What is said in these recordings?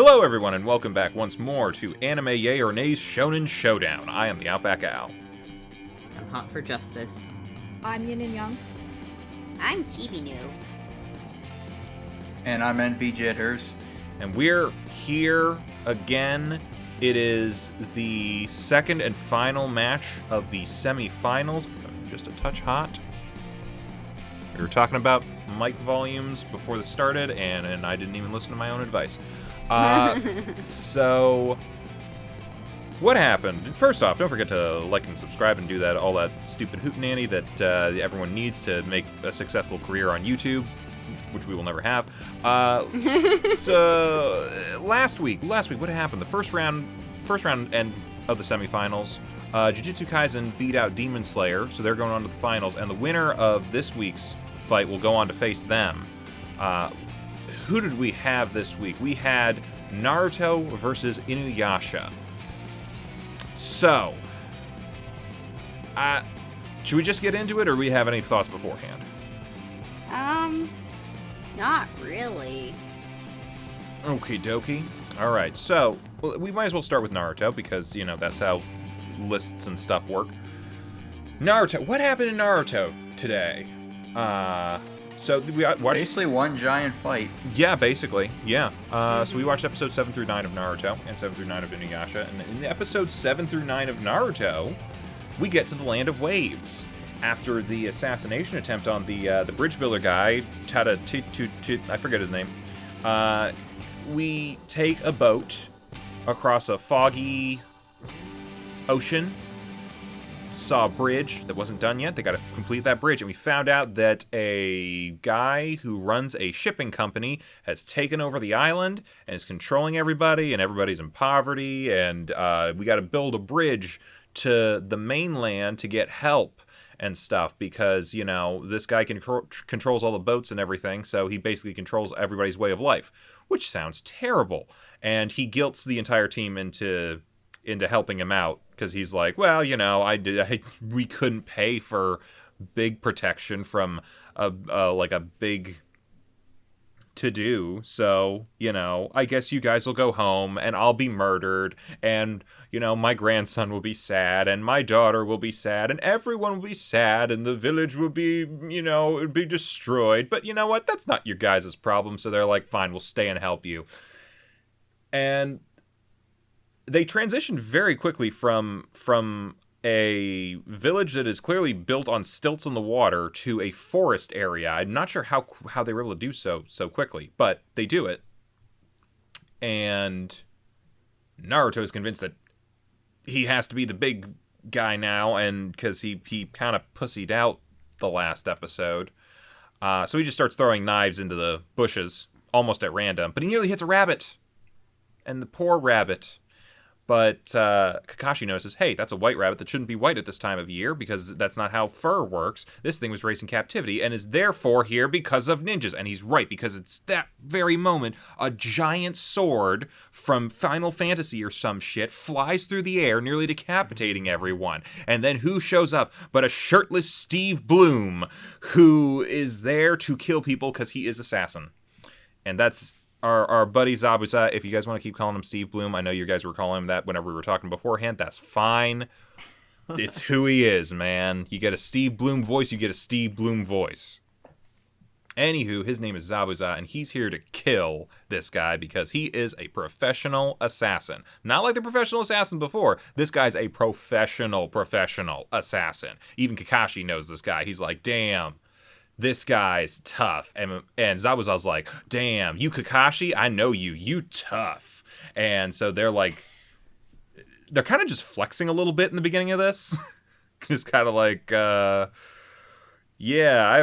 Hello everyone and welcome back once more to Anime Yay or Nay's Shonen Showdown. I am TheOutbackAl. I'm hot for justice. I'm Yin&Jung. I'm Chibi-Nu. And I'm NV And we're here again. It is the second and final match of the semi-finals. Just a touch hot. We were talking about mic volumes before this started, and I didn't even listen to my own advice. So, what happened? First off, don't forget to like and subscribe and do all that stupid hootenanny that everyone needs to make a successful career on YouTube, which we will never have. So, last week, what happened? The first round end of the semifinals, Jujutsu Kaisen beat out Demon Slayer, so they're going on to the finals, and the winner of this week's fight will go on to face them. Who did we have this week? We had Naruto versus InuYasha. So, should we just get into it, or do we have any thoughts beforehand? Not really. Okie dokie. All right, so we might as well start with Naruto because, you know, that's how lists and stuff work. Naruto. What happened in Naruto today? So we watched... Basically one giant fight. Yeah, basically, yeah. So we watched episodes 7 through 9 of Naruto and 7 through 9 of InuYasha. And in episodes 7 through 9 of Naruto, we get to the Land of Waves. After the assassination attempt on the bridge builder guy, I forget his name, we take a boat across a foggy ocean. Saw a bridge that wasn't done yet. They got to complete that bridge, and we found out that a guy who runs a shipping company has taken over the island and is controlling everybody, and everybody's in poverty, and we got to build a bridge to the mainland to get help and stuff because, you know, this guy controls all the boats and everything, so he basically controls everybody's way of life, which sounds terrible. And he guilts the entire team into helping him out because he's like, well, you know, we couldn't pay for big protection from a big to-do, so, you know, I guess you guys will go home and I'll be murdered, and, you know, my grandson will be sad, and my daughter will be sad, and everyone will be sad, and the village will be, you know, it'll be destroyed. But you know what? That's not your guys' problem. So they're like, fine, we'll stay and help you. And they transitioned very quickly from a village that is clearly built on stilts in the water to a forest area. I'm not sure how they were able to do so quickly, but they do it. And Naruto is convinced that he has to be the big guy now, and because he kind of pussied out the last episode. So he just starts throwing knives into the bushes, almost at random, but he nearly hits a rabbit. And the poor rabbit. But Kakashi notices, hey, that's a white rabbit that shouldn't be white at this time of year because that's not how fur works. This thing was raised in captivity and is therefore here because of ninjas. And he's right, because it's that very moment a giant sword from Final Fantasy or some shit flies through the air, nearly decapitating everyone. And then who shows up but a shirtless Steve Bloom, who is there to kill people because he is assassin. And that's our buddy Zabuza. If you guys want to keep calling him Steve Bloom, I know you guys were calling him that whenever we were talking beforehand. That's fine. It's who he is, man. You get a Steve Bloom voice, you get a Steve Bloom voice. Anywho, his name is Zabuza, and he's here to kill this guy because he is a professional assassin. Not like the professional assassin before. This guy's a professional assassin. Even Kakashi knows this guy. He's like, damn, this guy's tough. And Zabuza's like, damn, you Kakashi, I know you tough. And so they're kind of just flexing a little bit in the beginning of this. Just kind of like, yeah,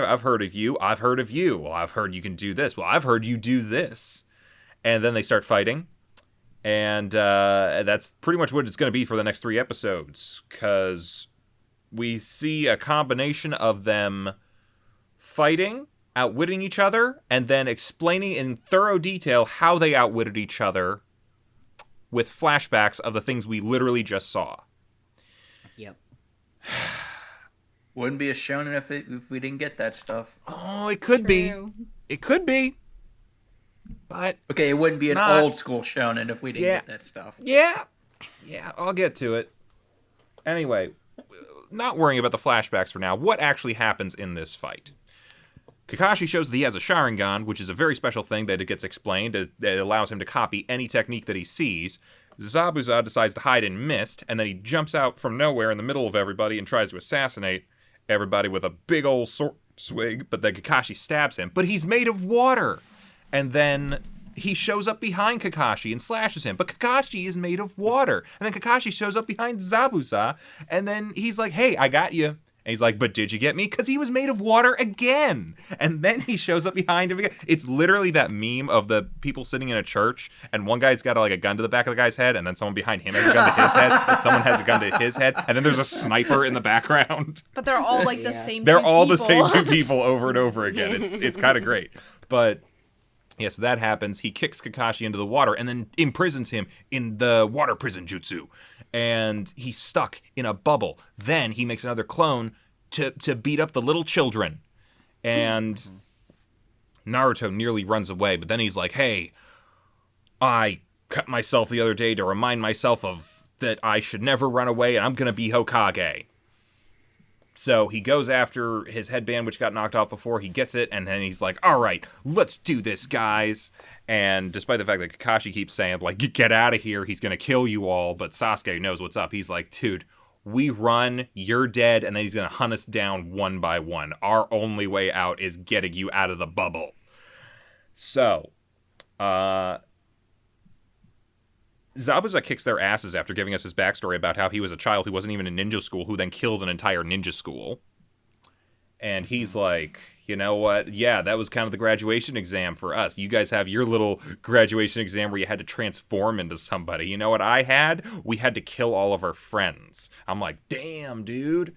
I've heard of you. I've heard of you. Well, I've heard you can do this. Well, I've heard you do this. And then they start fighting. And that's pretty much what it's going to be for the next 3 episodes. Because we see a combination of them fighting, outwitting each other, and then explaining in thorough detail how they outwitted each other with flashbacks of the things we literally just saw. Yep. Wouldn't be a shonen if we didn't get that stuff. Oh, it could be. It could be. But Okay, it wouldn't be an not. old school shonen if we didn't Yeah. get that stuff. Yeah, I'll get to it. Anyway, not worrying about the flashbacks for now. What actually happens in this fight? Kakashi shows that he has a Sharingan, which is a very special thing that it gets explained. It allows him to copy any technique that he sees. Zabuza decides to hide in mist, and then he jumps out from nowhere in the middle of everybody and tries to assassinate everybody with a big old sword swing, but then Kakashi stabs him. But he's made of water! And then he shows up behind Kakashi and slashes him. But Kakashi is made of water. And then Kakashi shows up behind Zabuza, and then he's like, hey, I got you. And he's like, but did you get me? Because he was made of water again. And then he shows up behind him again. It's literally that meme of the people sitting in a church, and one guy's got like a gun to the back of the guy's head, and then someone behind him has a gun to his head, and someone has a gun to his head, and then there's a sniper in the background. But they're all like the same They're two all the people. same two people over and over again. It's kind of great. But yeah, so that happens. He kicks Kakashi into the water and then imprisons him in the water prison jutsu. And he's stuck in a bubble. Then he makes another clone to beat up the little children. And Naruto nearly runs away, but then he's like, hey, I cut myself the other day to remind myself of that I should never run away, and I'm going to be Hokage. So he goes after his headband, which got knocked off before. He gets it, and then he's like, all right, let's do this, guys. And despite the fact that Kakashi keeps saying, like, get out of here, he's going to kill you all, but Sasuke knows what's up. He's like, dude, we run, you're dead, and then he's going to hunt us down one by one. Our only way out is getting you out of the bubble. So, Zabuza kicks their asses after giving us his backstory about how he was a child who wasn't even in ninja school, who then killed an entire ninja school. And he's like, you know what? Yeah, that was kind of the graduation exam for us. You guys have your little graduation exam where you had to transform into somebody. You know what I had? We had to kill all of our friends. I'm like, damn, dude.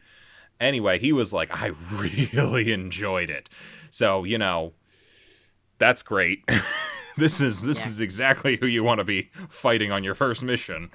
Anyway, he was like, I really enjoyed it. So, you know, that's great. This is exactly who you want to be fighting on your first mission.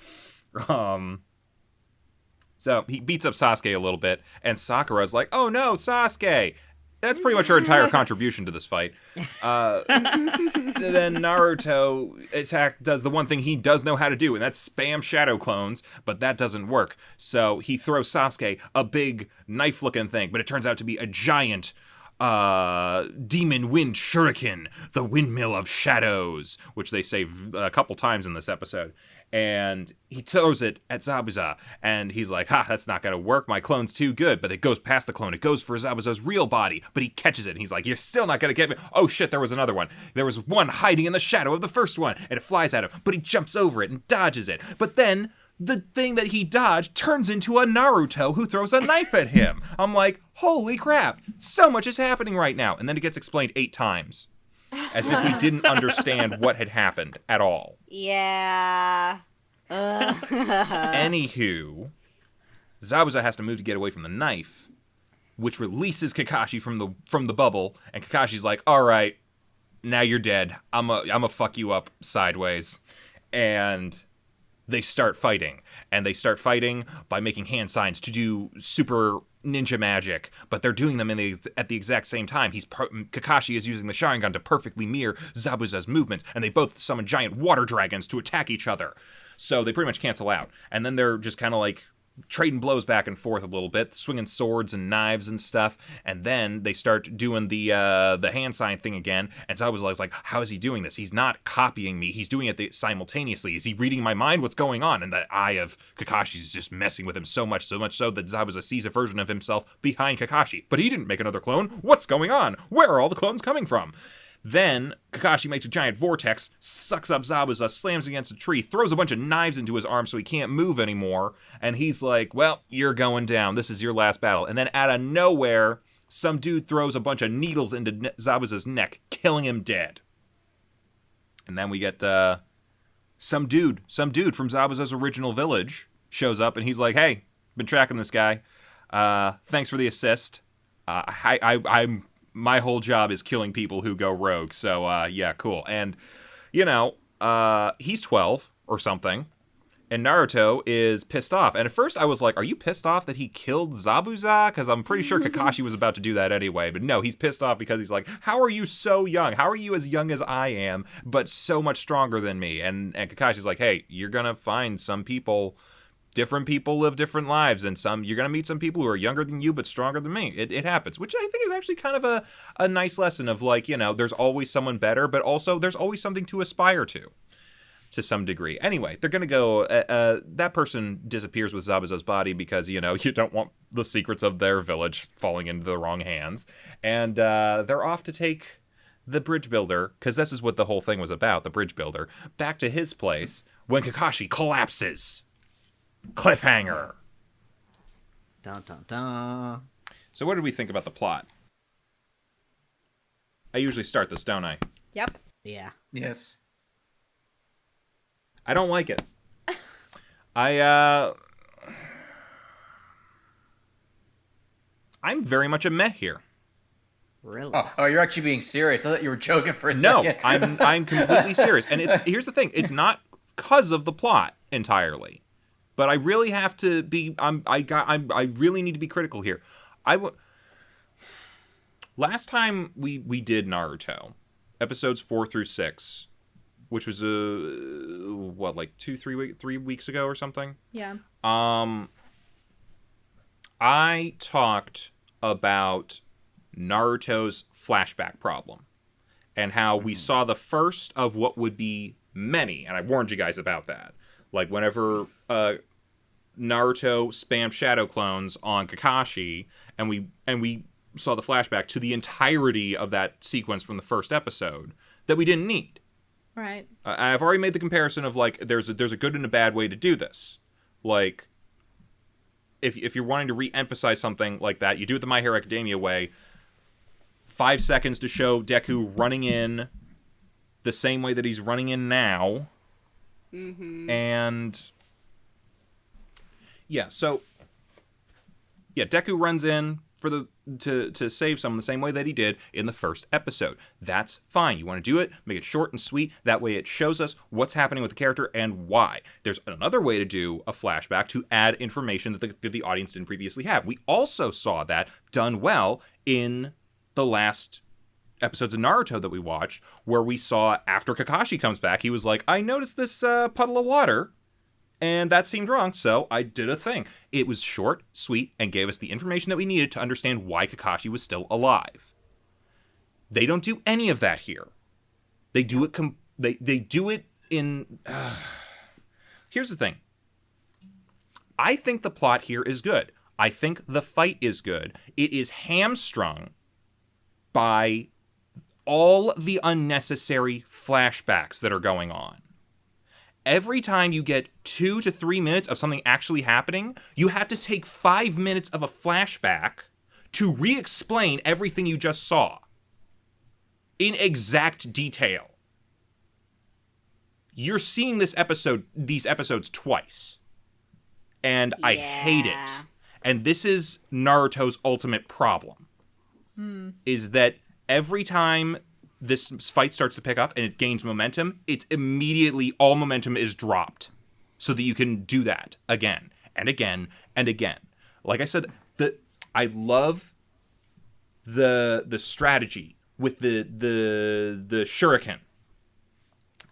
So he beats up Sasuke a little bit, and Sakura's like, oh no, Sasuke! That's pretty much her entire contribution to this fight. Then Naruto does the one thing he does know how to do, and that's spam shadow clones, but that doesn't work. So he throws Sasuke a big knife-looking thing, but it turns out to be a giant demon wind shuriken, the windmill of shadows, which they say a couple times in this episode. And he throws it at Zabuza, and he's like, that's not gonna work, my clone's too good. But it goes past the clone, it goes for Zabuza's real body, but he catches it, and he's like, you're still not gonna get me. Oh shit, there was another one. There was one hiding in the shadow of the first one, and it flies at him, but he jumps over it and dodges it. But then the thing that he dodged turns into a Naruto who throws a knife at him. I'm like, holy crap, so much is happening right now. And then it gets explained 8 times, as if we didn't understand what had happened at all. Yeah. Anywho, Zabuza has to move to get away from the knife, which releases Kakashi from the bubble, and Kakashi's like, all right, now you're dead. I'm a fuck you up sideways. And they start fighting. And they start fighting by making hand signs to do super ninja magic, but they're doing them at the exact same time. Kakashi is using the Sharingan to perfectly mirror Zabuza's movements, and they both summon giant water dragons to attack each other. So they pretty much cancel out. And then they're just kind of like trading blows back and forth a little bit, swinging swords and knives and stuff. And then they start doing the hand sign thing again. And Zabuza's like, how is he doing this? He's not copying me. He's doing it simultaneously. Is he reading my mind? What's going on? And the eye of Kakashi is just messing with him so much so that Zabuza sees a version of himself behind Kakashi. But he didn't make another clone. What's going on? Where are all the clones coming from? Then Kakashi makes a giant vortex, sucks up Zabuza, slams against a tree, throws a bunch of knives into his arm so he can't move anymore, and he's like, well, you're going down. This is your last battle. And then out of nowhere, some dude throws a bunch of needles into Zabuza's neck, killing him dead. And then we get some dude from Zabuza's original village shows up, and he's like, hey, been tracking this guy. Thanks for the assist. I'm... My whole job is killing people who go rogue, so yeah, cool. And, you know, he's 12 or something, And Naruto is pissed off. And at first I was like, are you pissed off that he killed Zabuza? Because I'm pretty sure Kakashi was about to do that anyway. But no, he's pissed off because he's like, how are you so young? How are you as young as I am, but so much stronger than me? And Kakashi's like, hey, you're going to find some people, different people live different lives. And you're going to meet some people who are younger than you, but stronger than me. It happens, which I think is actually kind of a nice lesson of like, there's always someone better, but also there's always something to aspire to some degree. Anyway, they're going to go, that person disappears with Zabuza's body because, you don't want the secrets of their village falling into the wrong hands. And they're off to take the bridge builder, because this is what the whole thing was about, the bridge builder, back to his place when Kakashi collapses. Cliffhanger. Dun, dun, dun. So what did we think about the plot? I usually start this, don't I? Yep. Yeah. Yes. I don't like it. I'm very much a meh here. Really? Oh, you're actually being serious. I thought you were joking for a No, second. I'm completely serious. And here's the thing, it's not because of the plot entirely. But I really have to be I really need to be critical here. Last time we did Naruto, episodes 4 through 6, which was like 3 weeks ago or something. Yeah. I talked about Naruto's flashback problem and how we saw the first of what would be many, and I warned you guys about that. Like whenever Naruto spammed shadow clones on Kakashi, and we saw the flashback to the entirety of that sequence from the first episode that we didn't need. Right. I've already made the comparison of like there's a good and a bad way to do this. Like if you're wanting to re-emphasize something like that, you do it the My Hero Academia way. 5 seconds to show Deku running in the same way that he's running in now. Mm-hmm. And yeah, so yeah, Deku runs in for to save someone the same way that he did in the first episode. That's fine. You want to do it, make it short and sweet. That way it shows us what's happening with the character and why. There's another way to do a flashback to add information that the audience didn't previously have. We also saw that done well in the last episodes of Naruto that we watched, where we saw after Kakashi comes back, he was like, I noticed this puddle of water, and that seemed wrong, so I did a thing. It was short, sweet, and gave us the information that we needed to understand why Kakashi was still alive. They don't do any of that here. They do it they do it in Here's the thing. I think the plot here is good. I think the fight is good. It is hamstrung by all the unnecessary flashbacks that are going on. Every time you get 2 to 3 minutes of something actually happening, you have to take 5 minutes of a flashback to re-explain everything you just saw in exact detail. You're seeing these episodes twice. And I hate it. And this is Naruto's ultimate problem. Is that every time this fight starts to pick up and it gains momentum, it's immediately all momentum is dropped so that you can do that again and again and again. Like I said, I love the strategy with the shuriken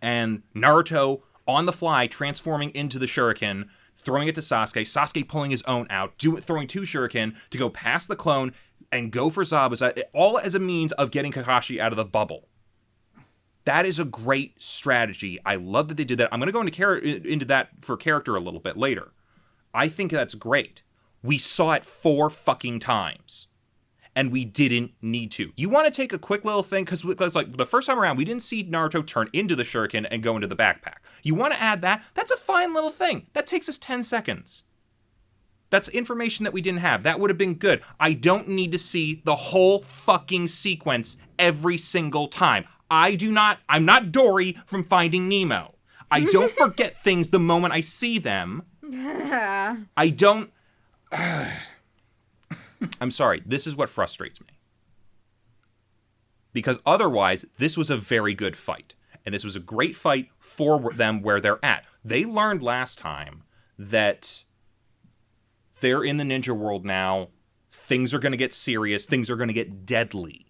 and Naruto on the fly transforming into the shuriken, throwing it to Sasuke pulling his own out, throwing 2 shuriken to go past the clone and go for Zabuza, all as a means of getting Kakashi out of the bubble. That is a great strategy. I love that they did that. I'm going to go into that for character a little bit later. I think that's great. We saw it 4 fucking times. And we didn't need to. You want to take a quick little thing, because like the first time around, we didn't see Naruto turn into the shuriken and go into the backpack. You want to add that? That's a fine little thing. That takes us 10 seconds. That's information that we didn't have. That would have been good. I don't need to see the whole fucking sequence every single time. I'm not Dory from Finding Nemo. I don't forget things the moment I see them. I don't... I'm sorry. This is what frustrates me. Because otherwise, this was a very good fight. And this was a great fight for them where they're at. They learned last time that they're in the ninja world now. Things are going to get serious. Things are going to get deadly.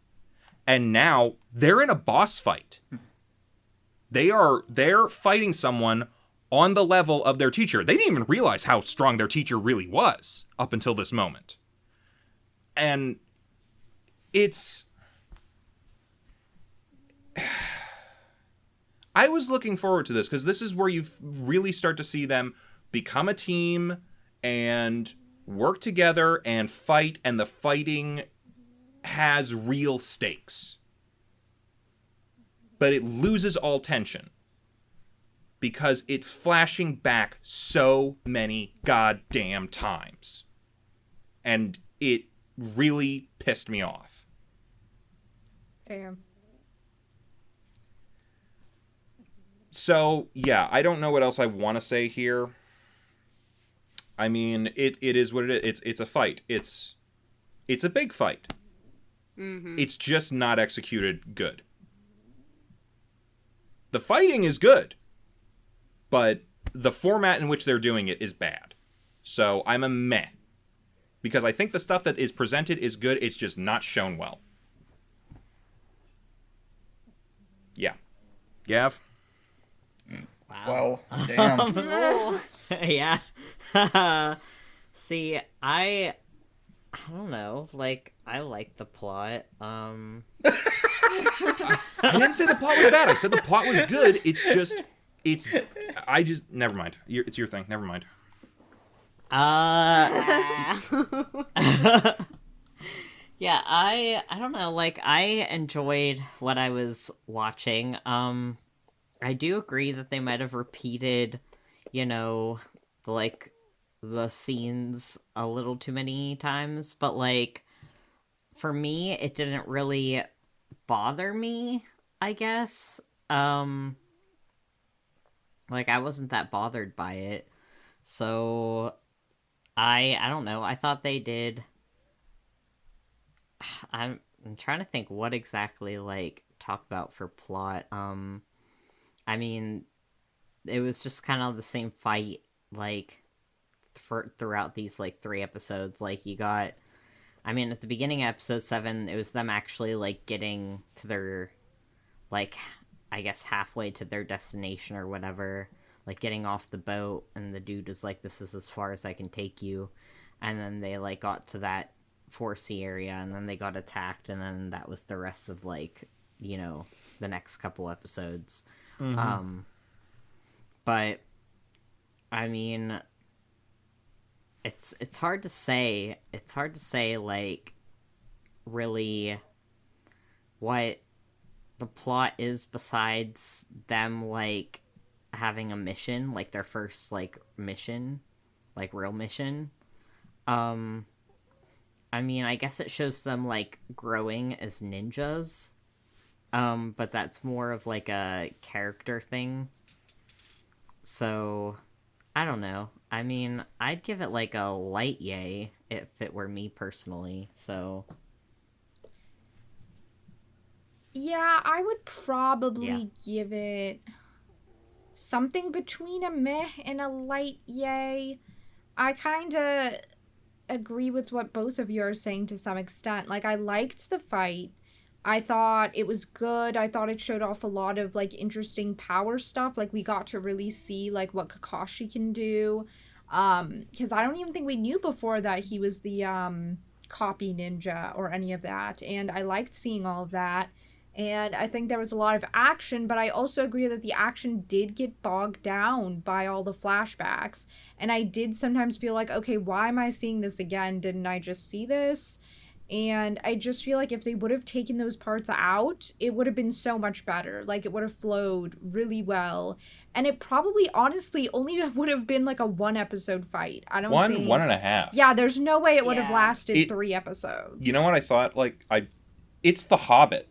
And now they're in a boss fight. They're fighting someone on the level of their teacher. They didn't even realize how strong their teacher really was up until this moment. And it's... I was looking forward to this because this is where you really start to see them become a team and work together and fight, and the fighting has real stakes. But it loses all tension because it's flashing back so many goddamn times. And it really pissed me off. Fair. So, yeah, I don't know what else I want to say here. I mean, it is what it is. It's a fight. It's a big fight. Mm-hmm. It's just not executed good. The fighting is good, but the format in which they're doing it is bad. So I'm a meh. Because I think the stuff that is presented is good, it's just not shown well. Yeah. Gav? Wow. Well, damn. Yeah. See, I don't know. Like, I like the plot. I didn't say the plot was bad. I said the plot was good. Never mind. It's your thing. Never mind. Yeah, I don't know. Like, I enjoyed what I was watching. I do agree that they might have repeated, like, the scenes a little too many times, but, like, for me, it didn't really bother me, I guess. Like, I wasn't that bothered by it, so I don't know, I thought they did... I'm trying to think what exactly, like, talk about for plot. I mean, it was just kind of the same fight, like, throughout these, like, 3 episodes. Like, you got, I mean, at the beginning of episode 7, it was them actually, like, getting to their, like, I guess halfway to their destination or whatever, like, getting off the boat, and the dude is like, this is as far as I can take you, and then they, like, got to that 4C area, and then they got attacked, and then that was the rest of, like, the next couple episodes. Mm-hmm. But I mean, it's hard to say. It's hard to say, like, really what the plot is besides them, like, having a mission, like their first, like, mission, like, real mission. I mean, I guess it shows them, like, growing as ninjas. But that's more of, like, a character thing. So, I don't know. I mean, I'd give it, like, a light yay if it were me personally, so... Yeah, I would probably give it something between a meh and a light yay. I kind of agree with what both of you are saying to some extent. Like, I liked the fight. I thought it was good. I thought it showed off a lot of, like, interesting power stuff. Like, we got to really see, like, what Kakashi can do. Because I don't even think we knew before that he was the copy ninja or any of that. And I liked seeing all of that. And I think there was a lot of action, but I also agree that the action did get bogged down by all the flashbacks. And I did sometimes feel like, okay, why am I seeing this again? Didn't I just see this? And I just feel like if they would have taken those parts out, it would have been so much better. Like, it would have flowed really well. And it probably, honestly, only would have been like a 1-episode fight. I don't think... 1.5. Yeah, there's no way it would have Yeah. lasted 3 episodes. You know what I thought? Like, it's The Hobbit.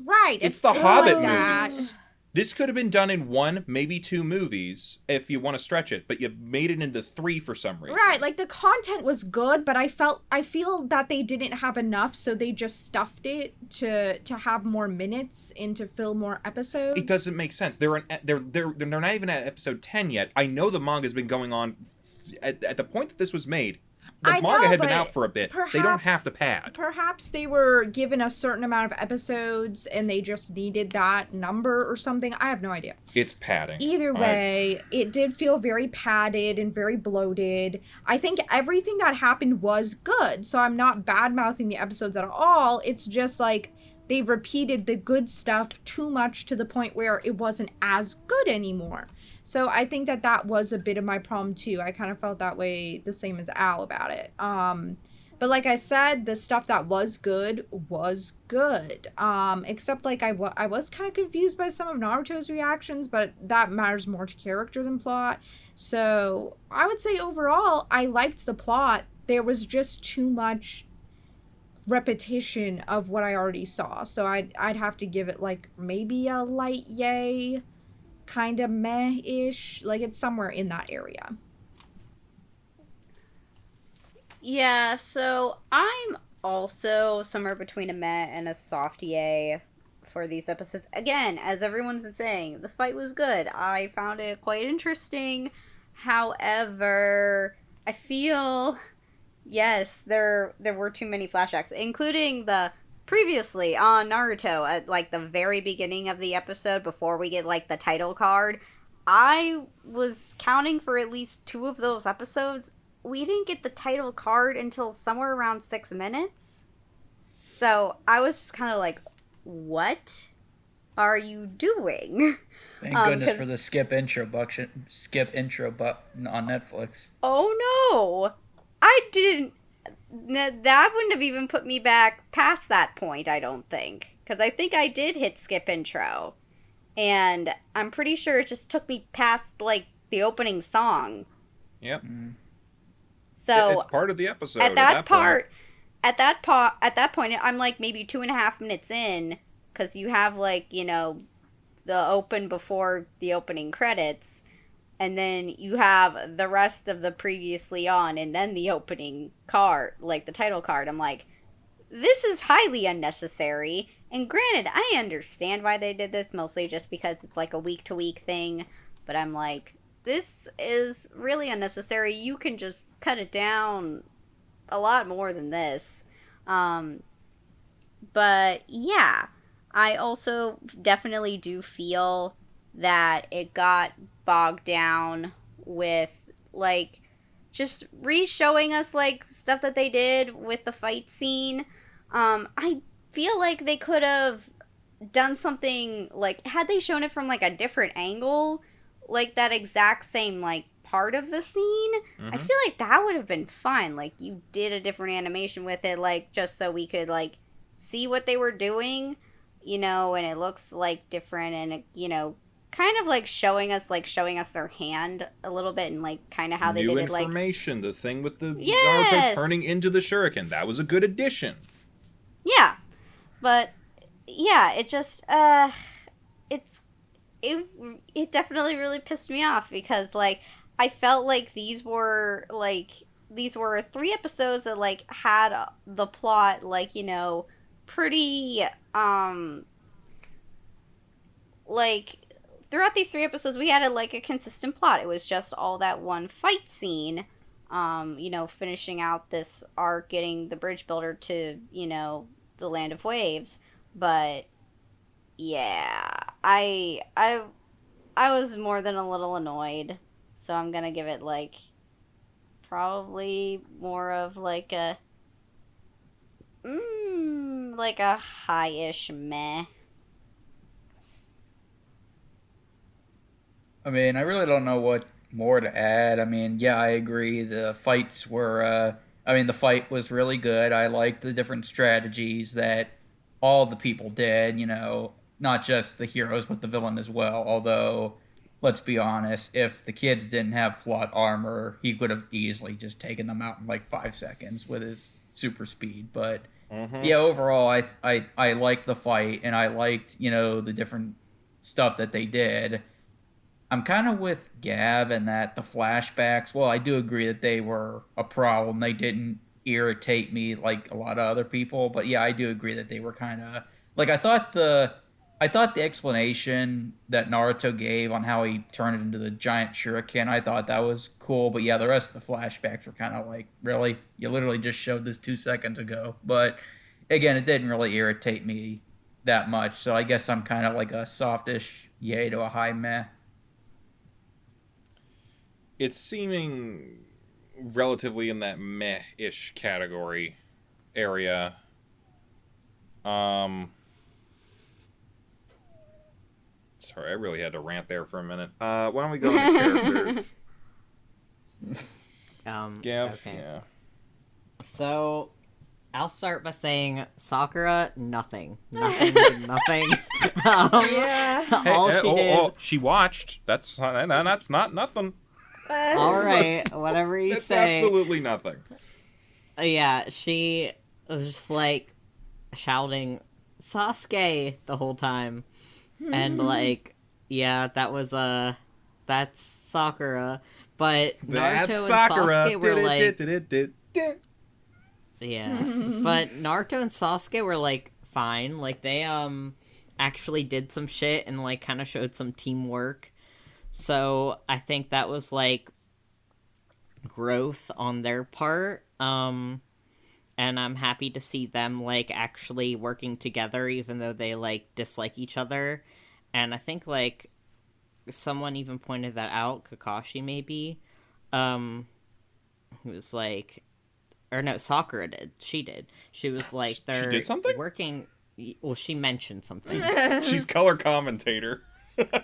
Right. It's the Hobbit like that. movies. This could have been done in 1, maybe 2 movies if you want to stretch it, but you made it into 3 for some reason. Right, like the content was good, but I feel that they didn't have enough, so they just stuffed it to have more minutes and to fill more episodes. It doesn't make sense. They're not even at episode 10 yet. I know the manga's been going on at the point that this was made. The manga had been out for a bit. They don't have to pad. Perhaps they were given a certain amount of episodes and they just needed that number or something. I have no idea. It's padding. Either way, it did feel very padded and very bloated. I think everything that happened was good, so I'm not bad-mouthing the episodes at all. It's just like they repeated the good stuff too much to the point where it wasn't as good anymore. So I think that was a bit of my problem too. I kind of felt that way, the same as Al about it. But like I said, the stuff that was good. Except like I was kind of confused by some of Naruto's reactions, but that matters more to character than plot. So I would say overall, I liked the plot. There was just too much repetition of what I already saw. So I'd have to give it like maybe a light yay. Kind of meh-ish, like it's somewhere in that area. Yeah, so I'm also somewhere between a meh and a soft yay for these episodes. Again, as everyone's been saying, the fight was good. I found it quite interesting. However, I feel, yes, there were too many flashbacks, including the previously on Naruto, at like the very beginning of the episode, before we get like the title card, I was counting for at least 2 of those episodes. We didn't get the title card until somewhere around 6 minutes. So I was just kind of like, what are you doing? Thank goodness for the skip intro button on Netflix. Oh no! I didn't. That wouldn't have even put me back past that point, I don't think. Because I think I did hit skip intro. And I'm pretty sure it just took me past, like, the opening song. Yep. So it's part of the episode. At that point, I'm, like, maybe 2.5 minutes in. Because you have, like, you know, the open before the opening credits. And then you have the rest of the previously on, and then the opening card, like the title card. I'm like, this is highly unnecessary. And granted, I understand why they did this, mostly just because it's like a week-to-week thing. But I'm like, this is really unnecessary. You can just cut it down a lot more than this. But yeah, I also definitely do feel that it got bogged down with like just re-showing us like stuff that they did with the fight scene. I feel like they could have done something like, had they shown it from like a different angle, like that exact same like part of the scene, I feel like that would have been fine. Like you did a different animation with it, like just so we could like see what they were doing, you know, and it looks like different, and you know, kind of like showing us their hand a little bit, and like kind of how they did it, like information, the thing with the Naruto turning into the shuriken, that was a good addition. Yeah, but yeah, it just it definitely really pissed me off, because like I felt like these were 3 episodes that like had the plot like, you know, pretty like throughout these 3 episodes, we had a consistent plot. It was just all that one fight scene, you know, finishing out this arc, getting the bridge builder to, you know, the Land of Waves. But yeah, I was more than a little annoyed, so I'm gonna give it like probably more of like a high-ish meh. I mean, I really don't know what more to add. I mean, yeah, I agree. The fights were, the fight was really good. I liked the different strategies that all the people did, you know, not just the heroes, but the villain as well. Although, let's be honest, if the kids didn't have plot armor, he could have easily just taken them out in like 5 seconds with his super speed. But yeah, overall, I liked the fight, and I liked, you know, the different stuff that they did. I'm kind of with Gav in that the flashbacks, well, I do agree that they were a problem. They didn't irritate me like a lot of other people, but yeah, I do agree that they were kind of like I thought the explanation that Naruto gave on how he turned it into the giant shuriken, I thought that was cool, but yeah, the rest of the flashbacks were kind of like, really? You literally just showed this 2 seconds ago. But again, it didn't really irritate me that much, so I guess I'm kind of like a softish yay to a high meh. It's seeming relatively in that meh-ish category area. Sorry, I really had to rant there for a minute. Why don't we go into characters? Gav, okay. yeah. So, I'll start by saying Sakura, nothing. Nothing. Yeah. All she did... she watched. That's not nothing. Alright, whatever you That's say. absolutely nothing. Yeah, she was just like shouting Sasuke the whole time. And like, yeah, that's Sakura. But Naruto and Sasuke were like, yeah. But Naruto and Sasuke were like fine. Like they actually did some shit and like kind of showed some teamwork. So I think that was like growth on their part. And I'm happy to see them like actually working together even though they like dislike each other. And I think like someone even pointed that out, Kakashi maybe. Who was like, or no, Sakura did. She did. She was like, they're she did something? Working. Well, she mentioned something. She's color commentator.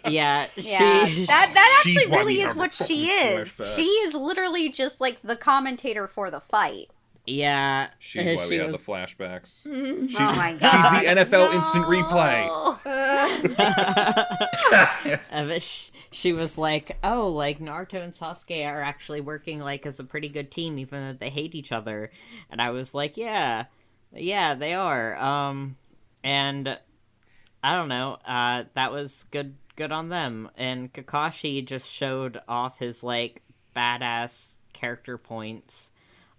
Yeah, that She's actually why really we is have what our she is. flashbacks. She is literally just like the commentator for the fight. Yeah. She's why we have the was... flashbacks. Oh my god. She's the NFL instant replay. She was like, oh, like Naruto and Sasuke are actually working like as a pretty good team even though they hate each other. And I was like, yeah, they are. And I don't know, that was good on them. And Kakashi just showed off his like badass character points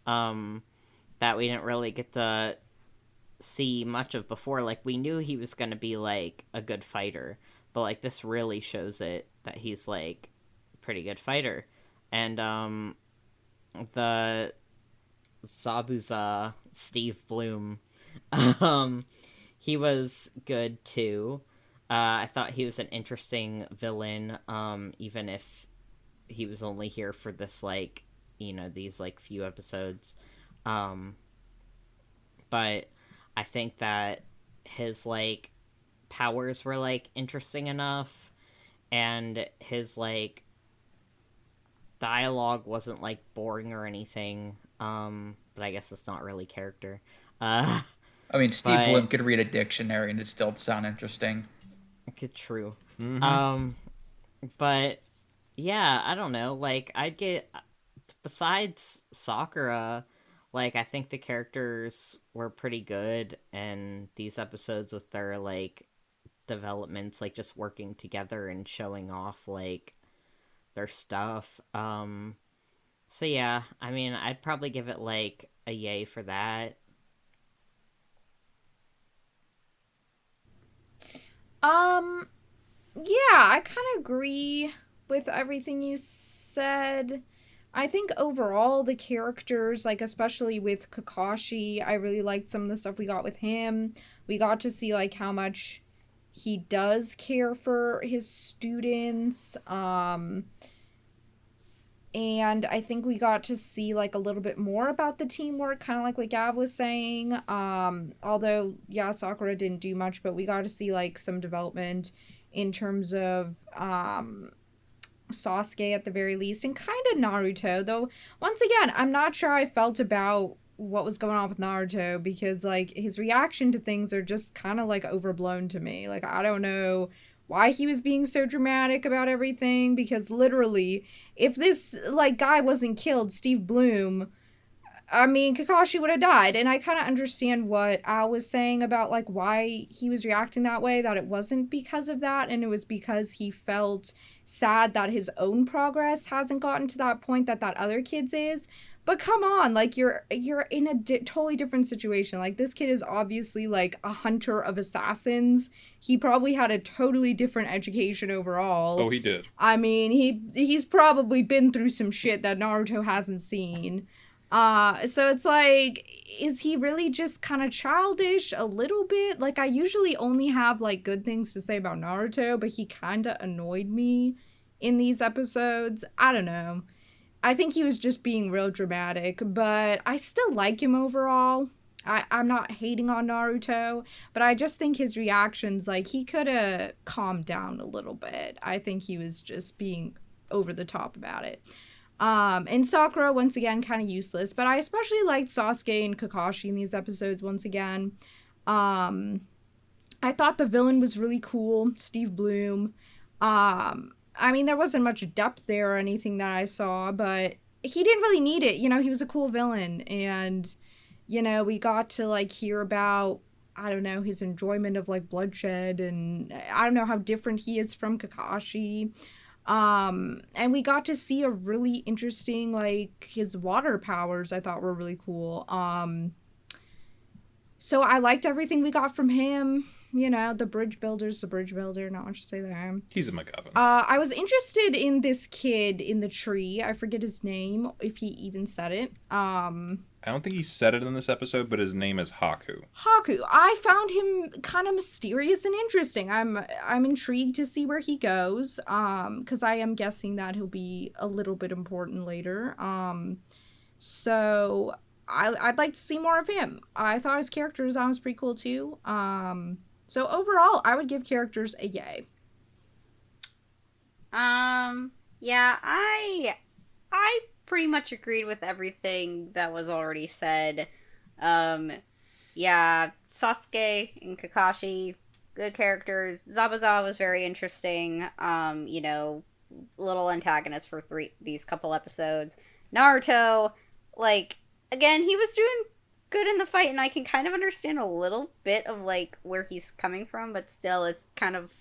that we didn't really get to see much of before. Like we knew he was going to be like a good fighter, but like this really shows it that he's like a pretty good fighter. And the Zabuza Steve Bloom, he was good too. I thought he was an interesting villain, even if he was only here for this like, you know, these like few episodes. But I think that his like powers were like interesting enough, and his like dialogue wasn't like boring or anything. But I guess it's not really character. I mean, Steve Bloom could read a dictionary and it'd still sound interesting. True. Mm-hmm. But yeah, I don't know. Like, I'd get, besides Sakura, like, I think the characters were pretty good, and these episodes with their like developments, like just working together and showing off like their stuff. So yeah, I mean, I'd probably give it like a yay for that. Yeah, I kind of agree with everything you said. I think overall the characters, like especially with Kakashi, I really liked some of the stuff we got with him. We got to see like how much he does care for his students. And I think we got to see like a little bit more about the teamwork, kind of like what Gav was saying. Although, yeah, Sakura didn't do much, but we got to see like some development in terms of Sasuke at the very least, and kind of Naruto. Though, once again, I'm not sure I felt about what was going on with Naruto, because like his reaction to things are just kind of like overblown to me. Like, I don't know why he was being so dramatic about everything, because literally, if this like guy wasn't killed, Steve Bloom, I mean, Kakashi would have died. And I kind of understand what Al was saying about, like, why he was reacting that way, that it wasn't because of that, and it was because he felt sad that his own progress hasn't gotten to that point that other kid's is. But come on, like, you're in a totally different situation. Like, this kid is obviously, like, a hunter of assassins. He probably had a totally different education overall. Oh, he did. I mean, he's probably been through some shit that Naruto hasn't seen. So it's like, is he really just kind of childish a little bit? Like, I usually only have, like, good things to say about Naruto, but he kind of annoyed me in these episodes. I don't know. I think he was just being real dramatic, but I still like him overall. I'm not hating on Naruto, but I just think his reactions, like, he could have calmed down a little bit. I think he was just being over the top about it. And Sakura, once again, kind of useless, but I especially liked Sasuke and Kakashi in these episodes once again. I thought the villain was really cool, Steve Bloom. I mean, there wasn't much depth there or anything that I saw, but he didn't really need it. You know, he was a cool villain, and, you know, we got to, like, hear about, I don't know, his enjoyment of, like, bloodshed, and I don't know how different he is from Kakashi. And we got to see a really interesting, like, his water powers I thought were really cool. So I liked everything we got from him. You know, the bridge builder, not much to say there. He's a MacGuffin. I was interested in this kid in the tree. I forget his name, if he even said it. I don't think he said it in this episode, but his name is Haku. Haku. I found him kind of mysterious and interesting. I'm intrigued to see where he goes, because I am guessing that he'll be a little bit important later. So I'd like to see more of him. I thought his character design was pretty cool too. So overall, I would give characters a yay. Yeah, I pretty much agreed with everything that was already said. Yeah, Sasuke and Kakashi, good characters. Zabuza was very interesting. You know, little antagonist for these couple episodes. Naruto, like, again, he was doing good in the fight, and I can kind of understand a little bit of, like, where he's coming from, but still, it's kind of,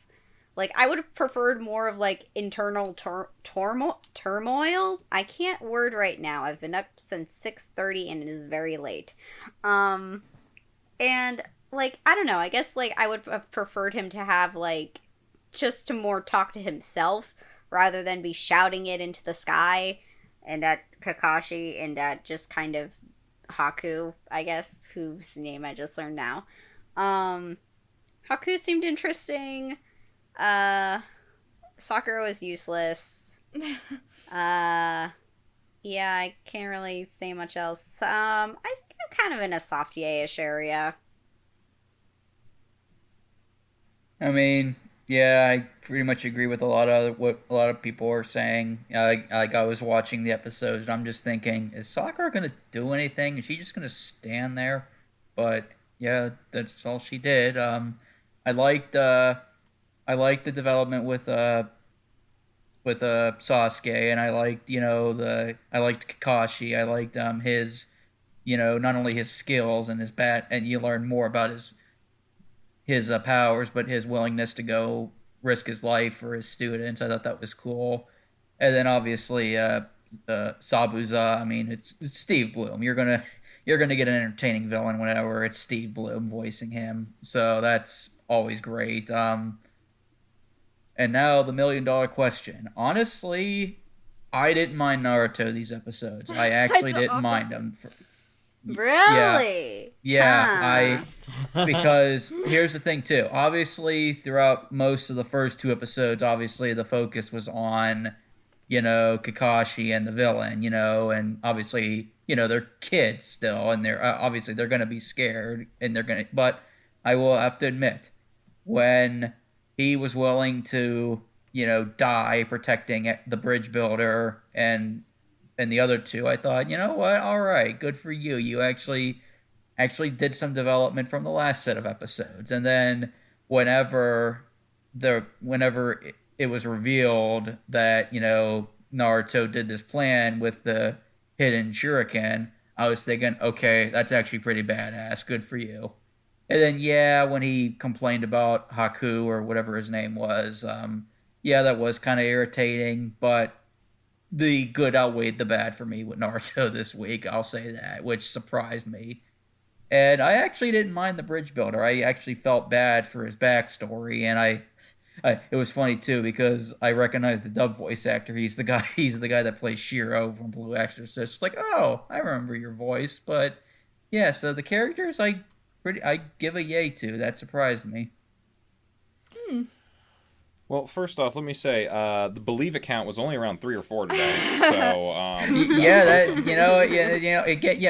like, I would have preferred more of, like, internal turmoil. I can't word right now. I've been up since 6:30, and it is very late. And, like, I don't know, I guess, like, I would have preferred him to have, like, just to more talk to himself, rather than be shouting it into the sky, and at Kakashi, and at just kind of Haku, I guess, whose name I just learned now. Haku seemed interesting. Sakura was useless. Yeah, I can't really say much else. I think I'm kind of in a soft yay-ish area. I mean, yeah, I pretty much agree with a lot of what a lot of people are saying. Like I was watching the episodes, and I'm just thinking, is Sakura gonna do anything? Is she just gonna stand there? But yeah, that's all she did. I liked the development with Sasuke, and I liked I liked Kakashi. I liked his, not only his skills and his and you learn more about his powers, but his willingness to go risk his life for his students. I thought that was cool. And then obviously Zabuza. I mean, it's Steve Bloom. You're gonna get an entertaining villain whenever it's Steve Bloom voicing him. So that's always great. And now the $1 million question. Honestly, I didn't mind Naruto these episodes. I actually didn't mind them. Really? Yeah. Because here's the thing too. Obviously, throughout most of the first two episodes, obviously the focus was on, Kakashi and the villain, and obviously, they're kids still, and they're obviously they're gonna be scared, and but I will have to admit, when he was willing to, die protecting the bridge builder and the other two, I thought, you know what? All right, good for you. You actually did some development from the last set of episodes. And then whenever it was revealed that, Naruto did this plan with the hidden shuriken, I was thinking, okay, that's actually pretty badass. Good for you. And then, yeah, when he complained about Haku or whatever his name was, yeah, that was kind of irritating, but the good outweighed the bad for me with Naruto this week, I'll say that, which surprised me. And I actually didn't mind the bridge builder. I actually felt bad for his backstory, and it was funny too because I recognized the dub voice actor. He's the guy. He's the guy that plays Shiro from Blue Exorcist. It's like, oh, I remember your voice. But yeah, so the characters I give a yay to. That surprised me. Well, first off, let me say the Believe account was only around 3 or 4 today, so yeah, that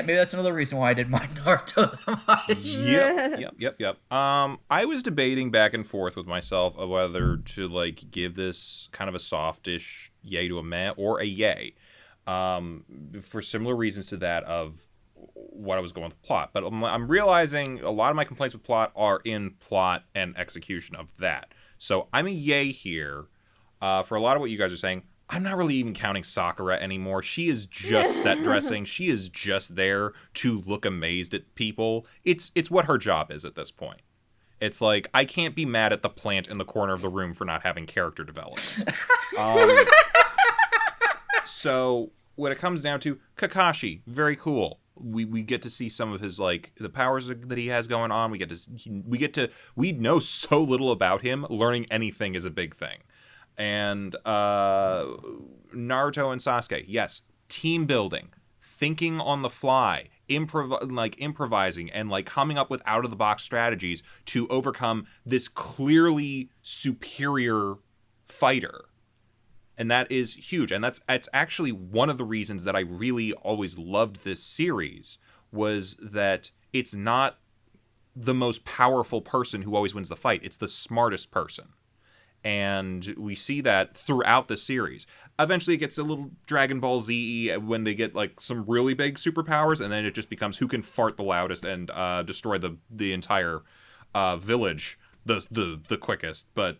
maybe that's another reason why I didn't mind Naruto that much. Yep. I was debating back and forth with myself of whether to like give this kind of a softish yay to a meh or a yay, for similar reasons to that of what I was going with the plot. But I'm realizing a lot of my complaints with plot are in plot and execution of that. So I'm a yay here for a lot of what you guys are saying. I'm not really even counting Sakura anymore. She is just set dressing. She is just there to look amazed at people. It's what her job is at this point. It's like, I can't be mad at the plant in the corner of the room for not having character development. So when it comes down to Kakashi, very cool. We get to see some of his like the powers that he has going on. We know so little about him. Learning anything is a big thing. And Naruto and Sasuke, yes, team building, thinking on the fly, improvising and like coming up with out of the box strategies to overcome this clearly superior fighter. And that is huge. And that's actually one of the reasons that I really always loved this series was that it's not the most powerful person who always wins the fight. It's the smartest person. And we see that throughout the series. Eventually it gets a little Dragon Ball Z when they get like some really big superpowers, and then it just becomes who can fart the loudest and destroy the entire village the quickest. But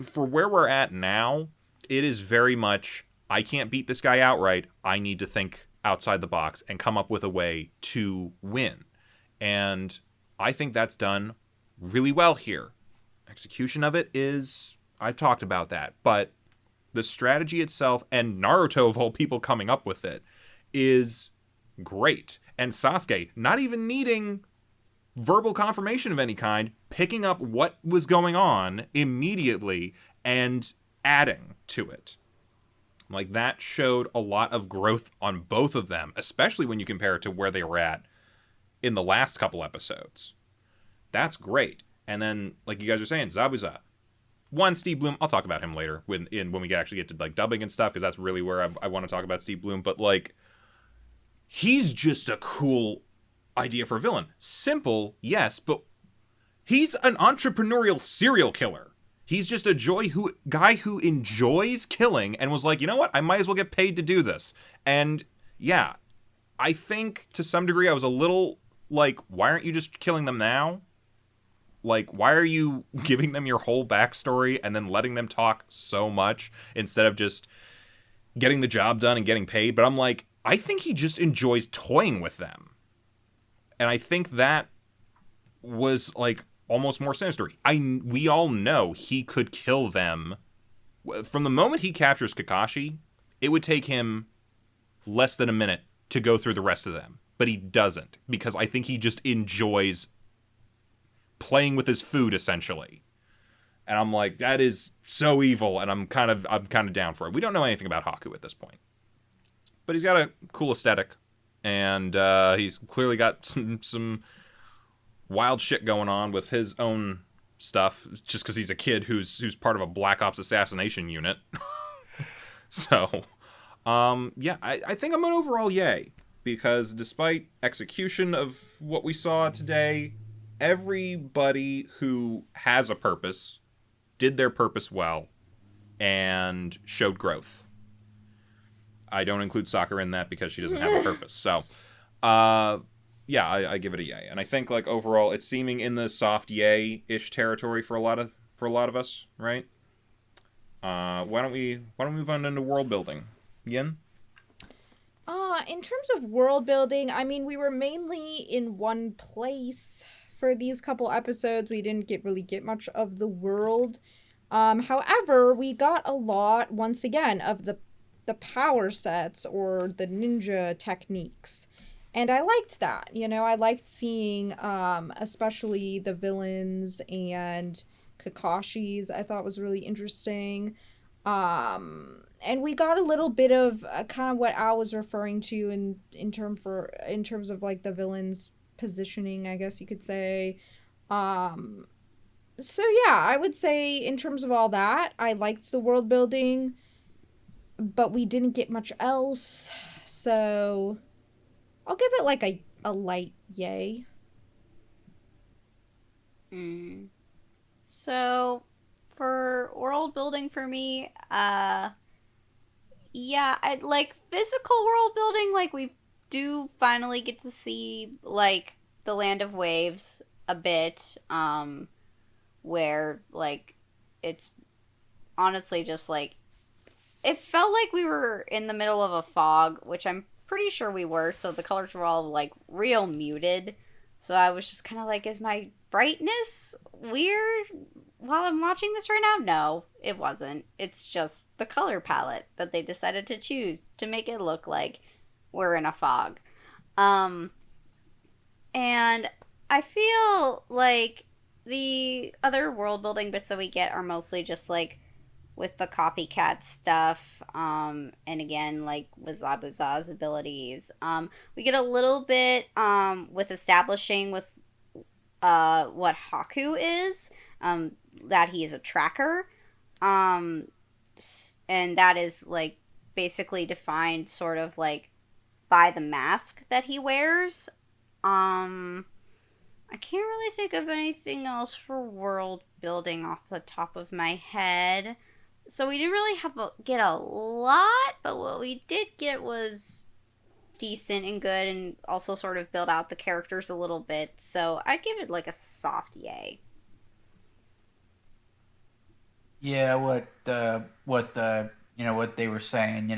for where we're at now, it is very much, I can't beat this guy outright. I need to think outside the box and come up with a way to win. And I think that's done really well here. Execution of it is, I've talked about that, but the strategy itself and Naruto of all people coming up with it is great. And Sasuke, not even needing verbal confirmation of any kind, picking up what was going on immediately and adding to it. Like, that showed a lot of growth on both of them, especially when you compare it to where they were at in the last couple episodes. That's great. And then, like you guys are saying, Zabuza. One, Steve Bloom, I'll talk about him later when we actually get to like dubbing and stuff, because that's really where I want to talk about Steve Bloom. But like, he's just a cool idea for a villain. Simple, yes, but he's an entrepreneurial serial killer. He's just a guy who enjoys killing and was like, you know what? I might as well get paid to do this. And yeah, I think to some degree I was a little like, why aren't you just killing them now? Like, why are you giving them your whole backstory and then letting them talk so much instead of just getting the job done and getting paid? But I'm like, I think he just enjoys toying with them. And I think that was like almost more sinister. We all know he could kill them. From the moment he captures Kakashi, it would take him less than a minute to go through the rest of them. But he doesn't, because I think he just enjoys playing with his food, essentially. And I'm like, that is so evil, and I'm kind of down for it. We don't know anything about Haku at this point, but he's got a cool aesthetic, and he's clearly got some wild shit going on with his own stuff, just because he's a kid who's part of a Black Ops assassination unit. So, yeah, I think I'm an overall yay, because despite execution of what we saw today, everybody who has a purpose did their purpose well and showed growth. I don't include Sakura in that because she doesn't have a purpose. So, yeah, I give it a yay. And I think like overall it's seeming in the soft yay-ish territory for a lot of us, right? Why don't we move on into world building? Yin? In terms of world building, I mean, we were mainly in one place for these couple episodes. We didn't really get much of the world. However, we got a lot, once again, of the power sets or the ninja techniques. And I liked that. You know, I liked seeing especially the villains and Kakashi's. I thought was really interesting. And we got a little bit of kind of what Al was referring to in terms of like the villains positioning, I guess you could say. So yeah, I would say in terms of all that, I liked the world building, but we didn't get much else. So I'll give it like a light yay. So for world building for me, yeah, I like physical world building. Like, we do finally get to see like the Land of Waves a bit, where like it's honestly just like it felt like we were in the middle of a fog, which I'm pretty sure we were. So the colors were all like real muted. So I was just kind of like, is my brightness weird while I'm watching this right now? No, it wasn't. It's just the color palette that they decided to choose to make it look like we're in a fog. And I feel like the other world building bits that we get are mostly just like with the copycat stuff, and again, like with Zabuza's abilities. We get a little bit with establishing with what Haku is, that he is a tracker, and that is like basically defined sort of like by the mask that he wears. I can't really think of anything else for world building off the top of my head. So we didn't really get a lot, but what we did get was decent and good, and also sort of build out the characters a little bit. So I'd give it like a soft yay. Yeah, what they were saying,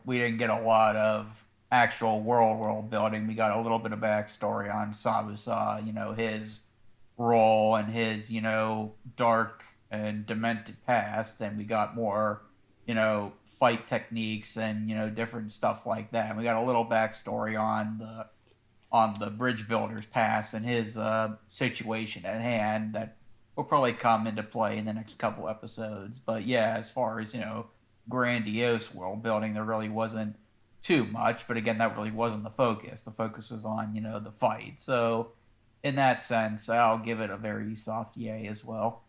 we didn't get a lot of actual world building. We got a little bit of backstory on Sabusa, his role and his, dark and demented past, and we got more, fight techniques and, different stuff like that. And we got a little backstory on the bridge builder's past and his situation at hand that will probably come into play in the next couple episodes. But yeah, as far as, grandiose world building, there really wasn't too much. But again, that really wasn't the focus. The focus was on, the fight. So in that sense, I'll give it a very soft yay as well.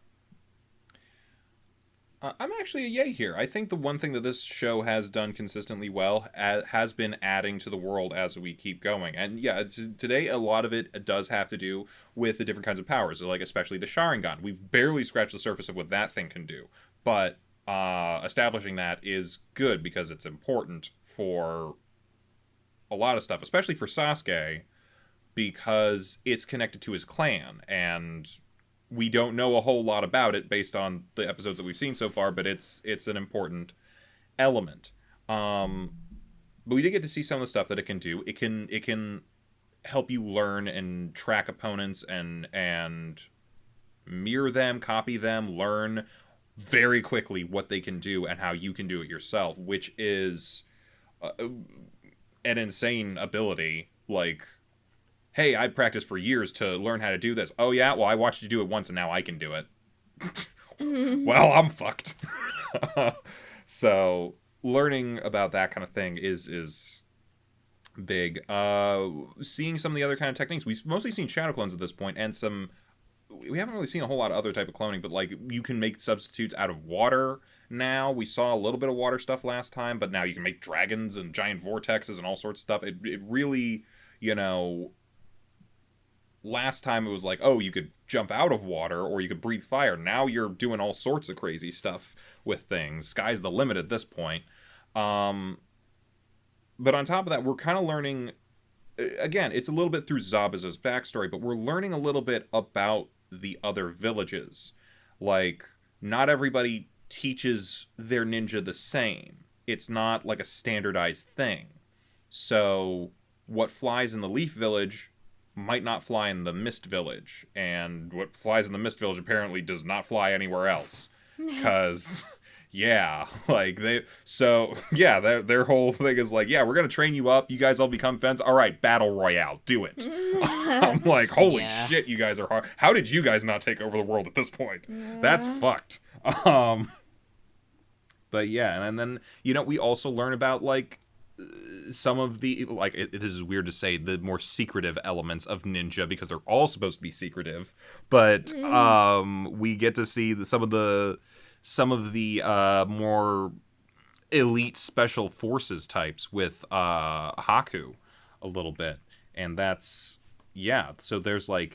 I'm actually a yay here. I think the one thing that this show has done consistently well has been adding to the world as we keep going. And yeah, today a lot of it does have to do with the different kinds of powers, like especially the Sharingan. We've barely scratched the surface of what that thing can do. But establishing that is good because it's important for a lot of stuff, especially for Sasuke, because it's connected to his clan, and we don't know a whole lot about it based on the episodes that we've seen so far, but it's an important element. But we did get to see some of the stuff that it can do. It can help you learn and track opponents and mirror them, copy them, learn very quickly what they can do and how you can do it yourself, which is an insane ability. Like, hey, I practiced for years to learn how to do this. Oh, yeah? Well, I watched you do it once, and now I can do it. Well, I'm fucked. So, learning about that kind of thing is big. Seeing some of the other kind of techniques. We've mostly seen shadow clones at this point, and we haven't really seen a whole lot of other type of cloning, but, like, you can make substitutes out of water now. We saw a little bit of water stuff last time, but now you can make dragons and giant vortexes and all sorts of stuff. It really, last time it was like, oh, you could jump out of water or you could breathe fire. Now you're doing all sorts of crazy stuff with things. Sky's the limit at this point. But on top of that, we're kind of learning, again, it's a little bit through Zabuza's backstory, but we're learning a little bit about the other villages. Like, not everybody teaches their ninja the same. It's not like a standardized thing. So what flies in the Leaf Village might not fly in the Mist Village, and what flies in the Mist Village apparently does not fly anywhere else. Because, yeah, like, their whole thing is like, yeah, we're going to train you up, you guys all become friends, all right, Battle Royale, do it. I'm like, holy shit, you guys are hard. How did you guys not take over the world at this point? That's fucked. But yeah, and then, we also learn about, like, some of the, like, this is weird to say, the more secretive elements of ninja, because they're all supposed to be secretive, but we get to see some of the more elite special forces types with Haku a little bit, and that's, yeah, so there's I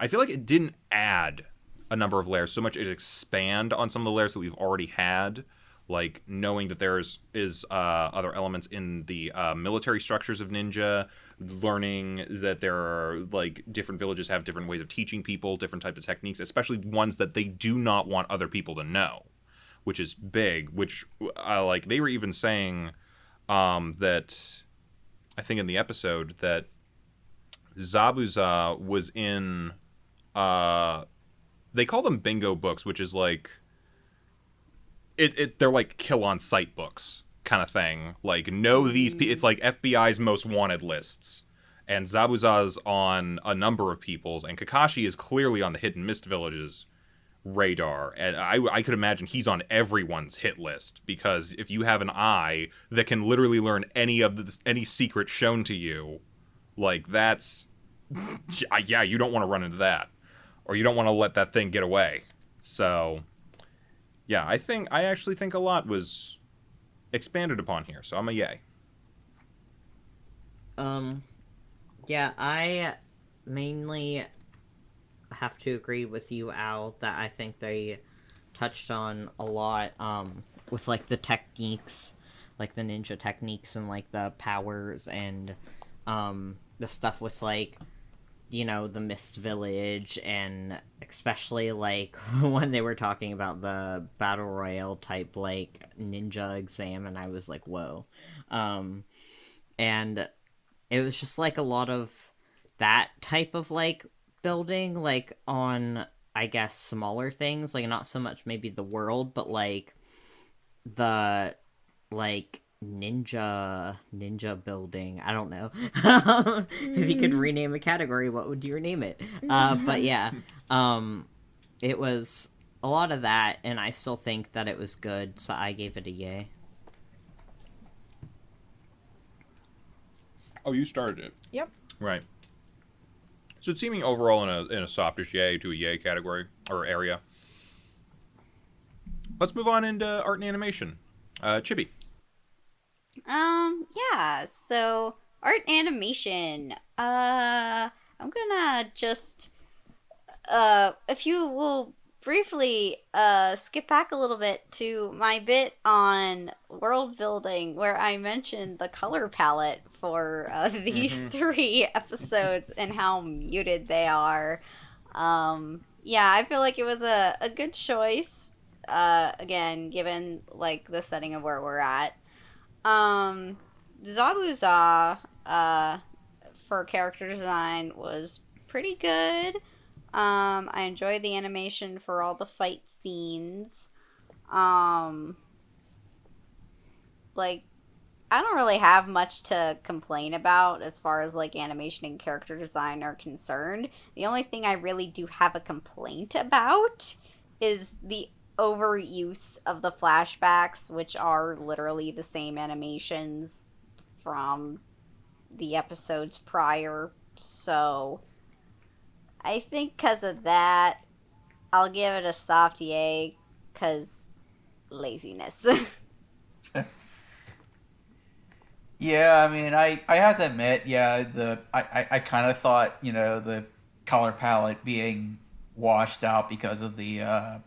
feel like it didn't add a number of layers so much as expand on some of the layers that we've already had, like knowing that there's other elements in the military structures of ninja, learning that there are, like, different villages have different ways of teaching people, different types of techniques, especially ones that they do not want other people to know, which is big, which, like, they were even saying that, I think in the episode, that Zabuza was in, they call them bingo books, which is like, they're like kill on sight books kind of thing. Like, know these people. It's like FBI's most wanted lists. And Zabuza's on a number of people's, and Kakashi is clearly on the Hidden Mist Village's radar. And I could imagine he's on everyone's hit list, because if you have an eye that can literally learn any secret shown to you, like, that's, yeah, you don't want to run into that. Or you don't want to let that thing get away. So, yeah, I actually think a lot was expanded upon here, so I'm a yay. Yeah, I mainly have to agree with you, Al, that I think they touched on a lot, with, like, the techniques, like, the ninja techniques and, like, the powers and, the stuff with, like, the Mist Village, and especially, like, when they were talking about the Battle Royale type, like, ninja exam, and I was like, whoa. And it was just, like, a lot of that type of, like, building, like, on, I guess, smaller things, like, not so much maybe the world, but, like, the, like, ninja building. I don't know. If you could rename a category, what would you rename it? But yeah, it was a lot of that, and I still think that it was good, so I gave it a yay. Oh, you started it. Yep. Right. So it's seeming overall in a softish yay to a yay category or area. Let's move on into art and animation. Chibi. Yeah, so art animation. I'm gonna just, if you will briefly, skip back a little bit to my bit on world building, where I mentioned the color palette for, these 3 episodes and how muted they are. Yeah, I feel like it was a good choice, again, given, like, the setting of where we're at. Zabuza, for character design was pretty good. I enjoyed the animation for all the fight scenes. Like, I don't really have much to complain about as far as, like, animation and character design are concerned. The only thing I really do have a complaint about is the overuse of the flashbacks, which are literally the same animations from the episodes prior. So I think because of that, I'll give it a soft yay, because laziness. Yeah, I mean, I have to admit, yeah, I kind of thought, the color palette being washed out because of the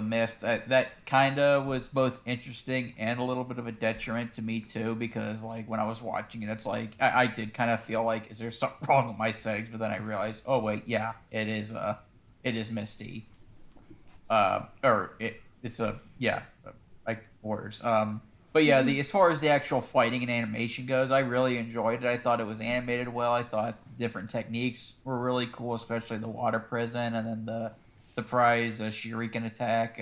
mist, that kind of was both interesting and a little bit of a detriment to me too, because, like, when I was watching it, it's like I did kind of feel like, is there something wrong with my settings? But then I realized, oh wait, yeah, it is misty, or it's like words. But yeah, as far as the actual fighting and animation goes, I really enjoyed it. I thought it was animated well. I thought different techniques were really cool, especially the water prison and then the surprise shuriken attack.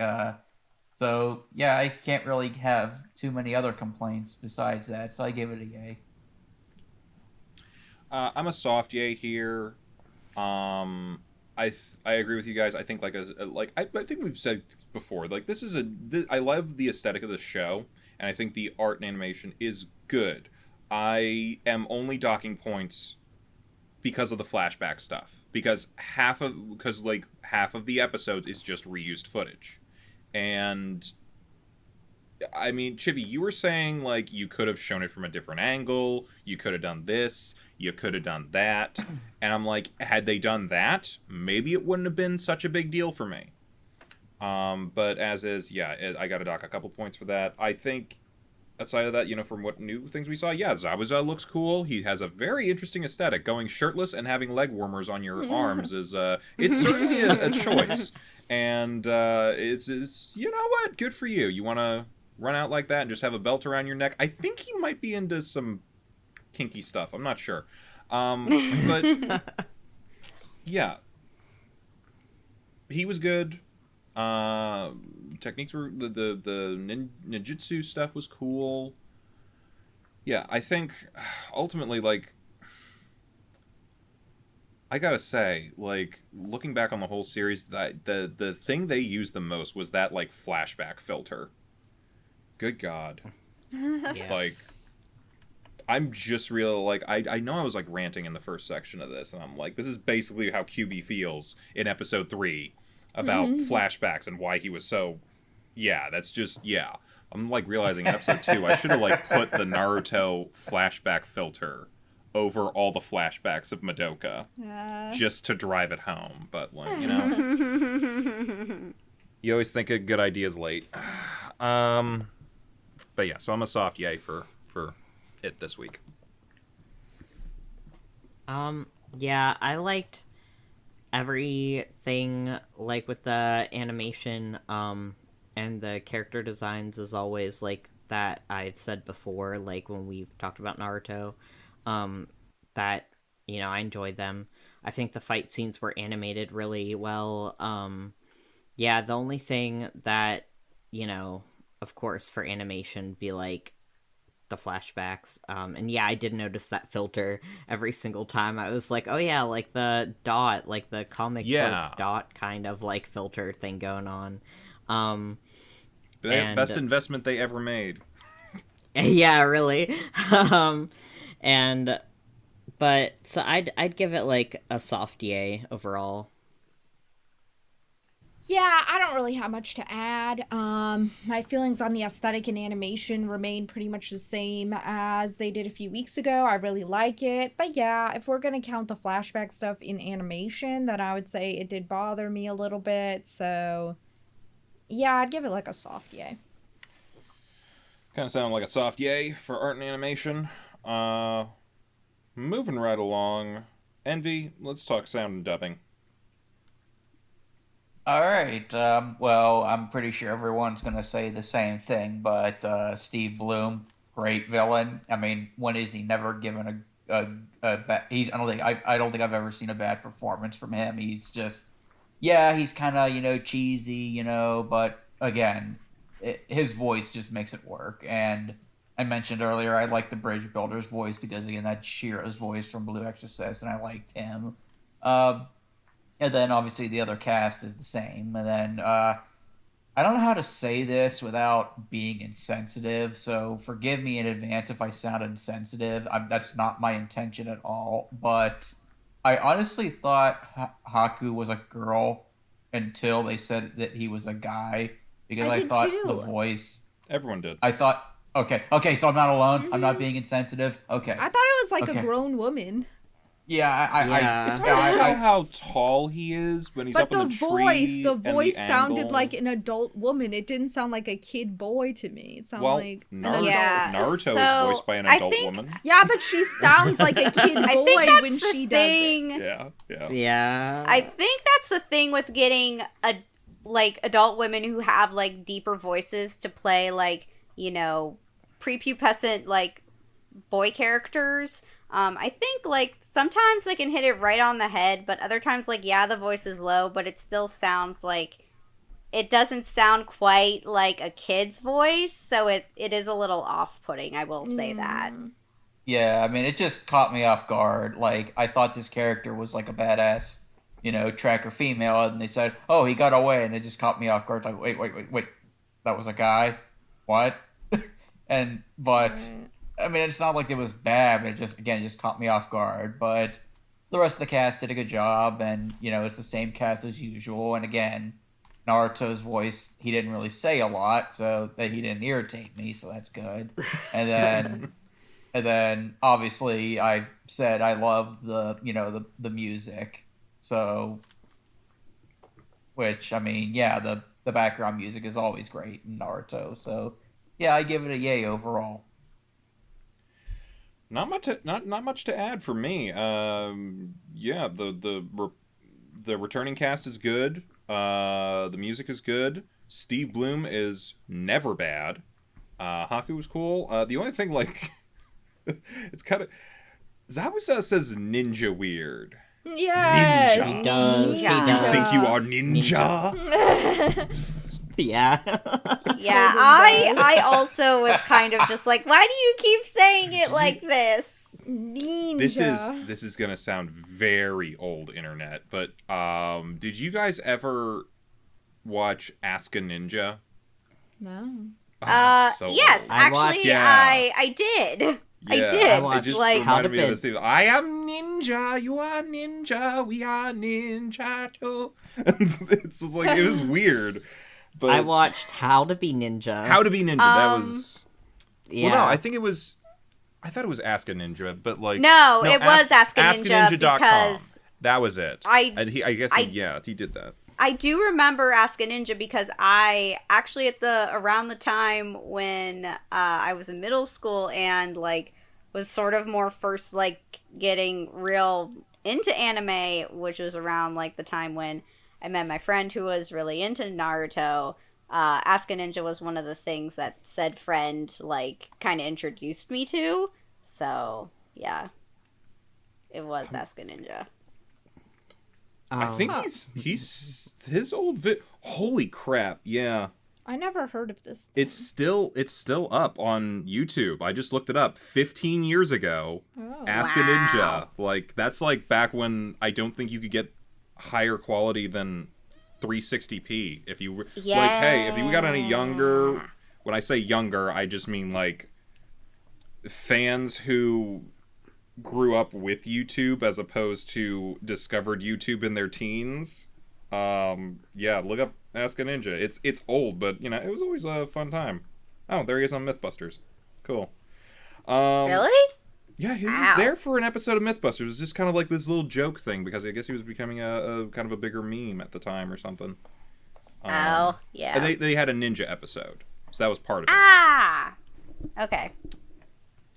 So yeah, I can't really have too many other complaints besides that. So I give it a yay. I'm a soft yay here. I agree with you guys. I think I think we've said before, like I love the aesthetic of the show, and I think the art and animation is good. I am only docking points because of the flashback stuff, because half of the episodes is just reused footage. And I mean, Chibi, you were saying, like, you could have shown it from a different angle, you could have done this, you could have done that, and I'm like, had they done that, maybe it wouldn't have been such a big deal for me. But as is, yeah, I gotta dock a couple points for that. I think, outside of that, from what new things we saw, yeah, Zabuza looks cool. He has a very interesting aesthetic. Going shirtless and having leg warmers on your arms is, it's certainly a choice. And, it's, you know what, good for you. You want to run out like that and just have a belt around your neck? I think he might be into some kinky stuff. I'm not sure. But yeah, he was good. Techniques were the ninjutsu stuff was cool. Yeah, I think ultimately, like, I gotta say, like, looking back on the whole series, that the thing they used the most was that, like, flashback filter. Good God. Yeah. Like, I'm just real, like, I know I was, like, ranting in the first section of this, and I'm like, this is basically how QB feels in episode 3 about flashbacks and why he was so, yeah, that's just, yeah. I'm, like, realizing in episode 2, I should have, like, put the Naruto flashback filter over all the flashbacks of Madoka just to drive it home. But, like, you always think a good idea's late. But yeah, so I'm a soft yay for it this week. Yeah, I liked everything, like, with the animation, and the character designs, as always, like, that I've said before, like, when we've talked about Naruto, that, I enjoyed them. I think the fight scenes were animated really well. Yeah, the only thing that, of course, for animation, be like, the flashbacks, and yeah, I did notice that filter every single time. I was like, oh yeah, like the dot, like the comic book dot kind of, like, filter thing going on. Best investment they ever made. Yeah, really. But so I'd give it, like, a soft yay overall. Yeah, I don't really have much to add. My feelings on the aesthetic and animation remain pretty much the same as they did a few weeks ago. I really like it. But yeah, if we're going to count the flashback stuff in animation, then I would say it did bother me a little bit. So yeah, I'd give it, like, a soft yay. Kind of sound like a soft yay for art and animation. Moving right along. Envy, let's talk sound and dubbing. All right. Well, I'm pretty sure everyone's going to say the same thing, but Steve Bloom, great villain. I mean, when is he never given a bad? I don't think I've ever seen a bad performance from him. He's just, yeah, he's kind of cheesy, but again, his voice just makes it work. And I mentioned earlier I like the Bridge Builder's voice because, again, that's Shiro's voice from Blue Exorcist, and I liked him. And then, obviously, the other cast is the same. And then, I don't know how to say this without being insensitive, so forgive me in advance if I sound insensitive. That's not my intention at all. But I honestly thought Haku was a girl until they said that he was a guy. Because I thought too. The voice... Everyone did. I thought... Okay, so I'm not alone? I'm not being insensitive? Okay. I thought it was, like, a grown woman. Yeah, it's hard to tell how tall he is when he's up in the tree. The voice sounded like an adult woman. It didn't sound like a kid boy to me. It sounded like an adult. Naruto is voiced by an adult woman. Yeah, but she sounds like a kid boy when she does it. Yeah. I think that's the thing with getting adult women who have, like, deeper voices to play, like, prepubescent like boy characters. I think like sometimes they can hit it right on the head, but other times like the voice is low, but it still sounds like it doesn't sound quite like a kid's voice, so it is a little off-putting, I will say that. Yeah, I mean, it just caught me off guard. Like, I thought this character was like a badass, tracker female, and they said, "Oh, he got away," and it just caught me off guard. Like, wait, that was a guy? What? But I mean, it's not like it was bad. It just caught me off guard. But the rest of the cast did a good job, and it's the same cast as usual. And again, Naruto's voice, he didn't really say a lot, so that he didn't irritate me, so that's good. And then obviously I said I love the music, so which I mean, the background music is always great in Naruto, so yeah, I give it a yay overall. Not much to add for me. The returning cast is good. The music is good. Steve Bloom is never bad. Haku was cool. The only thing, like, it's kind of... Zabuza says ninja weird. Yes. Ninja. He does. Ninja. You think you are ninja? Yeah. Yeah, I also was kind of just like, why do you keep saying it like this? Ninja. This is gonna sound very old internet, but did you guys ever watch Ask a Ninja? No. Oh, it's so yes, old. actually, I did. I Yeah, did. it just like, reminded me of this thing. I am ninja, you are ninja, we are ninja too. It's just like, it was weird. But I watched How to Be Ninja. How to Be Ninja. That was. Yeah. Well, no, I think it was. I thought it was Ask a Ninja, but like. No, it was Ask a Ninja AskANinja.com. because that was it. I guess he did that. I do remember Ask a Ninja because I actually around the time when I was in middle school and like was sort of more first like getting real into anime, which was around like the time when I met my friend who was really into Naruto. Ask a Ninja was one of the things that said friend like kind of introduced me to. So yeah, it was Ask a Ninja. I think he's his old holy crap, yeah. I never heard of this thing. It's still up on YouTube. I just looked it up 15 years ago. Oh. Ask a Ninja. Like that's like back when I don't think you could get higher quality than 360p if you like hey, if you got any younger, when I say younger, I just mean like fans who grew up with YouTube as opposed to discovered YouTube in their teens. Look up Ask a Ninja. It's old, but it was always a fun time. Oh, there he is on Mythbusters. Cool. Really? Yeah, he was there for an episode of Mythbusters. It was just kind of like this little joke thing because I guess he was becoming a kind of a bigger meme at the time or something. Yeah. And they had a ninja episode, so that was part of it. Okay.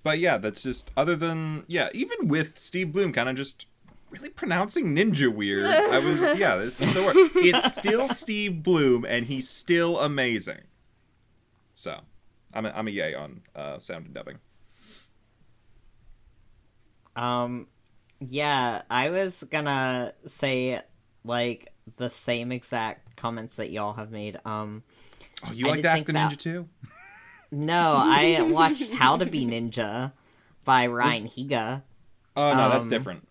But yeah, that's just, other than, even with Steve Bloom kind of just really pronouncing ninja weird, it's still Steve Bloom, and he's still amazing. So, I'm a yay on sound and dubbing. Yeah, I was gonna say, like, the same exact comments that y'all have made. Oh, you like to Ask a Ninja too? No, I watched How to Be Ninja by Ryan Higa. Oh, no, that's different.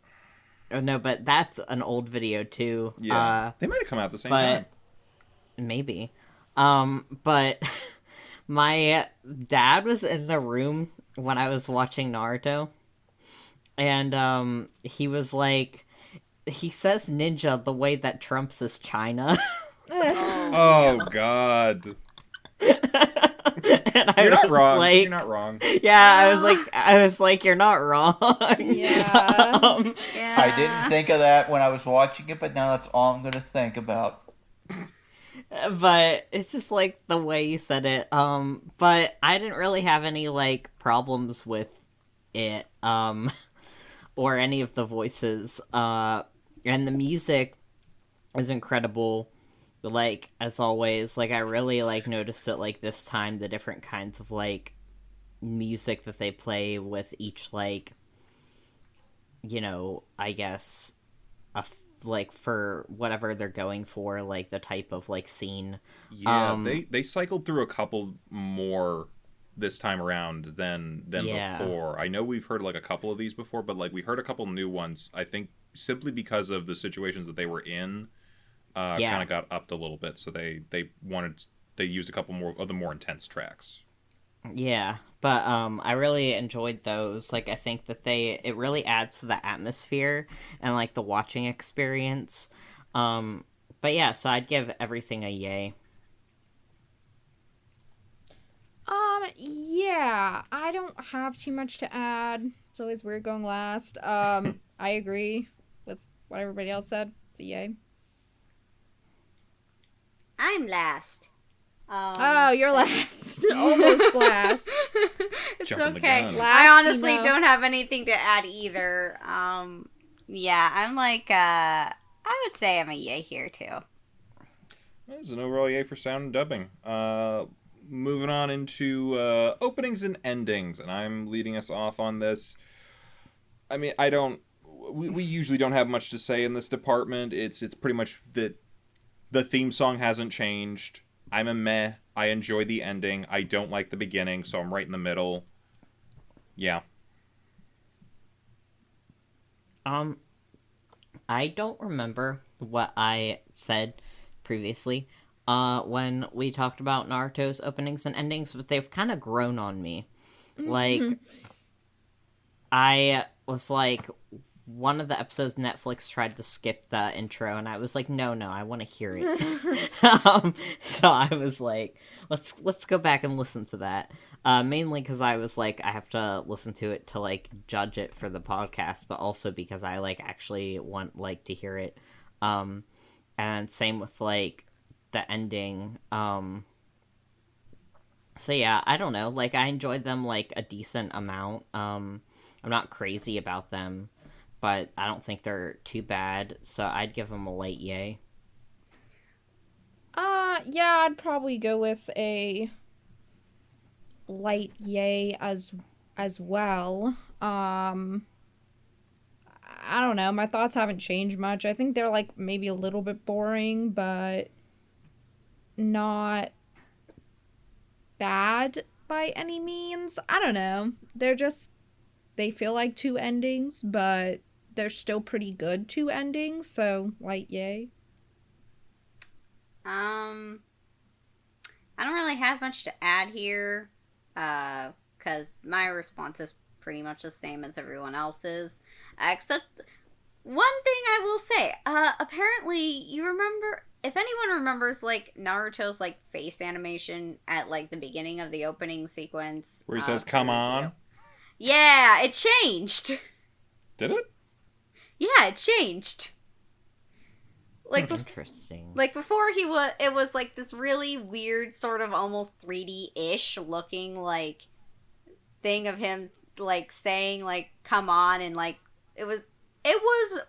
Oh, no, but that's an old video, too. Yeah, they might have come out at the same time. Maybe. But my dad was in the room when I was watching Naruto, and he was like, he says ninja the way that Trump says China. Oh, God. And You're not wrong. Like, you're not wrong. Yeah, I was like, you're not wrong. Yeah. Yeah. I didn't think of that when I was watching it, but now that's all I'm going to think about. But it's just like the way you said it. But I didn't really have any like problems with it, or any of the voices. And the music is incredible. Like, as always, like I really like noticed it like this time, the different kinds of like music that they play with each, like, you know, I guess, like, for whatever they're going for, like, the type of, like, scene. Yeah, they cycled through a couple more this time around than before. I know we've heard, like, a couple of these before, but, like, we heard a couple new ones, I think, simply because of the situations that they were in, kind of got upped a little bit, so they used a couple more of the more intense tracks. Yeah, but I really enjoyed those. Like, I think that it really adds to the atmosphere and, like, the watching experience. But yeah, so I'd give everything a yay. Yeah, I don't have too much to add. It's always weird going last. I agree with what everybody else said. It's a yay. I'm last. Oh, you're last. Almost last. It's Jumping the okay. gun. I honestly don't have anything to add either. Yeah, I'm like, I would say I'm a yay here too. There's an overall yay for sound and dubbing. Moving on into openings and endings, and I'm leading us off on this. I mean, we usually don't have much to say in this department. It's pretty much that the theme song hasn't changed. I'm a meh. I enjoy the ending. I don't like the beginning, so I'm right in the middle. Yeah. I don't remember what I said previously when we talked about Naruto's openings and endings, but they've kind of grown on me. Like, I was like, one of the episodes Netflix tried to skip the intro, and I was like, no, I want to hear it. So I was like, let's go back and listen to that. Mainly because I was like, I have to listen to it to, like, judge it for the podcast, but also because I, like, actually want, like, to hear it. And same with, like, the ending. So yeah, I don't know. Like, I enjoyed them, like, a decent amount. I'm not crazy about them, but I don't think they're too bad, so I'd give them a light yay. Yeah, I'd probably go with a light yay as well. I don't know, my thoughts haven't changed much. I think they're, like, maybe a little bit boring, but not bad by any means. I don't know. They feel like two endings, but they're still pretty good two endings, so light yay. I don't really have much to add here, because my response is pretty much the same as everyone else's, except one thing I will say. Apparently, you remember, if anyone remembers, like, Naruto's, like, face animation at, like, the beginning of the opening sequence. Where he says, come on. Yeah, it changed. Did it? Yeah, it changed. Like, interesting. Like, before it was, like, this really weird, sort of almost 3D-ish looking, like, thing of him, like, saying, like, come on, and, like, it was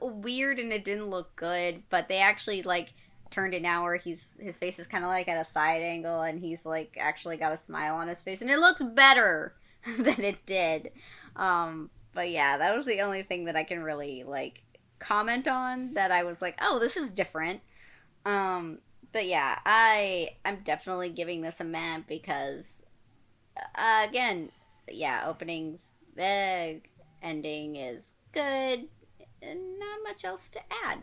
weird and it didn't look good, but they actually, like, turned it now where his face is kind of, like, at a side angle, and he's, like, actually got a smile on his face, and it looks better than it did. But yeah, that was the only thing that I can really, like, comment on, that I was like, oh, this is different. But yeah, I'm definitely giving this a meh, because again, yeah, opening's big, ending is good, and not much else to add.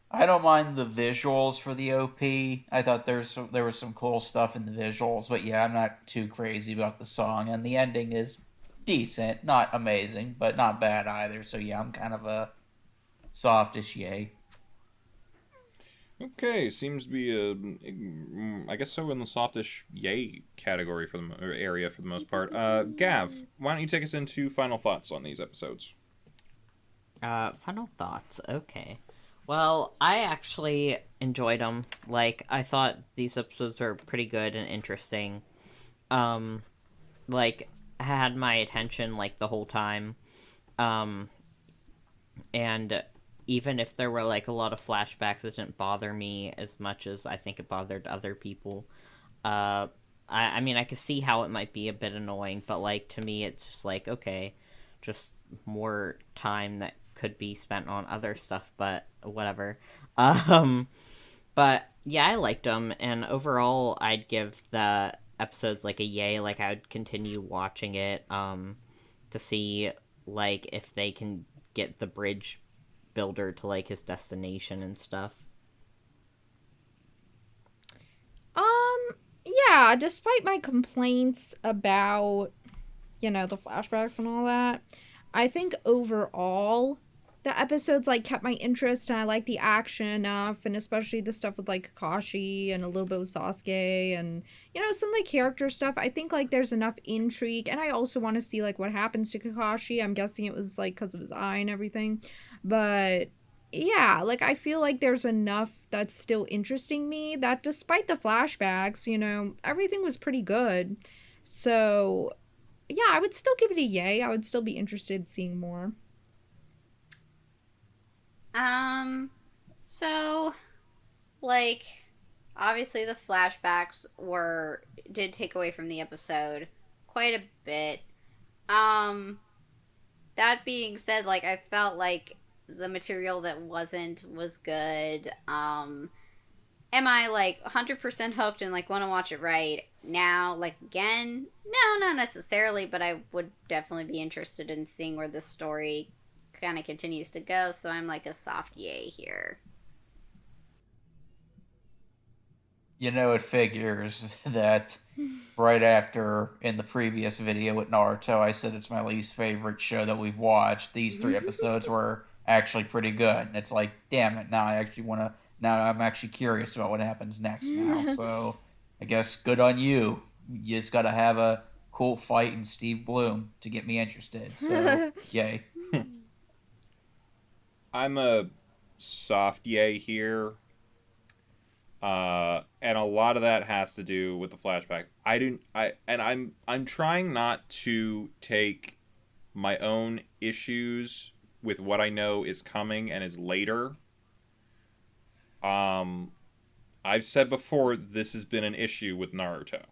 I don't mind the visuals for the OP. I thought there was some cool stuff in the visuals, but yeah, I'm not too crazy about the song, and the ending is decent, not amazing, but not bad either. So yeah, I'm kind of a softish yay. Okay, seems to be I guess so, in the softish yay category or area for the most part. Gav, why don't you take us into final thoughts on these episodes? Final thoughts. Okay. Well, I actually enjoyed them. Like, I thought these episodes were pretty good and interesting. Like, had my attention, like, the whole time. And even if there were, like, a lot of flashbacks, it didn't bother me as much as I think it bothered other people. I mean, I could see how it might be a bit annoying, but, like, to me, it's just like, okay, just more time that could be spent on other stuff, but whatever. But, yeah, I liked them, and overall, I'd give the episodes, like, a yay. Like, I would continue watching it, to see, like, if they can get the bridge builder to, like, his destination and stuff. Yeah, despite my complaints about, the flashbacks and all that, I think overall the episodes, like, kept my interest, and I like the action enough, and especially the stuff with, like, Kakashi and a little bit with Sasuke, and, some, like, character stuff. I think, like, there's enough intrigue, and I also want to see, like, what happens to Kakashi. I'm guessing it was, like, because of his eye and everything, but yeah, like, I feel like there's enough that's still interesting me that despite the flashbacks, everything was pretty good. So, yeah, I would still give it a yay. I would still be interested in seeing more. So, like, obviously the flashbacks did take away from the episode quite a bit. That being said, like, I felt like the material that was good. Am I, like, 100% hooked and, like, want to watch it right now, like, again? No, not necessarily, but I would definitely be interested in seeing where this story kind of continues to go, so I'm, like, a soft yay here. It figures that right after, in the previous video with Naruto, I said it's my least favorite show that we've watched. These 3 episodes were actually pretty good. And it's like, damn it, now I'm actually curious about what happens next now. So, I guess good on you. You just gotta have a cool fight in Steve Bloom to get me interested. So, yay. I'm a soft yay here. And a lot of that has to do with the flashback. I'm trying not to take my own issues with what I know is coming and is later. I've said before, this has been an issue with Naruto.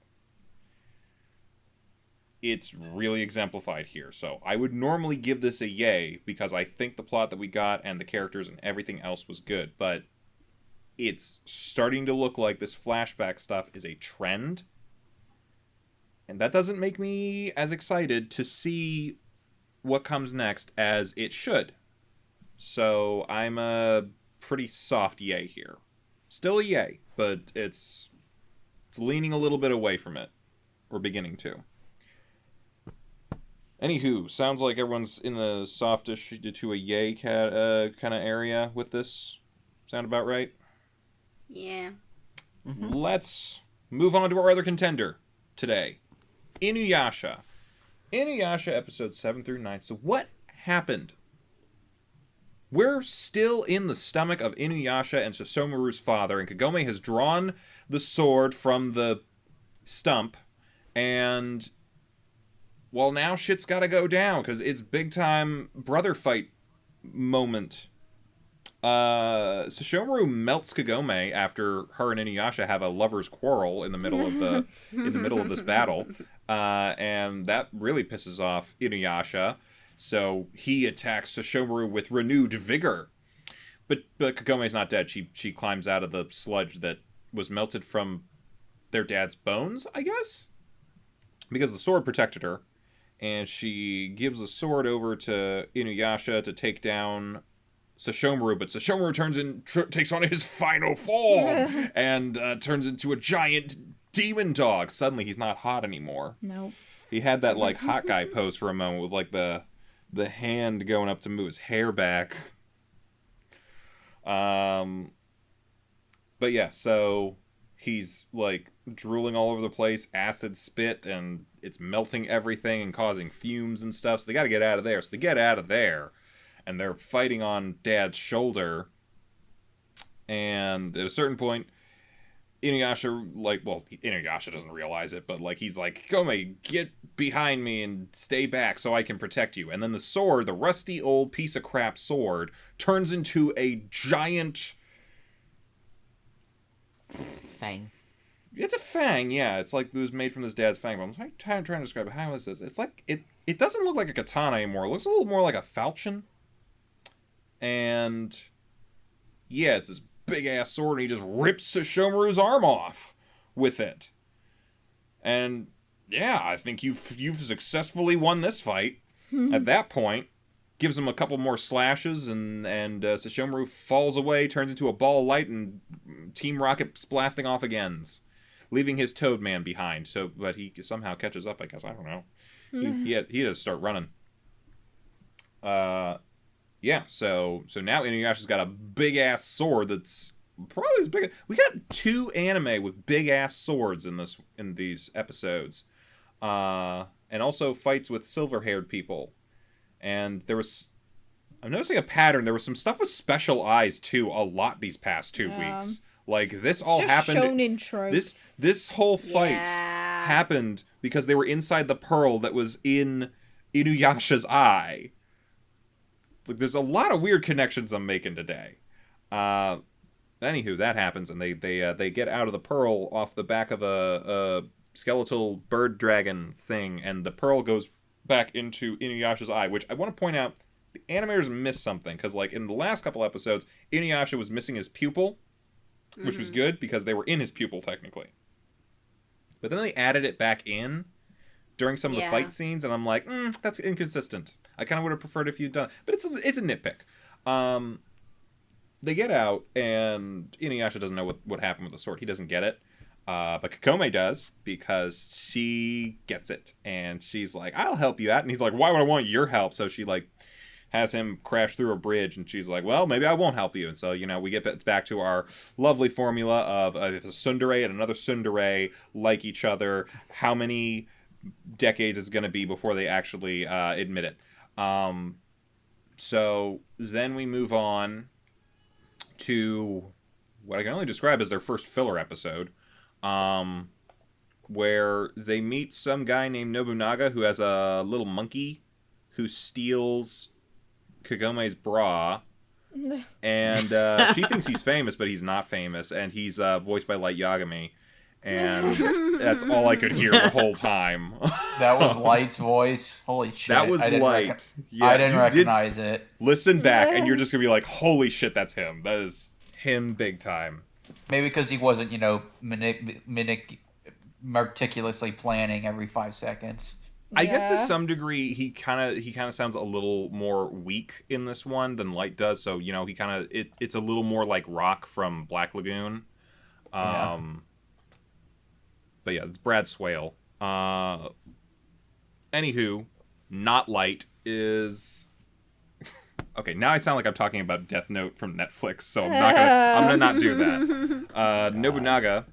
It's really exemplified here. So I would normally give this a yay because I think the plot that we got and the characters and everything else was good, but it's starting to look like this flashback stuff is a trend. And that doesn't make me as excited to see what comes next as it should. So I'm a pretty soft yay here. Still a yay, but it's leaning a little bit away from it. Or beginning to. Anywho, sounds like everyone's in the softish to a yay kind of area with this. Sound about right? Yeah. Mm-hmm. Let's move on to our other contender today. InuYasha. InuYasha episodes 7 through 9. So what happened? We're still in the stomach of InuYasha and Susomuru's father, and Kagome has drawn the sword from the stump, and well, now shit's gotta go down, because it's big time brother fight moment. Susomu melts Kagome after her and InuYasha have a lover's quarrel in the middle of this battle, and that really pisses off InuYasha. So he attacks Susomu with renewed vigor, but Kagome's not dead. She climbs out of the sludge that was melted from their dad's bones, I guess, because the sword protected her, and she gives the sword over to InuYasha to take down Susomu, but Susomu takes on his final form and turns into a giant demon dog. Suddenly, he's not hot anymore. Nope. He had that like hot guy pose for a moment with like the hand going up to move his hair back. But yeah, so he's like drooling all over the place, acid spit, and it's melting everything and causing fumes and stuff. So they got to get out of there. So they get out of there. And they're fighting on Dad's shoulder. And at a certain point, InuYasha, InuYasha doesn't realize it, but, he's like, Kagome, get behind me and stay back so I can protect you. And then the sword, the rusty old piece of crap sword, turns into a giant... Fang. It's a fang, yeah. It's like it was made from his dad's fang. But I'm trying to describe it. How is this? It's like it doesn't look like a katana anymore. It looks a little more like a falchion. And yeah, it's this big ass sword, and he just rips Sesshomaru's arm off with it. And yeah, I think you've successfully won this fight. At that point, gives him a couple more slashes, and Sesshomaru falls away, turns into a ball of light, and Team Rocket's blasting off again, leaving his Toad Man behind. So, but he somehow catches up, I guess. I don't know. He had to start running. Yeah. So now InuYasha's got a big ass sword that's probably as big. We got 2 anime with big ass swords in these episodes, and also fights with silver haired people. And I'm noticing a pattern. There was some stuff with special eyes too a lot these past 2 weeks. Like this all happened. Shonen tropes. This whole fight happened because they were inside the pearl that was in InuYasha's eye. Like there's a lot of weird connections I'm making today. Anywho, that happens, and they get out of the pearl off the back of a skeletal bird dragon thing, and the pearl goes back into InuYasha's eye, which I want to point out, the animators missed something, because like in the last couple episodes, InuYasha was missing his pupil, which was good, because they were in his pupil, technically. But then they added it back in during some of the fight scenes, and I'm like, that's inconsistent. I kind of would have preferred if you'd done, but it's a nitpick. They get out, and InuYasha doesn't know what happened with the sword. He doesn't get it. But Kakome does, because she gets it, and she's like, I'll help you out. And he's like, why would I want your help? So she like has him crash through a bridge, and she's like, well, maybe I won't help you. And so, we get back to our lovely formula of if a tsundere and another tsundere like each other, how many decades is going to be before they actually admit it. So then we move on to what I can only describe as their first filler episode, where they meet some guy named Nobunaga who has a little monkey who steals Kagome's bra, and she thinks he's famous, but he's not famous, and he's voiced by Light Yagami, and that's all I could hear the whole time. That was Light's voice. Holy shit. That was Light. I didn't recognize it. Listen back, and you're just going to be like, holy shit, that's him. That is him big time. Maybe because he wasn't, meticulously planning every 5 seconds. I guess to some degree he kind of sounds a little more weak in this one than Light does. So he it's a little more like Rock from Black Lagoon. But yeah, it's Brad Swale. Anywho, not Light is. Okay, now I sound like I'm talking about Death Note from Netflix, so I'm gonna not do that. Nobunaga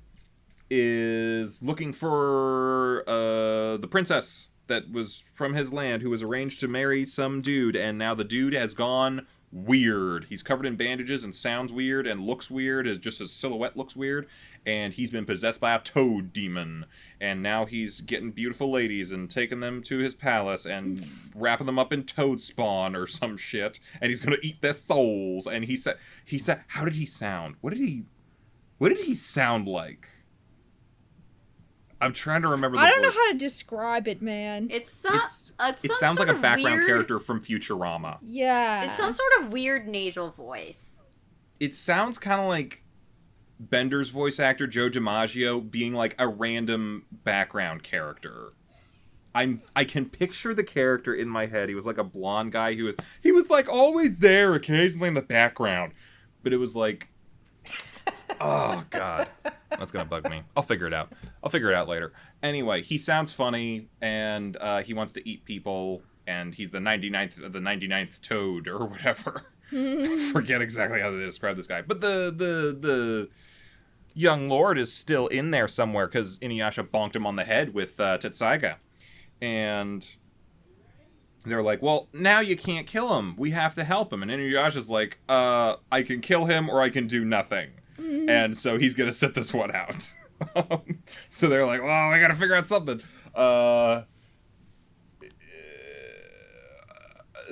is looking for the princess that was from his land, who was arranged to marry some dude, and now the dude has gone weird. He's covered in bandages and sounds weird and looks weird, just his silhouette looks weird, and he's been possessed by a toad demon, and now he's getting beautiful ladies and taking them to his palace and wrapping them up in toad spawn or some shit, and he's gonna eat their souls. And he said how did he sound? What did he sound like? I'm trying to remember the I don't voice. know how to describe it, man. It sounds like a background character from Futurama. Yeah. It's some sort of weird nasal voice. It sounds kind of like Bender's voice actor, Joe DiMaggio, being like a random background character. I can picture the character in my head. He was like a blonde guy who was like always there, occasionally in the background. But it was like, oh god, that's gonna bug me. I'll figure it out. I'll figure it out later. Anyway, he sounds funny, and he wants to eat people, and he's the 99th toad or whatever. I forget exactly how they describe this guy, but the young lord is still in there somewhere because InuYasha bonked him on the head with Tetsaiga, and they're like, well, now you can't kill him. We have to help him. And InuYasha's like, I can kill him or I can do nothing. And so he's going to sit this one out. So they're like, well, we got to figure out something.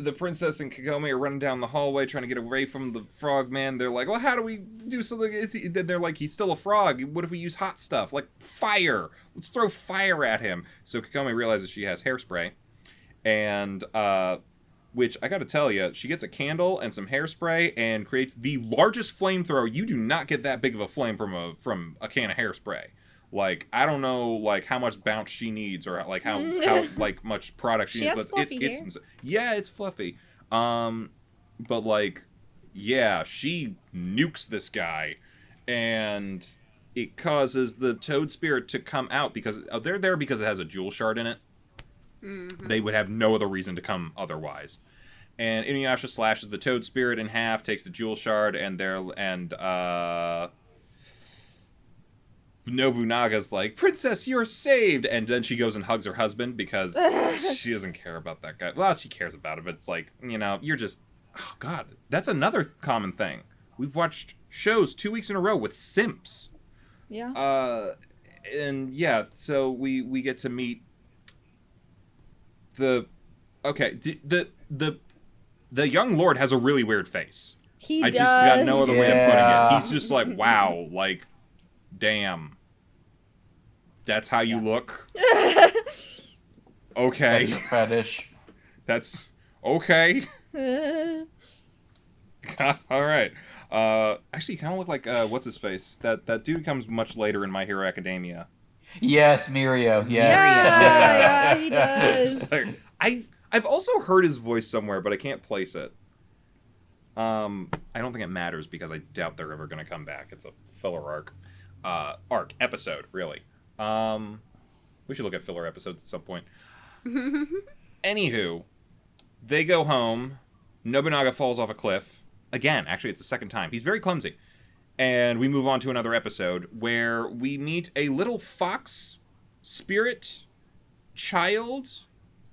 the princess and Kagome are running down the hallway trying to get away from the frog man. They're like, well, how do we do something? Then they're like, he's still a frog. What if we use hot stuff? Like fire. Let's throw fire at him. So Kagome realizes she has hairspray. And, which I gotta tell you, she gets a candle and some hairspray and creates the largest flamethrower. You do not get that big of a flame from a can of hairspray. Like, I don't know, like, how much bounce she needs or, like, how like, much product she needs. Has But fluffy hair. yeah, it's fluffy. But, like, yeah, she nukes this guy. And it causes the toad spirit to come out because they're there because it has a jewel shard in it. Mm-hmm. They would have no other reason to come otherwise. And InuYasha slashes the toad spirit in half, takes the jewel shard, and Nobunaga's like, Princess, you're saved! And then she goes and hugs her husband because she doesn't care about that guy. Well, she cares about it, but it's like, you're just... Oh, God. That's another common thing. We've watched shows 2 weeks in a row with simps. Yeah. And, yeah, so we get to meet the young lord has a really weird face. I just got no other way of putting it. He's just like, wow, like, damn. That's how you look? Okay. That's a fetish. That's okay. All right. Actually, you kind of look like, what's his face? That dude comes much later in My Hero Academia. Yes, Mirio. Yes. Yeah, he does. Like, I've also heard his voice somewhere, but I can't place it. I don't think it matters because I doubt they're ever going to come back. It's a filler episode, really. We should look at filler episodes at some point. Anywho, they go home. Nobunaga falls off a cliff. Again, actually, it's the second time. He's very clumsy. And we move on to another episode where we meet a little fox spirit child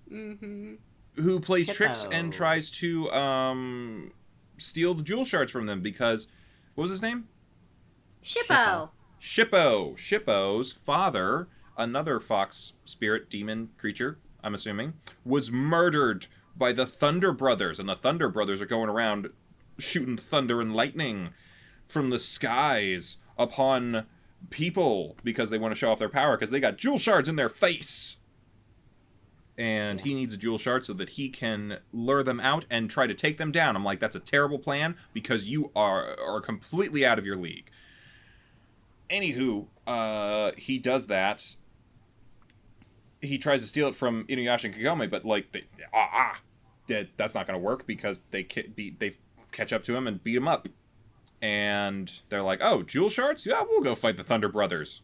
who plays tricks and tries to steal the jewel shards from them because... What was his name? Shippo. Shippo's father, another fox spirit demon creature, I'm assuming, was murdered by the Thunder Brothers. And the Thunder Brothers are going around shooting thunder and lightning from the skies upon people because they want to show off their power because they got jewel shards in their face. And he needs a jewel shard so that he can lure them out and try to take them down. I'm like, that's a terrible plan because you are completely out of your league. Anywho, he does that. He tries to steal it from InuYasha and Kagome, but like, that's not going to work because they catch up to him and beat him up. And they're like, oh, jewel shards? Yeah, we'll go fight the Thunder Brothers.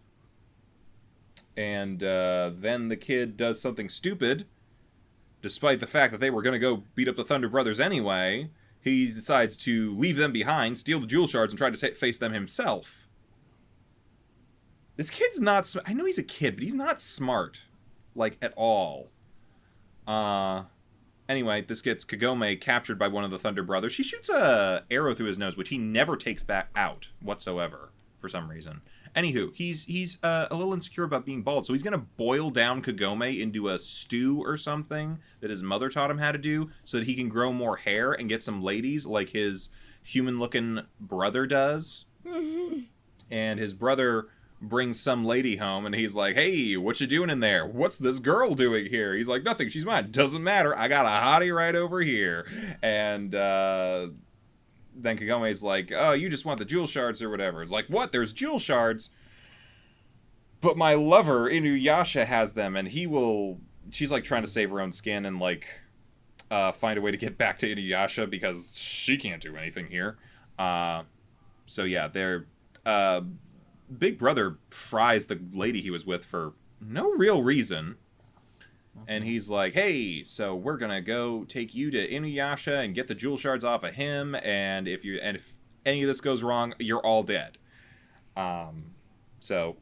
And then the kid does something stupid. Despite the fact that they were going to go beat up the Thunder Brothers anyway, he decides to leave them behind, steal the jewel shards, and try to face them himself. This kid's not... I know he's a kid, but he's not smart. Like, at all. Anyway, this gets Kagome captured by one of the Thunder Brothers. She shoots a arrow through his nose, which he never takes back out whatsoever, for some reason. Anywho, he's a little insecure about being bald, so he's going to boil down Kagome into a stew or something that his mother taught him how to do so that he can grow more hair and get some ladies like his human-looking brother does. And his brother brings some lady home, and he's like, hey, what you doing in there? What's this girl doing here? He's like, nothing, she's mine. Doesn't matter, I got a hottie right over here. And then Kagome's like, oh, you just want the jewel shards or whatever. It's like, what? There's jewel shards? But my lover, InuYasha, has them, and she's like trying to save her own skin and like find a way to get back to InuYasha because she can't do anything here. So yeah, they're... Big Brother fries the lady he was with for no real reason. And he's like, hey, so we're going to go take you to InuYasha and get the jewel shards off of him. And if any of this goes wrong, you're all dead. So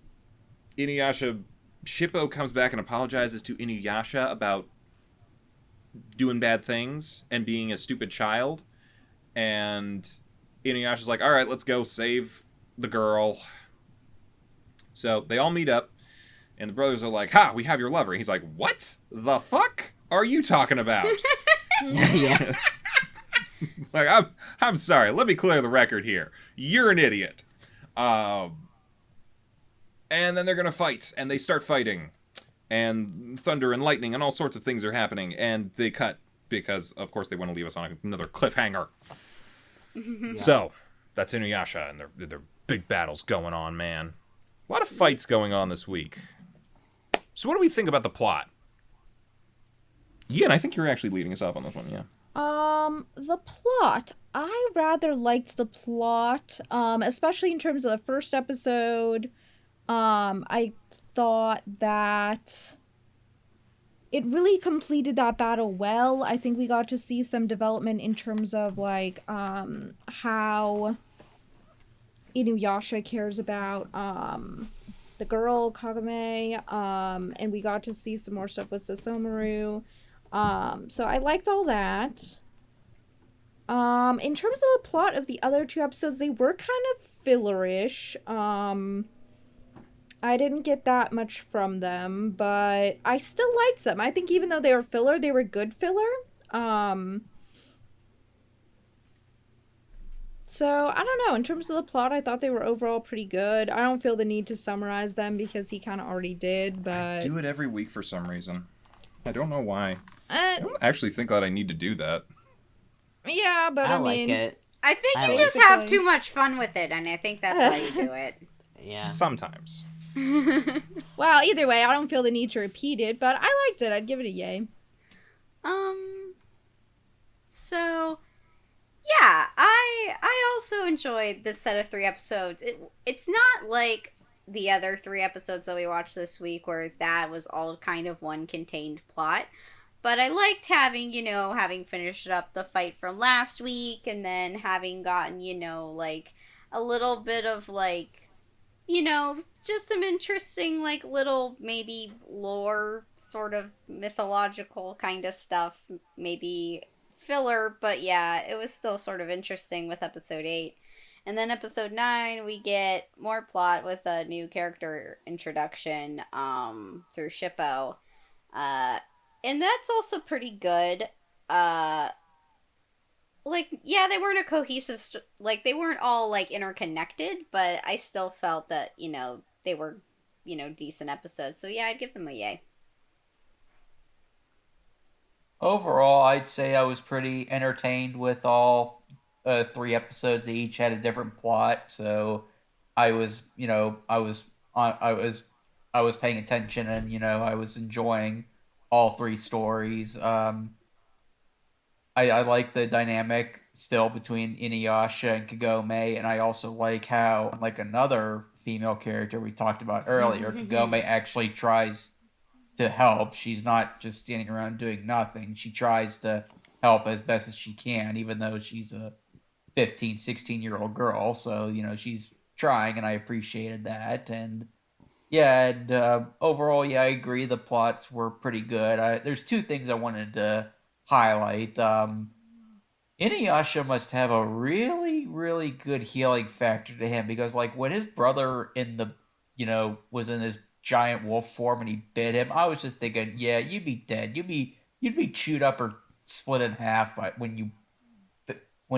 InuYasha, Shippo comes back and apologizes to InuYasha about doing bad things and being a stupid child. And InuYasha's like, all right, let's go save the girl. So they all meet up, and the brothers are like, ha, we have your lover. And he's like, what the fuck are you talking about? Yeah. It's like, I'm sorry. Let me clear the record here. You're an idiot. And then they're gonna fight, and they start fighting, and thunder and lightning and all sorts of things are happening, and they cut because, of course, they want to leave us on another cliffhanger. Yeah. So that's InuYasha, and their big battles going on, man. A lot of fights going on this week. So what do we think about the plot? Yeah, and I think you're actually leading us off on this one, yeah. The plot. I rather liked the plot, especially in terms of the first episode. I thought that it really completed that battle well. I think we got to see some development in terms of, like, how InuYasha cares about, the girl, Kagame, and we got to see some more stuff with Sasomaru. So I liked all that. In terms of the plot of the other two episodes, they were kind of fillerish. I didn't get that much from them, but I still liked them. I think even though they were filler, they were good filler. So, I don't know. In terms of the plot, I thought they were overall pretty good. I don't feel the need to summarize them because he kind of already did, but... I do it every week for some reason. I don't know why. I don't actually think that I need to do that. Yeah, but I I like mean... it. I think I you like just it. have too much fun with it, and I think that's why you do it. Yeah. Sometimes. Well, either way, I don't feel the need to repeat it, but I liked it. I'd give it a yay. So, yeah, I also enjoyed this set of 3 episodes. It's not like the other 3 episodes that we watched this week where that was all kind of one contained plot. But I liked having, having finished up the fight from last week and then having gotten, like a little bit of like, just some interesting like little maybe lore sort of mythological kind of stuff. Maybe filler, but yeah, it was still sort of interesting with episode 8. And then episode 9, we get more plot with a new character introduction through Shippo. And that's also pretty good. Yeah, they weren't a cohesive... they weren't all, like, interconnected, but I still felt that, they were, decent episodes. So yeah, I'd give them a yay. Overall, I'd say I was pretty entertained with all 3 episodes. They each had a different plot, so I was paying attention, and I was enjoying all 3 stories. I like the dynamic still between InuYasha and Kagome, and I also like how, like another female character we talked about earlier, Kagome actually tries to help. She's not just standing around doing nothing. She tries to help as best as she can, even though she's a 15, 16-year-old girl. So, she's trying, and I appreciated that. And yeah, and overall, yeah, I agree. The plots were pretty good. There's 2 things I wanted to highlight. InuYasha must have a really, really good healing factor to him, because like when his brother was in this giant wolf form and he bit him, I was just thinking, yeah, you'd be dead. You'd be chewed up or split in half when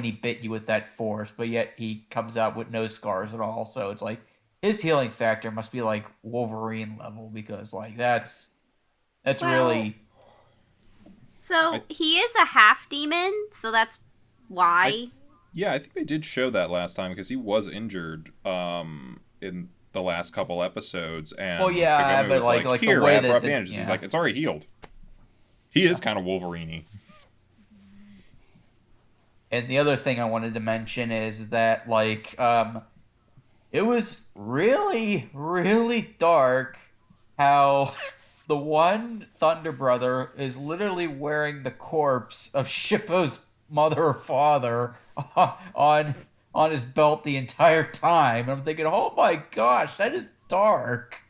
he bit you with that force. But yet he comes out with no scars at all. So it's like his healing factor must be like Wolverine level, because like that's really... So he is a half demon, so that's why. I think they did show that last time, because he was injured in the last couple episodes, and well, yeah, but like here, the way I brought that bandages. He's like, it's already healed. He is kind of Wolverine-y. And the other thing I wanted to mention is that like it was really, really dark how the one Thunder Brother is literally wearing the corpse of Shippo's mother or father on his belt the entire time. And I'm thinking, oh my gosh, that is dark.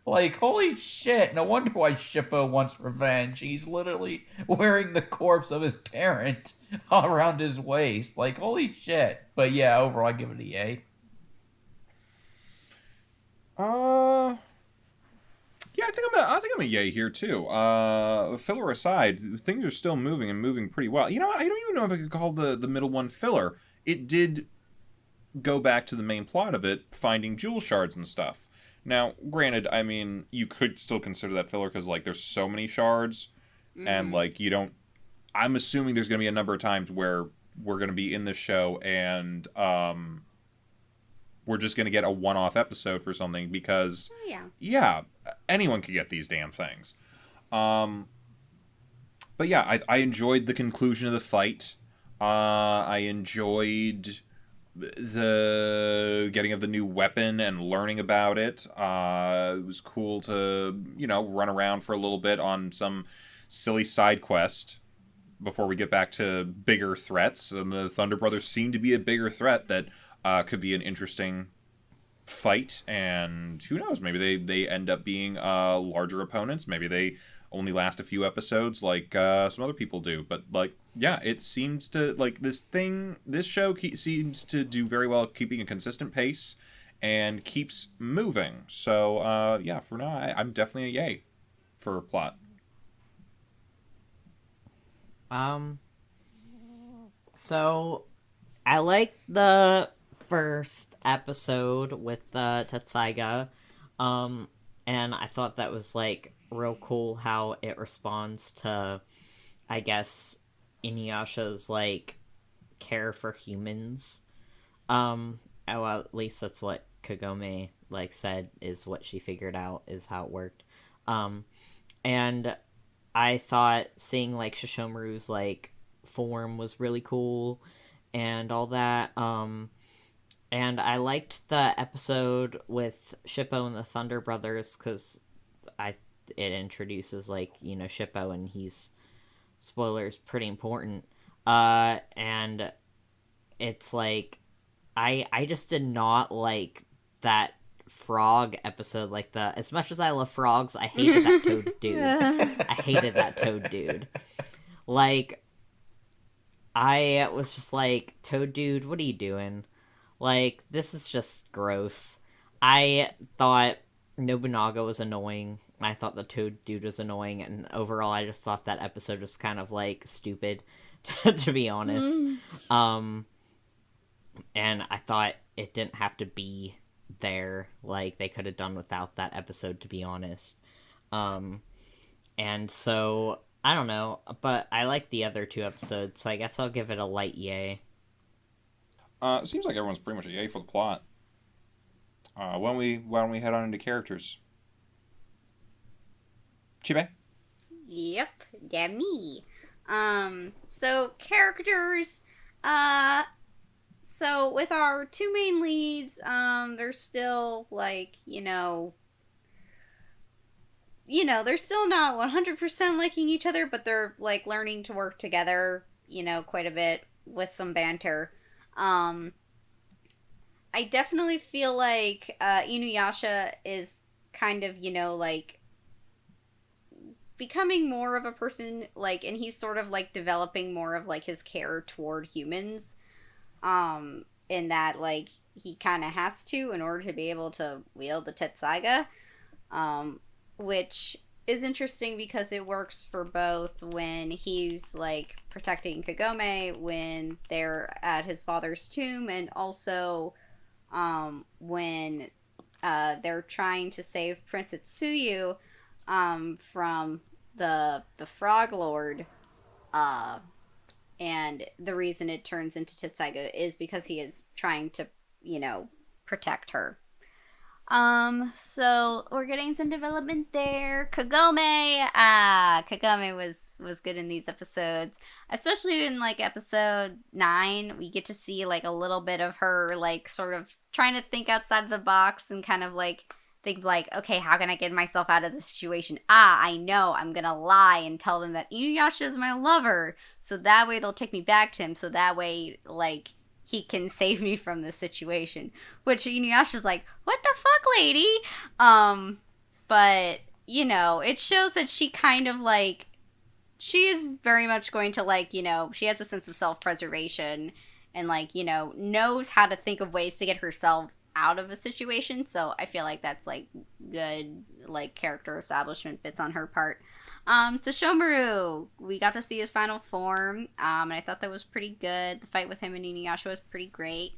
Like, holy shit. No wonder why Shippo wants revenge. He's literally wearing the corpse of his parent around his waist. Like, holy shit. But yeah, overall, I give it a yay. Yeah, I think I'm a yay here too. Filler aside, things are still moving and moving pretty well. You know what? I don't even know if I could call the middle one filler. It did go back to the main plot of it, finding jewel shards and stuff. Now, granted, I mean, you could still consider that filler because, like, there's so many shards, and, like, you don't... I'm assuming there's going to be a number of times where we're going to be in this show and, we're just going to get a one-off episode for something because... Yeah, anyone could get these damn things. But yeah, I enjoyed the conclusion of the fight. I enjoyed... the getting of the new weapon and learning about it. It was cool to, run around for a little bit on some silly side quest before we get back to bigger threats. And the Thunder Brothers seem to be a bigger threat that could be an interesting fight. And who knows, maybe they end up being larger opponents. Maybe they only last a few episodes like some other people do. But, like, yeah, it seems to, like, this show seems to do very well keeping a consistent pace and keeps moving. So, yeah, for now, I'm definitely a yay for plot. So, I liked the first episode with Tetsaiga, and I thought that was, like, real cool how it responds to, I guess, InuYasha's, like, care for humans. Well, at least that's what Kagome, like, said is what she figured out is how it worked. And I thought seeing, like, Shishomaru's, like, form was really cool and all that. And I liked the episode with Shippo and the Thunder Brothers because it introduces, like, Shippo, and he's, spoilers, pretty important. And it's like, I just did not like that frog episode. Like, as much as I love frogs, I hated that toad dude. I hated that toad dude. Like, I was just like, Toad dude, what are you doing? Like, this is just gross. I thought Nobunaga was annoying. I thought the Toad dude was annoying, and overall I just thought that episode was kind of, like, stupid, to be honest. And I thought it didn't have to be there. Like, they could have done without that episode, to be honest. And so, I don't know, but I like the other two episodes, so I guess I'll give it a light yay. It seems like everyone's pretty much a yay for the plot. Why don't we head on into characters? Chibe? Yep, yeah, me. So characters, so with our two main leads, they're still, like, they're still not 100% liking each other, but they're, like, learning to work together, quite a bit with some banter. I definitely feel like, InuYasha is kind of, like, becoming more of a person, like, and he's sort of, like, developing more of, like, his care toward humans, in that, like, he kind of has to in order to be able to wield the Tetsaiga, which is interesting because it works for both when he's, like, protecting Kagome when they're at his father's tomb, and also, when, they're trying to save Prince Itsuyu, from the Frog Lord, and the reason it turns into Tetsaiga is because he is trying to, protect her. So we're getting some development there. Kagome was good in these episodes, especially in, like, episode 9. We get to see, like, a little bit of her, like, sort of trying to think outside of the box and kind of, like, think, like, okay, how can I get myself out of this situation? I know, I'm gonna lie and tell them that InuYasha is my lover, so that way they'll take me back to him, so that way, like, he can save me from this situation. Which InuYasha's like, what the fuck, lady? But, it shows that she kind of, like, she is very much going to, like, she has a sense of self-preservation and, like, knows how to think of ways to get herself out of a situation. So I feel like that's like good like character establishment bits on her part. So Shomaru, we got to see his final form, and I thought that was pretty good. The fight with him and InuYasha was pretty great.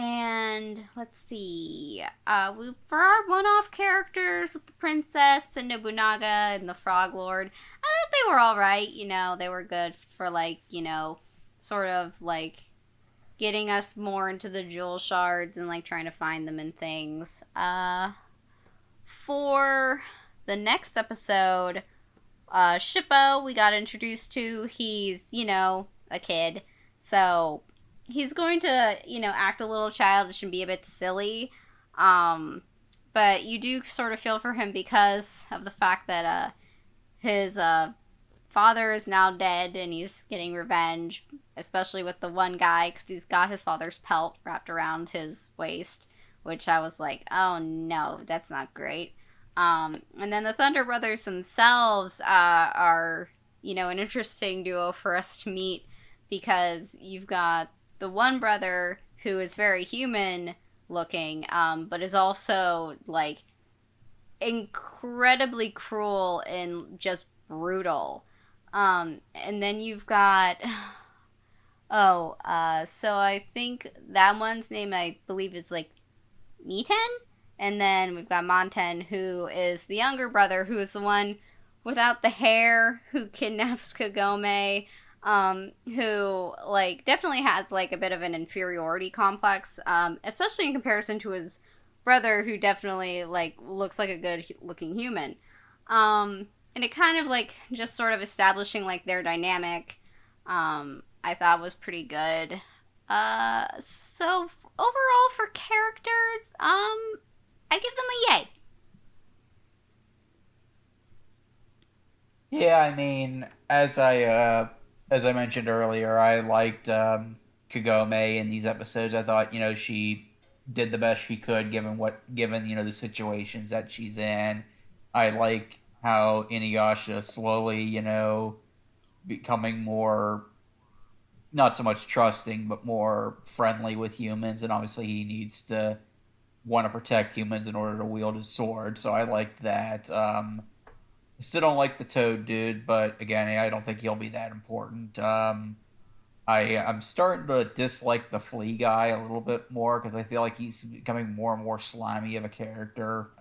And let's see, for our one-off characters with the princess and Nobunaga and the Frog Lord, I thought they were all right. You know, they were good for like, you know, sort of like getting us more into the jewel shards and like trying to find them and things. For the next episode, Shippo, we got introduced to. He's, you know, a kid, so he's going to, you know, act a little childish and be a bit silly. But you do sort of feel for him because of the fact that his father is now dead and he's getting revenge, especially with the one guy, because he's got his father's pelt wrapped around his waist, which I was like, oh no, that's not great. And then the Thunder Brothers themselves are, you know, an interesting duo for us to meet, because you've got the one brother who is very human looking, but is also like incredibly cruel and just brutal. And then you've got so I think that one's name, I believe, is like Miten. And then we've got Monten, who is the younger brother, who is the one without the hair, who kidnaps Kagome, who, like, definitely has, like, a bit of an inferiority complex, especially in comparison to his brother, who definitely, like, looks like a good-looking human. And it kind of, like, just sort of establishing, like, their dynamic, I thought was pretty good. So, overall, for characters, I'd give them a yay. Yeah, I mean, as I mentioned earlier, I liked Kagome in these episodes. I thought, you know, she did the best she could given you know the situations that she's in. I like how InuYasha slowly, you know, becoming more, not so much trusting, but more friendly with humans, and obviously he needs to want to protect humans in order to wield his sword. So I liked that. I still don't like the Toad dude, but again, I don't think he'll be that important. I'm starting to dislike the Flea guy a little bit more because I feel like he's becoming more and more slimy of a character.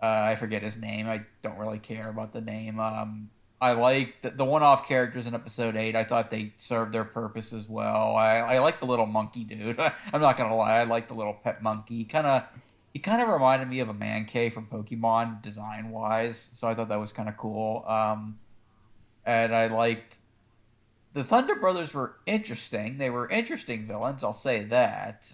I forget his name. I don't really care about the name. I like the one-off characters in episode 8. I thought they served their purpose as well. I like the little monkey dude. I'm not gonna lie. I like the little pet monkey. He kind of reminded me of a Mankey from Pokemon design-wise, so I thought that was kind of cool. And I liked the Thunder Brothers were interesting. They were interesting villains, I'll say that.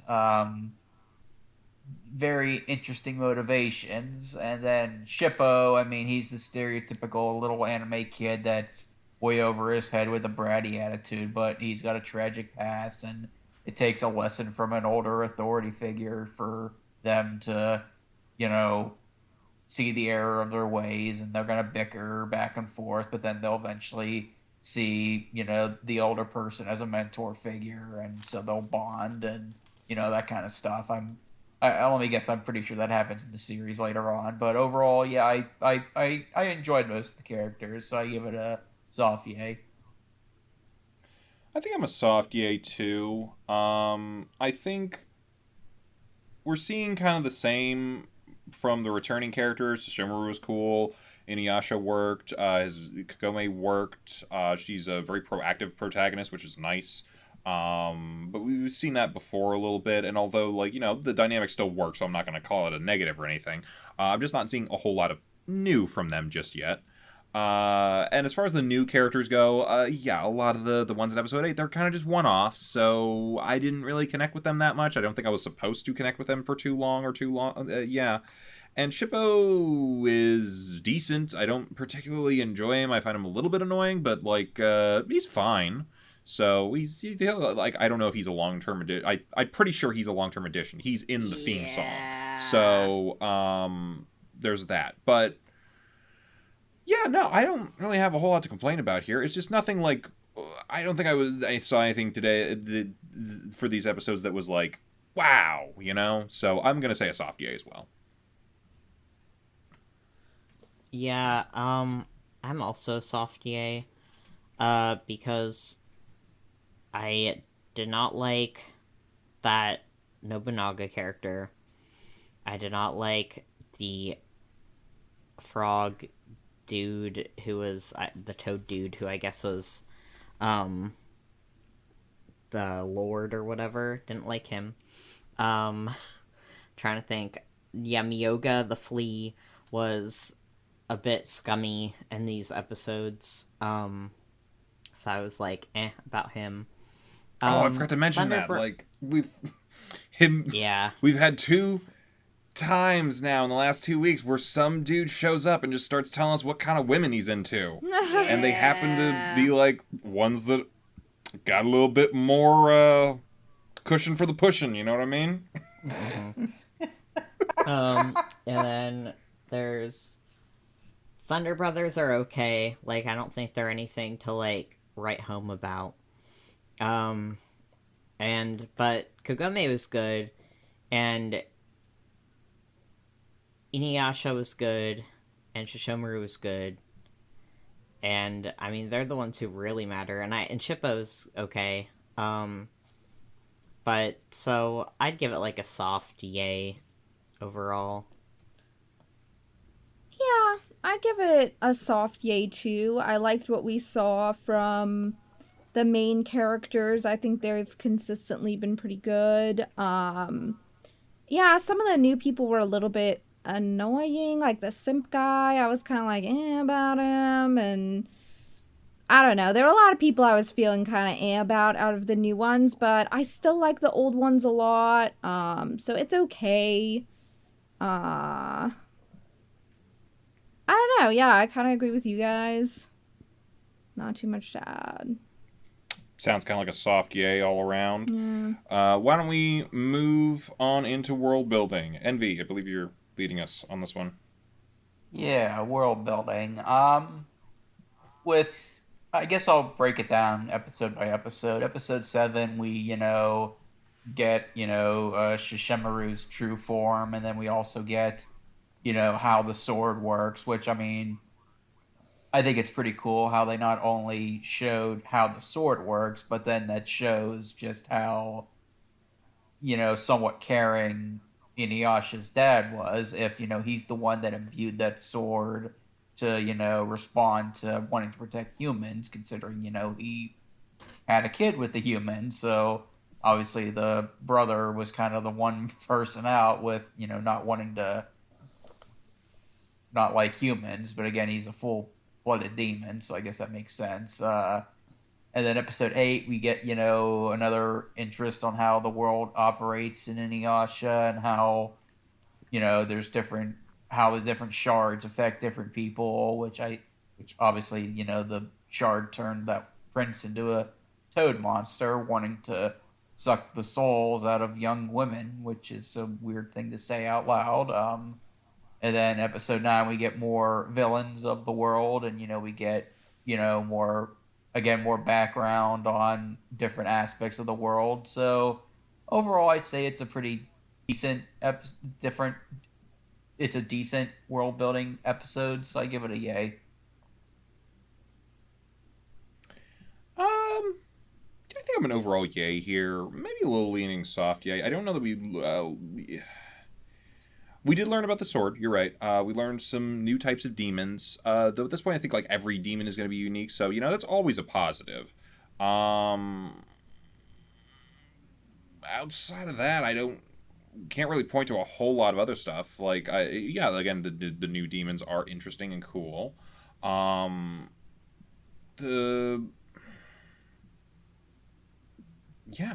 Very interesting motivations. And then Shippo, I mean, he's the stereotypical little anime kid that's way over his head with a bratty attitude, but he's got a tragic past, and it takes a lesson from an older authority figure for them to, you know, see the error of their ways, and they're going to bicker back and forth, but then they'll eventually see, you know, the older person as a mentor figure, and so they'll bond and, you know, that kind of stuff. Let me guess, I'm pretty sure that happens in the series later on, but overall, yeah, I enjoyed most of the characters, so I give it a soft yay. I think I'm a soft yay too. I think we're seeing kind of the same from the returning characters. Shimaru was cool. InuYasha worked. His Kagome worked. She's a very proactive protagonist, which is nice. But we've seen that before a little bit, and although, like, you know, the dynamic still works, so I'm not going to call it a negative or anything. I'm just not seeing a whole lot of new from them just yet. And as far as the new characters go, yeah, a lot of the ones in episode 8, they're kind of just one-offs, so I didn't really connect with them that much. I don't think I was supposed to connect with them for too long. Yeah. And Shippo is decent. I don't particularly enjoy him. I find him a little bit annoying, but, like, he's fine. So he's, like, I don't know if he's a long-term addition. I'm pretty sure he's a long-term addition. He's in the theme song. So, there's that. But yeah, no, I don't really have a whole lot to complain about here. It's just nothing like, I don't think I saw anything today for these episodes that was like, wow, you know? So I'm going to say a soft yay as well. Yeah, I'm also soft yay, because I did not like that Nobunaga character. I did not like the frog dude who was the toad dude who I guess was the lord or whatever. Didn't like him. Trying to think. Yeah, Miyoga the flea was a bit scummy in these episodes. So I was like, about him. I forgot to mention that. Like, Yeah. We've had 2 times now in the last 2 weeks where some dude shows up and just starts telling us what kind of women he's into. And they happen to be, like, ones that got a little bit more, cushion for the pushing, you know what I mean? And then there's Thunder Brothers are okay. Like, I don't think they're anything to, like, write home about. But Kagome was good, and InuYasha was good, and Shishomaru was good. And, I mean, they're the ones who really matter, and Shippo's okay. But, so, I'd give it, like, a soft yay overall. Yeah, I'd give it a soft yay too. I liked what we saw from the main characters. I think they've consistently been pretty good. Yeah, some of the new people were a little bit annoying, like the simp guy. I was kind of like, about him, and I don't know. There were a lot of people I was feeling kind of about out of the new ones, but I still like the old ones a lot. So it's okay. I don't know. Yeah, I kind of agree with you guys. Not too much to add. Sounds kind of like a soft yay all around. Yeah. Why don't we move on into world building? Envy, I believe you're leading us on this one. Yeah, world building. I guess I'll break it down episode by episode. Episode 7, we, get, Shishimaru's true form, and then we also get, how the sword works, which, I mean, I think it's pretty cool how they not only showed how the sword works, but then that shows just how, somewhat caring InuYasha's dad was, if, he's the one that imbued that sword to, respond to wanting to protect humans, considering, he had a kid with the human. So obviously the brother was kind of the one person out with, not wanting to not like humans, but again, he's a full-blooded demon, so I guess that makes sense. And then episode 8, we get, another interest on how the world operates in InuYasha and how, there's how the different shards affect different people, which obviously, the shard turned that prince into a toad monster, wanting to suck the souls out of young women, which is a weird thing to say out loud. And then episode 9, we get more villains of the world, and, we get, more background on different aspects of the world. So overall, I'd say it's a pretty decent it's a decent world building episode, so I give it a yay. I think I'm an overall yay here. Maybe a little leaning soft yay. I don't know that we did learn about the sword. You're right. We learned some new types of demons. Though at this point, I think like every demon is going to be unique. So that's always a positive. Outside of that, can't really point to a whole lot of other stuff. Like again, the new demons are interesting and cool. I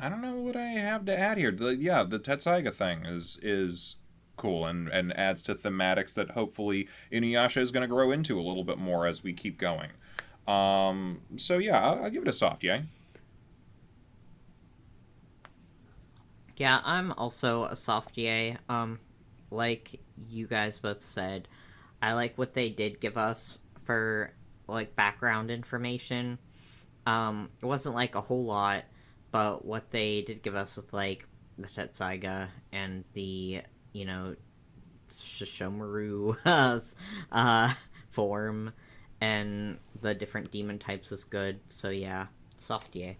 don't know what I have to add here. The Tetsaiga thing is cool and adds to thematics that hopefully InuYasha is going to grow into a little bit more as we keep going. I'll give it a soft yay. Yeah, I'm also a soft yay. Like you guys both said, I like what they did give us for, like, background information. It wasn't, like, a whole lot, But what they did give us with, like, the Tetsaiga and the, Shishomaru form and the different demon types is good. So yeah, soft yay.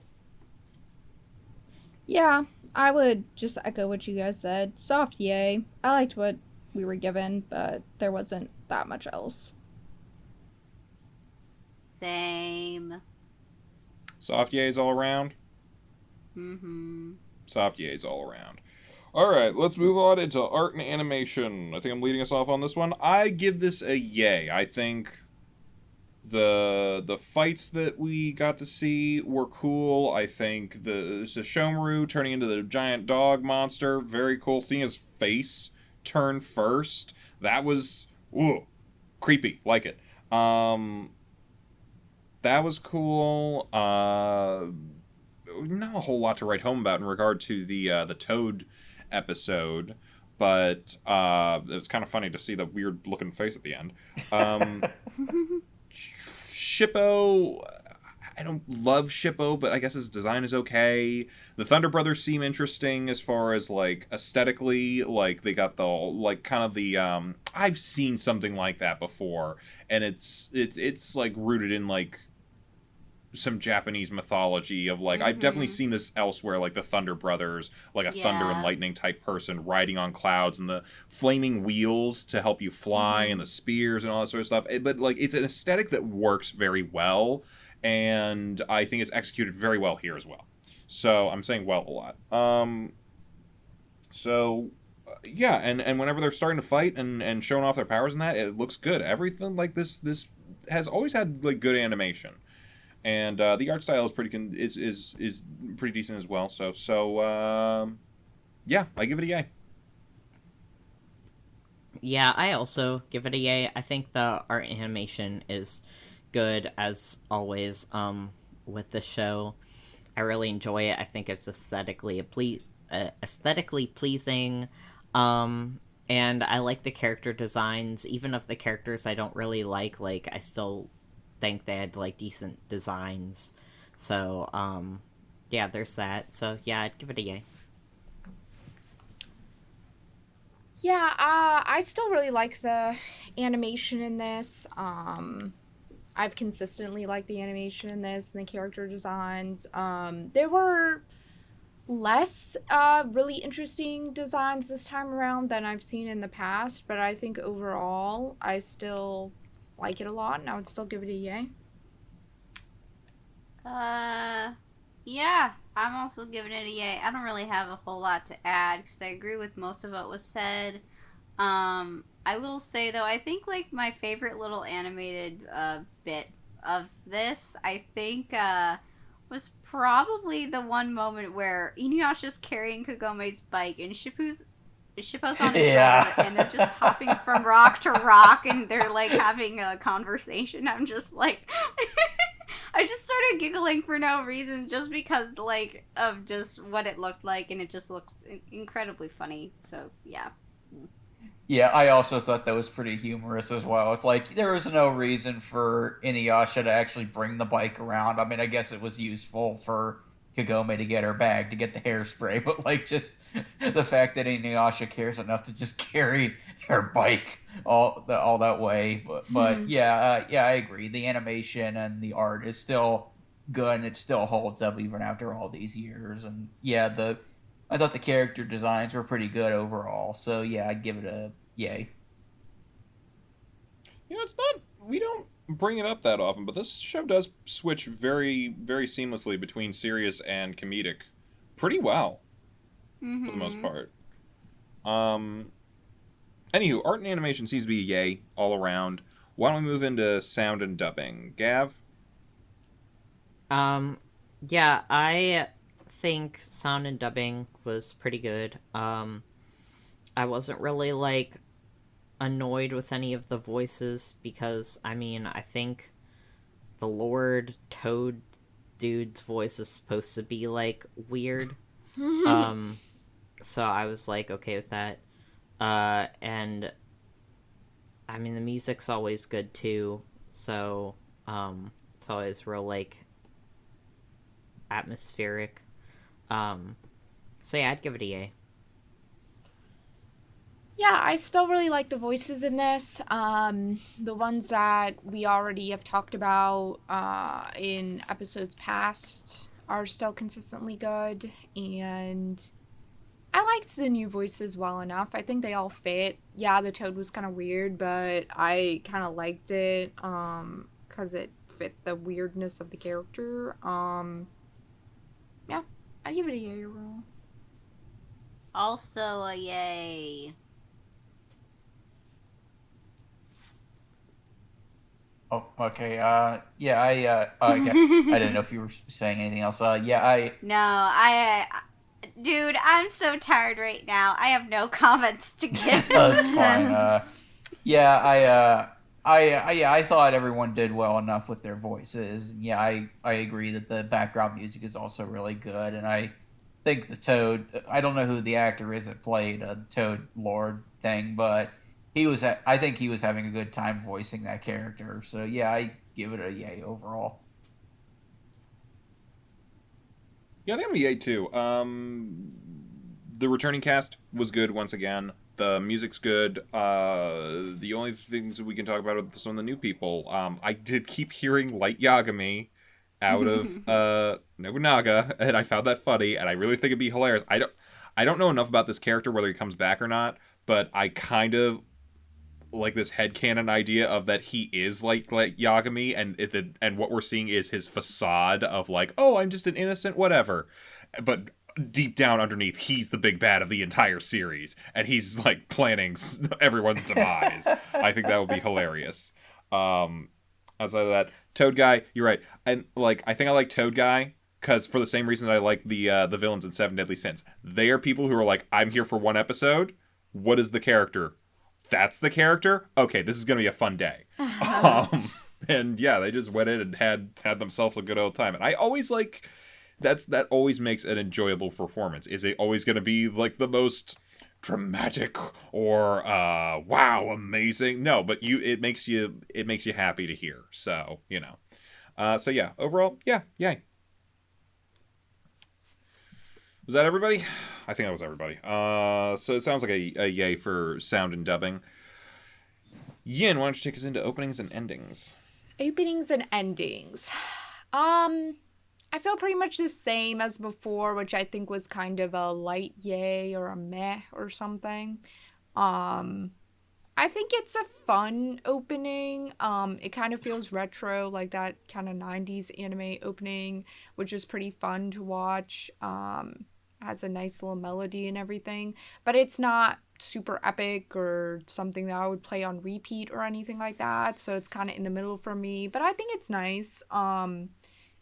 Yeah, I would just echo what you guys said. Soft yay. I liked what we were given, but there wasn't that much else. Same. Soft yays all around? Mm-hmm. Soft yays all around. Alright, let's move on into art and animation. I think I'm leading us off on this one. I give this a yay. I think the fights that we got to see were cool. I think the Shishomaru turning into the giant dog monster, very cool. Seeing his face turn first, that was creepy. Like it. That was cool. Not a whole lot to write home about in regard to the Toad episode, but it was kind of funny to see the weird looking face at the end. Shippo, I don't love Shippo, but I guess his design is okay. The Thunder Brothers seem interesting as far as, like, aesthetically. Like, they got the, like, kind of the, I've seen something like that before, and it's like, rooted in, like, some Japanese mythology of, like, I've definitely seen this elsewhere, like the Thunder Brothers, like a thunder and lightning type person riding on clouds, and the flaming wheels to help you fly, and the spears and all that sort of stuff. But, like, it's an aesthetic that works very well, and I think it's executed very well here as well. So I'm saying well a lot. Yeah, and whenever they're starting to fight and showing off their powers and that, it looks good. Everything, like, this has always had, like, good animation. And the art style is is pretty decent as well. So yeah, I give it a yay. Yeah, I also give it a yay. I think the art and animation is good as always. With the show, I really enjoy it. I think it's aesthetically pleasing. And I like the character designs, even of the characters I don't really like. Like, I still think they had, like, decent designs. So yeah, there's that. So yeah, I'd give it a yay. Yeah, I still really like the animation in this. I've consistently liked the animation in this and the character designs. There were less really interesting designs this time around than I've seen in the past, but I think overall I still like it a lot, and I would still give it a yay. Yeah, I'm also giving it a yay. I don't really have a whole lot to add because I agree with most of what was said. I will say though, I think, like, my favorite little animated bit of this, I think, was probably the one moment where InuYasha's carrying Kagome's bike and Shippo's on his shoulder, and they're just hopping from rock to rock, and they're, like, having a conversation. I'm just like, I just started giggling for no reason, just because, like, of just what it looked like, and it just looks incredibly funny. So yeah. Yeah, I also thought that was pretty humorous as well. It's like, there was no reason for InuYasha to actually bring the bike around. I mean, I guess it was useful for Kagome to get her bag, to get the hairspray, but, like, just the fact that InuYasha cares enough to just carry her bike all that way. But yeah, I agree. The animation and the art is still good, and it still holds up even after all these years. And yeah, I thought the character designs were pretty good overall. So yeah, I'd give it a yay. You know, it's not, we don't bring it up that often, but this show does switch very, very seamlessly between serious and comedic pretty well, for the most part. Anywho, art and animation seems to be a yay all around. Why don't we move into sound and dubbing? Gav? Yeah, I think sound and dubbing was pretty good. I wasn't really, like, annoyed with any of the voices, because, I mean, I think the Lord Toad dude's voice is supposed to be, like, weird. So I was, like, okay with that. And, I mean, the music's always good, too. So, it's always real, like, atmospheric. So yeah, I'd give it a yay. Yeah, I still really like the voices in this. The ones that we already have talked about in episodes past are still consistently good, and I liked the new voices well enough. I think they all fit. Yeah, the Toad was kind of weird, but I kind of liked it because it fit the weirdness of the character. Yeah, I give it a yay overall. Also a yay. Oh, okay. Yeah, I didn't know if you were saying anything else. Dude, I'm so tired right now. I have no comments to give. That's fine. I thought everyone did well enough with their voices. Yeah, I agree that the background music is also really good, and I think the Toad. I don't know who the actor is that played the Toad Lord thing, but I think he was having a good time voicing that character. So yeah, I give it a yay overall. Yeah, I think I'm a yay too. The returning cast was good once again. The music's good. The only things we can talk about are some of the new people. I did keep hearing Light Yagami out of Nobunaga, and I found that funny, and I really think it'd be hilarious. I don't know enough about this character, whether he comes back or not, but I kind of like this headcanon idea of that he is like Yagami, and what we're seeing is his facade of like, oh, I'm just an innocent whatever, but deep down underneath, he's the big bad of the entire series, and he's like planning everyone's demise. I think that would be hilarious. Outside of that, Toad Guy, you're right, and like I think I like Toad Guy because for the same reason that I like the villains in Seven Deadly Sins. They are people who are like, I'm here for one episode. What is the character? That's the character? Okay, this is going to be a fun day. And yeah, they just went in and had themselves a good old time. And I always like, that always makes an enjoyable performance. Is it always going to be like the most dramatic or wow, amazing? No, but it makes you happy to hear. So, you know. So yeah, overall, yeah, yay. Was that everybody? I think that was everybody. So it sounds like a yay for sound and dubbing. Yin, why don't you take us into openings and endings? Openings and endings. I feel pretty much the same as before, which I think was kind of a light yay or a meh or something. I think it's a fun opening. It kind of feels retro, like that kind of 90s anime opening, which is pretty fun to watch. Has a nice little melody and everything, but it's not super epic or something that I would play on repeat or anything like that, so it's kind of in the middle for me, but I think it's nice. And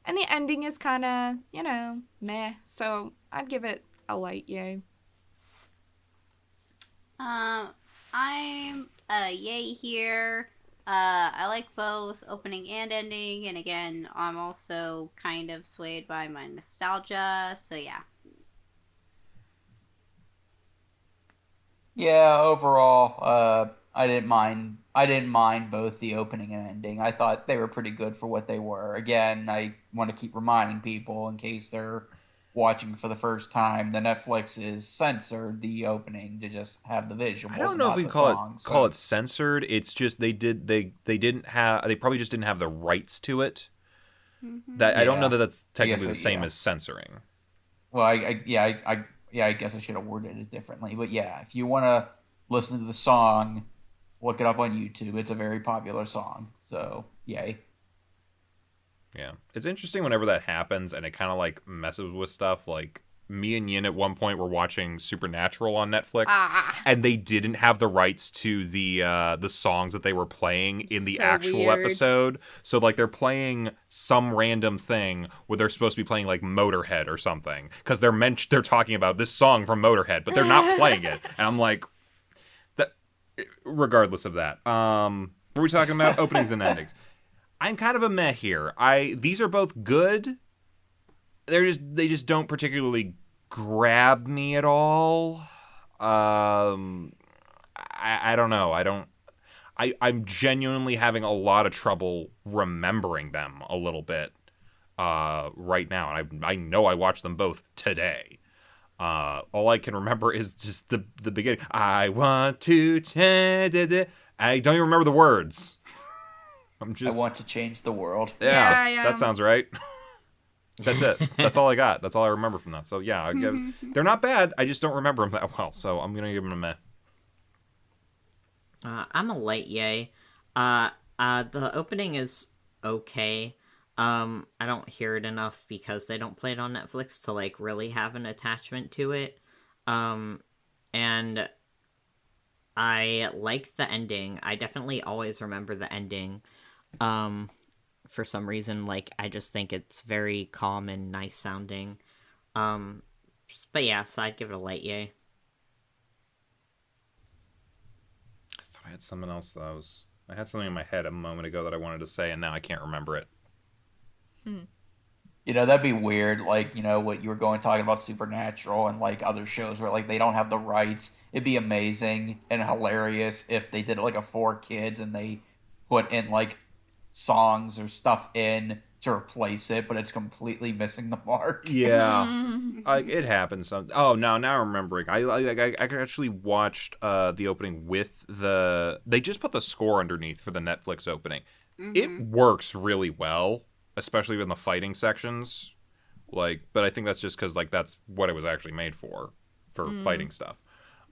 the ending is kind of, meh, so I'd give it a light yay. I'm a yay here. I like both opening and ending, and again, I'm also kind of swayed by my nostalgia, so yeah. Yeah, overall, I didn't mind. I didn't mind both the opening and ending. I thought they were pretty good for what they were. Again, I want to keep reminding people in case they're watching for the first time, the Netflix is censored the opening to just have the visuals. I don't know if we call it censored. It's just they probably just didn't have the rights to it. Mm-hmm. I don't know that that's technically the same as censoring. Well, I guess I should have worded it differently. But yeah, if you want to listen to the song, look it up on YouTube. It's a very popular song. So, yay. Yeah. It's interesting whenever that happens and it kind of like messes with stuff. Like me and Yin at one point were watching Supernatural on Netflix and they didn't have the rights to the songs that they were playing in the actual episode. So like they're playing some random thing where they're supposed to be playing like Motorhead or something because they're talking about this song from Motorhead, but they're not playing it. And I'm like, that. Regardless of that, what are we talking about? Openings and endings. I'm kind of a meh here. These are both good. They just don't particularly grab me at all. I don't know. I'm genuinely having a lot of trouble remembering them a little bit. right now, and I know I watched them both today. All I can remember is just the beginning. I want to change. I don't even remember the words. I want to change the world. Yeah. That sounds right. That's it. That's all I got. That's all I remember from that. So yeah, they're not bad. I just don't remember them that well. So I'm gonna give them a meh. I'm a light yay. The opening is okay. I don't hear it enough because they don't play it on Netflix to like really have an attachment to it. And I like the ending. I definitely always remember the ending. For some reason, like I just think it's very calm and nice sounding. But yeah, so I'd give it a light yay. I thought I had something else that I had something in my head a moment ago that I wanted to say, and now I can't remember it. You know, that'd be weird, like, you know, what you were talking about Supernatural and, like, other shows where, like, they don't have the rights. It'd be amazing and hilarious if they did, like, a 4Kids and they put in, like, songs or stuff in to replace it, but it's completely missing the mark. Yeah. It happens. Oh, now I'm remembering. I actually watched the opening with they just put the score underneath for the Netflix opening. It works really well, especially in the fighting sections. Like, but I think that's just because like that's what it was actually made for fighting stuff.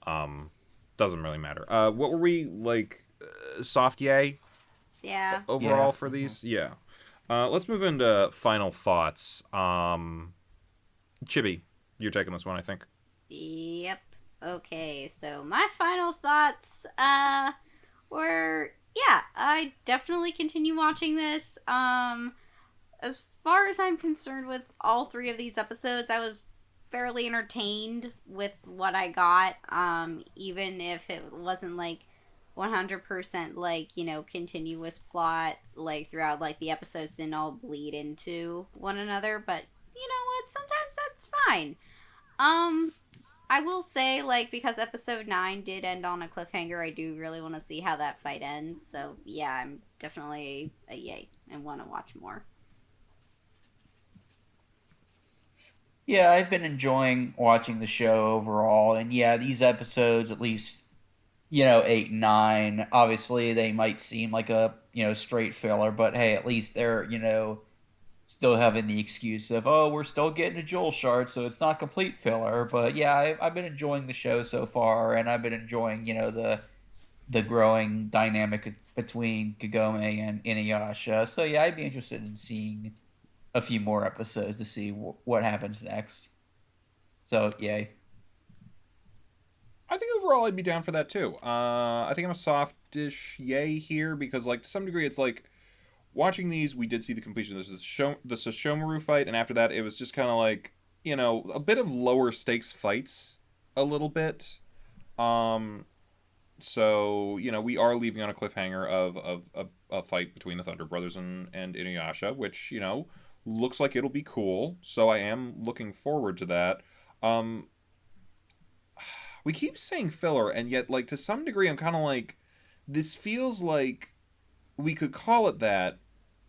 Doesn't really matter. What were we like? Soft yay. Yeah. Overall for these, yeah. Let's move into final thoughts. Chibi, you're taking this one, I think. Yep. Okay, so my final thoughts were, yeah, I definitely continue watching this. As far as I'm concerned with all 3 of these episodes, I was fairly entertained with what I got, even if it wasn't like 100% like, you know, continuous plot, like throughout like the episodes didn't all bleed into one another, but you know what, sometimes that's fine. I will say, like, because episode 9 did end on a cliffhanger, I do really want to see how that fight ends, so yeah, I'm definitely a yay and want to watch more. Yeah, I've been enjoying watching the show overall, and yeah, these episodes, at least, you know, 8 and 9, obviously they might seem like a, you know, straight filler, but hey, at least they're, you know, still having the excuse of, oh, we're still getting a Joel shard, so it's not complete filler. But yeah, I've been enjoying the show so far, and I've been enjoying, you know, the growing dynamic between Kagome and InuYasha. So yeah, I'd be interested in seeing a few more episodes to see what happens next. So yay. I think overall I'd be down for that too. I think I'm a softish yay here because, like, to some degree, it's like watching these. We did see the completion of the Sesshomaru fight, and after that, it was just kind of like, you know, a bit of lower stakes fights, a little bit. So you know, we are leaving on a cliffhanger of a fight between the Thunder Brothers and InuYasha, which, you know, looks like it'll be cool. So I am looking forward to that. We keep saying filler, and yet, like, to some degree, I'm kind of like, this feels like we could call it that,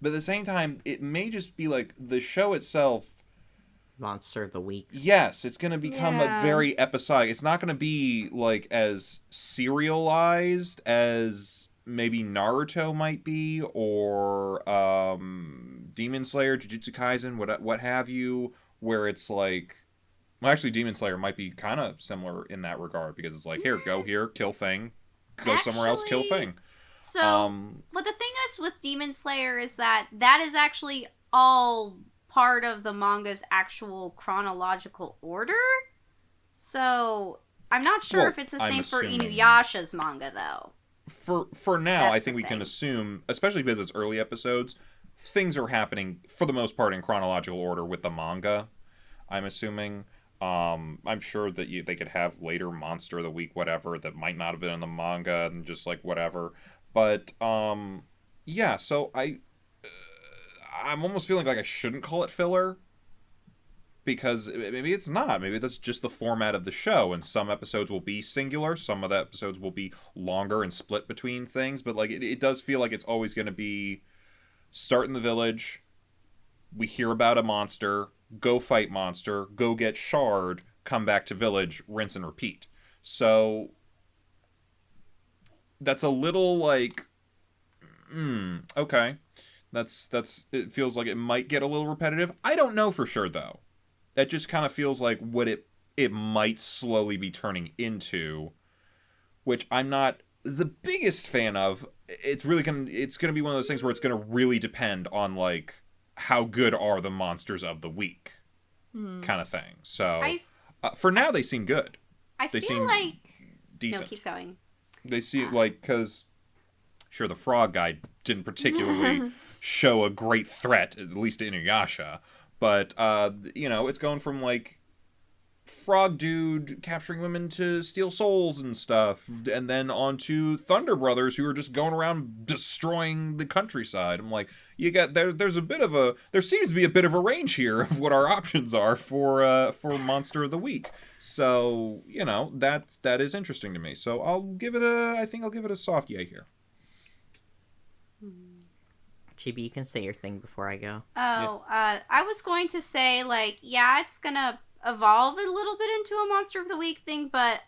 but at the same time, it may just be, like, the show itself... Monster of the Week. Yes, it's going to become a very episodic... It's not going to be, like, as serialized as maybe Naruto might be, or Demon Slayer, Jujutsu Kaisen, what have you, where it's like... Well, actually, Demon Slayer might be kind of similar in that regard, because it's like, here, go here, kill Thing, go somewhere else, kill Thing. So, but the thing is with Demon Slayer is that is actually all part of the manga's actual chronological order. So, I'm not sure if it's the same for InuYasha's manga, though. For now, That's I think we can assume, especially because it's early episodes, things are happening, for the most part, in chronological order with the manga, I'm assuming. I'm sure that they could have later Monster of the Week, whatever, that might not have been in the manga, and just like whatever. But yeah. So I'm almost feeling like I shouldn't call it filler, because maybe it's not. Maybe that's just the format of the show, and some episodes will be singular, some of the episodes will be longer and split between things. But like it does feel like it's always going to be start in the village, we hear about a monster, go fight monster, go get shard, come back to village, rinse and repeat. So that's a little like, okay. That's it feels like it might get a little repetitive. I don't know for sure though. That just kind of feels like what it might slowly be turning into, which I'm not the biggest fan of. It's going to be one of those things where it's going to really depend on like how good are the monsters of the week kind of thing. So for now they seem good. They feel like decent. No, keep going. They seem like, because sure, the frog guy didn't particularly show a great threat, at least to InuYasha, but it's going from like frog dude capturing women to steal souls and stuff, and then on to Thunder Brothers who are just going around destroying the countryside. I'm like, you got there seems to be a bit of a range here of what our options are for monster of the week. So that is interesting to me. So I think I'll give it a soft yay here. Chibi, you can say your thing before I go. I was going to say, like, yeah, it's gonna evolve a little bit into a monster of the week thing, but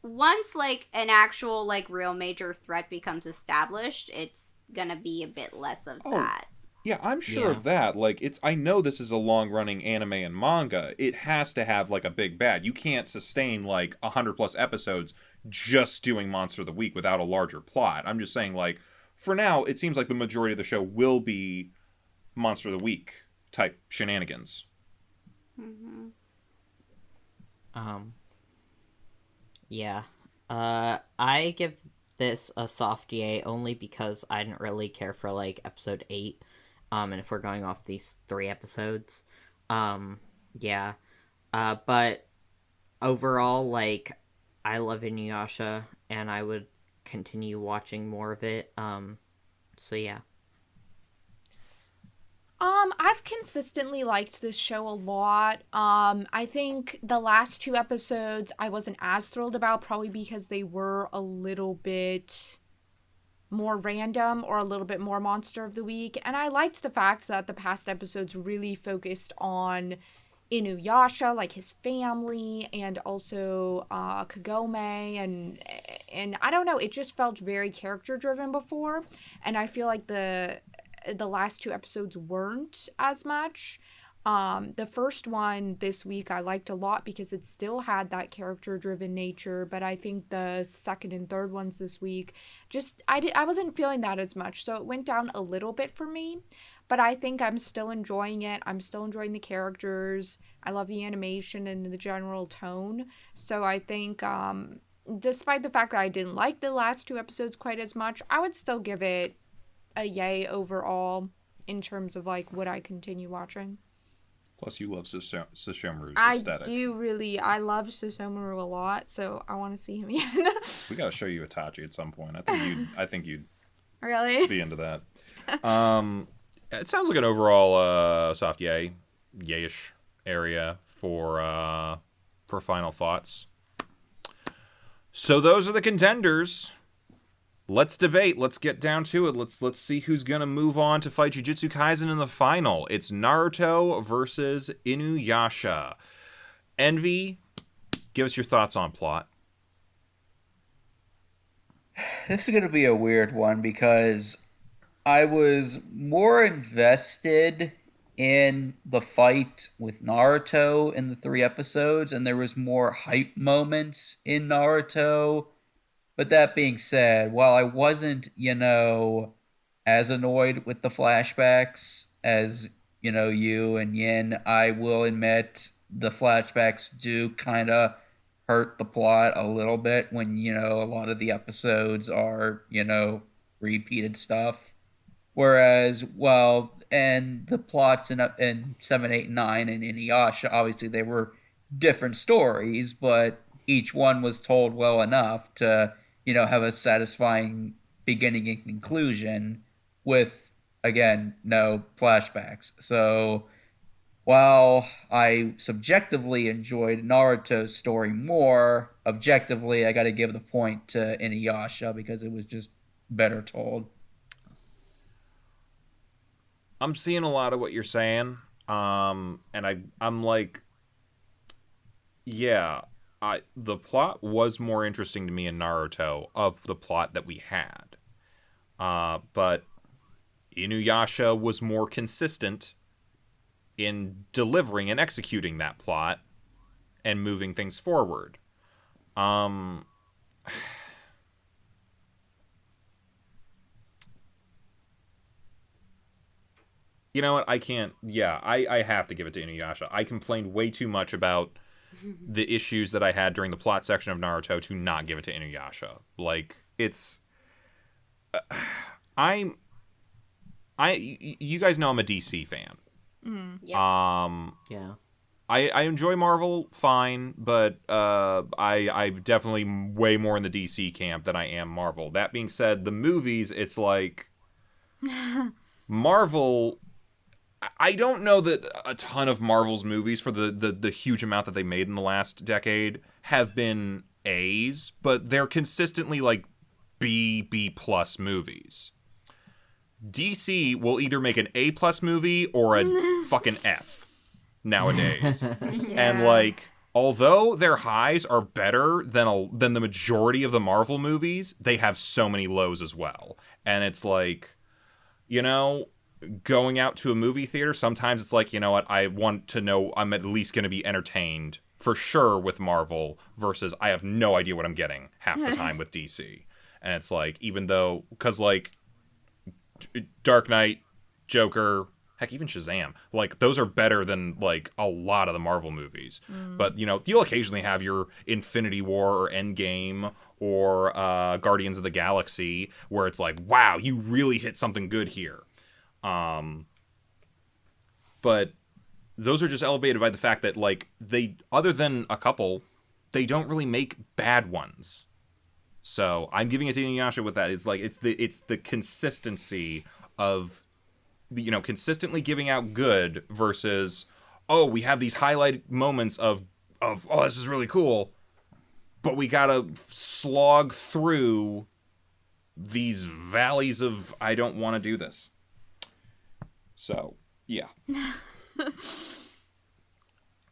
once like an actual like real major threat becomes established, it's gonna be a bit less of that. Yeah, I'm sure of that. Like, I know this is a long-running anime and manga. It has to have like a big bad. You can't sustain like 100+ episodes just doing monster of the week without a larger plot. I'm just saying, like, for now, it seems like the majority of the show will be monster of the week type shenanigans. Mm-hmm. Yeah. I give this a soft yay only because I didn't really care for like episode 8. And if we're going off these 3 episodes, yeah. But overall, like, I love InuYasha and I would continue watching more of it. So yeah. I've consistently liked this show a lot. I think the last 2 episodes I wasn't as thrilled about, probably because they were a little bit more random or a little bit more monster of the week. And I liked the fact that the past episodes really focused on InuYasha, like his family, and also Kagome, and I don't know, it just felt very character driven before, and I feel like the last 2 episodes weren't as much. The first one this week I liked a lot because it still had that character-driven nature, but I think the second and third ones this week, I wasn't feeling that as much, so it went down a little bit for me, but I think I'm still enjoying it. I'm still enjoying the characters. I love the animation and the general tone, so I think, despite the fact that I didn't like the last 2 episodes quite as much, I would still give it a yay overall in terms of, like, would I continue watching. Plus, you love Susomuru's aesthetic. I love Susomaru a lot, so I want to see him again. We gotta show you Itachi at some point. I think you'd really be into that. It sounds like an overall soft yayish area for final thoughts. So those are the contenders. Let's debate. Let's get down to it. Let's see who's going to move on to fight Jujutsu Kaisen in the final. It's Naruto versus InuYasha. Envy, give us your thoughts on plot. This is going to be a weird one because I was more invested in the fight with Naruto in the 3 episodes, and there was more hype moments in Naruto. But that being said, while I wasn't, as annoyed with the flashbacks as, you and Yin, I will admit the flashbacks do kind of hurt the plot a little bit when, a lot of the episodes are, repeated stuff. Whereas, and the plots in 7, 8, 9 and InuYasha, obviously they were different stories, but each one was told well enough to have a satisfying beginning and conclusion with, again, no flashbacks. So while I subjectively enjoyed Naruto's story more, objectively I got to give the point to InuYasha because it was just better told. I'm seeing a lot of what you're saying. And I'm like, yeah, the plot was more interesting to me in Naruto of the plot that we had. But InuYasha was more consistent in delivering and executing that plot and moving things forward. You know what? I can't. Yeah, I have to give it to InuYasha. I complained way too much about the issues that I had during the plot section of Naruto to not give it to InuYasha. Like, it's. You guys know I'm a DC fan. Yep. Yeah. I enjoy Marvel fine, but I'm definitely way more in the DC camp than I am Marvel. That being said, the movies, it's like Marvel. I don't know that a ton of Marvel's movies, for the huge amount that they made in the last decade, have been A's, but they're consistently like B plus movies. DC will either make an A plus movie or a fucking F nowadays. And like, although their highs are better than the majority of the Marvel movies, they have so many lows as well. And it's like, you know, going out to a movie theater, sometimes it's like, you know what, I want to know I'm at least going to be entertained for sure with Marvel versus I have no idea what I'm getting half the time with DC. And it's like, even though, because like Dark Knight, Joker, heck, even Shazam, like those are better than like a lot of the Marvel movies. But you know, you'll occasionally have your Infinity War or Endgame or Guardians of the Galaxy where it's like, wow, you really hit something good here. But those are just elevated by the fact that like they, other than a couple, they don't really make bad ones. So I'm giving it to InuYasha with that. It's like it's the consistency of, you know, consistently giving out good versus, oh, we have these highlight moments of oh, this is really cool, but we gotta slog through these valleys of I don't want to do this. So yeah.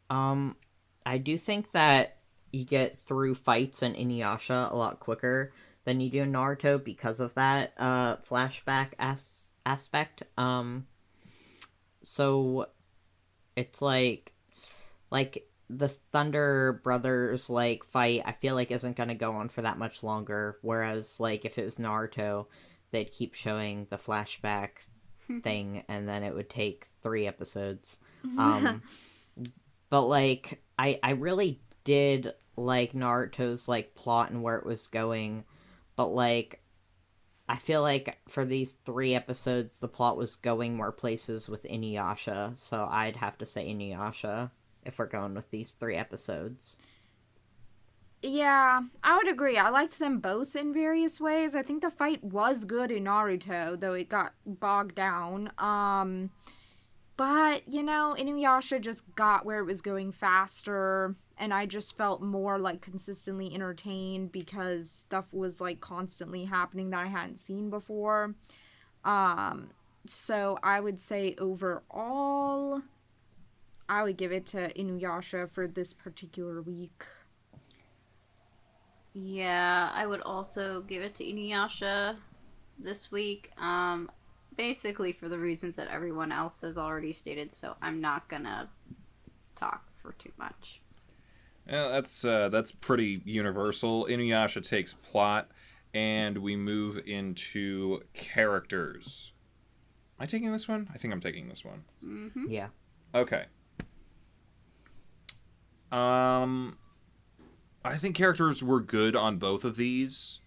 I do think that you get through fights in InuYasha a lot quicker than you do in Naruto because of that flashback aspect. So it's like the Thunder Brothers like fight, I feel like isn't gonna go on for that much longer. Whereas like if it was Naruto, they'd keep showing the flashback thing, and then it would take 3 episodes. But like I really did like Naruto's like plot and where it was going, but like I feel like for these 3 episodes the plot was going more places with InuYasha, so I'd have to say InuYasha if we're going with these 3 episodes. Yeah, I would agree. I liked them both in various ways. I think the fight was good in Naruto, though it got bogged down. But, you know, InuYasha just got where it was going faster, and I just felt more, like, consistently entertained because stuff was, like, constantly happening that I hadn't seen before. So I would say overall, I would give it to InuYasha for this particular week. Yeah, I would also give it to InuYasha this week. Basically for the reasons that everyone else has already stated, so I'm not gonna talk for too much. Yeah, that's pretty universal. InuYasha takes plot, and we move into characters. Am I taking this one? I think I'm taking this one. Mm-hmm. Yeah. Okay. I think characters were good on both of these.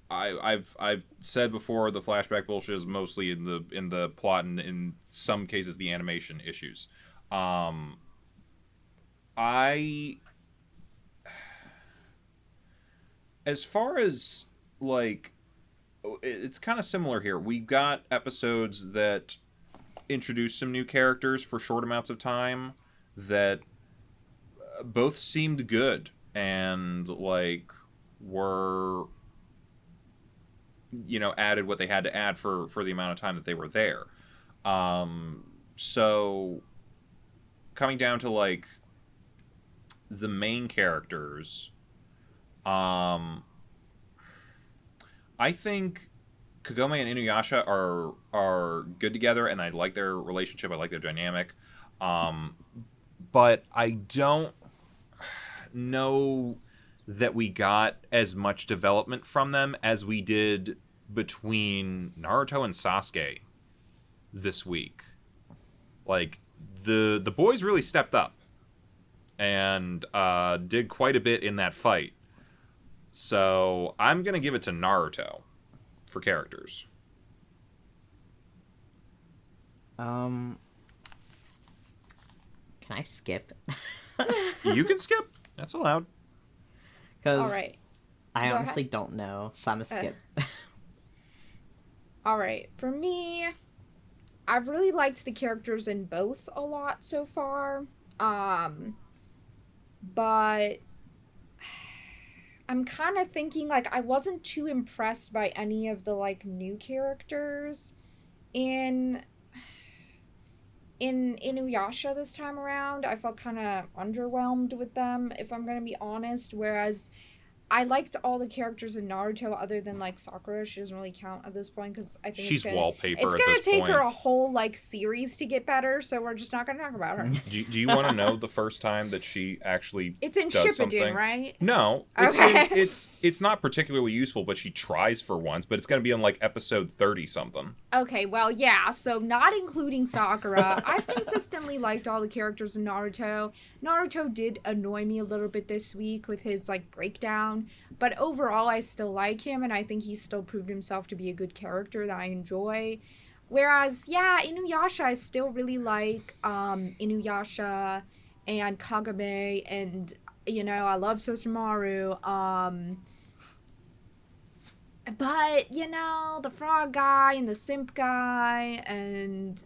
I've said before the flashback bullshit is mostly in the plot and in some cases the animation issues. As far as like, it's kind of similar here. We got episodes that introduced some new characters for short amounts of time that both seemed good and like were, you know, added what they had to add for the amount of time that they were there. So coming down to like the main characters, I think Kagome and InuYasha are good together, and I like their relationship. I like their dynamic. But I don't know that we got as much development from them as we did between Naruto and Sasuke this week. Like, the boys really stepped up and did quite a bit in that fight. So I'm going to give it to Naruto for characters. Can I skip? You can skip. That's allowed. Because All right. I Go honestly don't know, so I'm gonna skip. All right. For me, I've really liked the characters in both a lot so far. But I'm kind of thinking, like, I wasn't too impressed by any of the, like, new characters in InuYasha this time around. I felt kind of underwhelmed with them, if I'm going to be honest, whereas I liked all the characters in Naruto other than, like, Sakura. She doesn't really count at this point because I think she's wallpaper at this point. It's going to take her a whole, like, series to get better, so we're just not going to talk about her. Do you want to know the first time that she actually It's in does Shippuden, something? right? No. Okay. It's not particularly useful, but she tries for once, but it's going to be on, like, episode 30-something. Okay, well, yeah, so not including Sakura, I've consistently liked all the characters in Naruto. Naruto did annoy me a little bit this week with his, like, breakdown, but overall I still like him, and I think he's still proved himself to be a good character that I enjoy. Whereas, yeah, InuYasha, I still really like InuYasha and Kagame, and, you know, I love Sesshomaru, but, you know, the frog guy and the simp guy and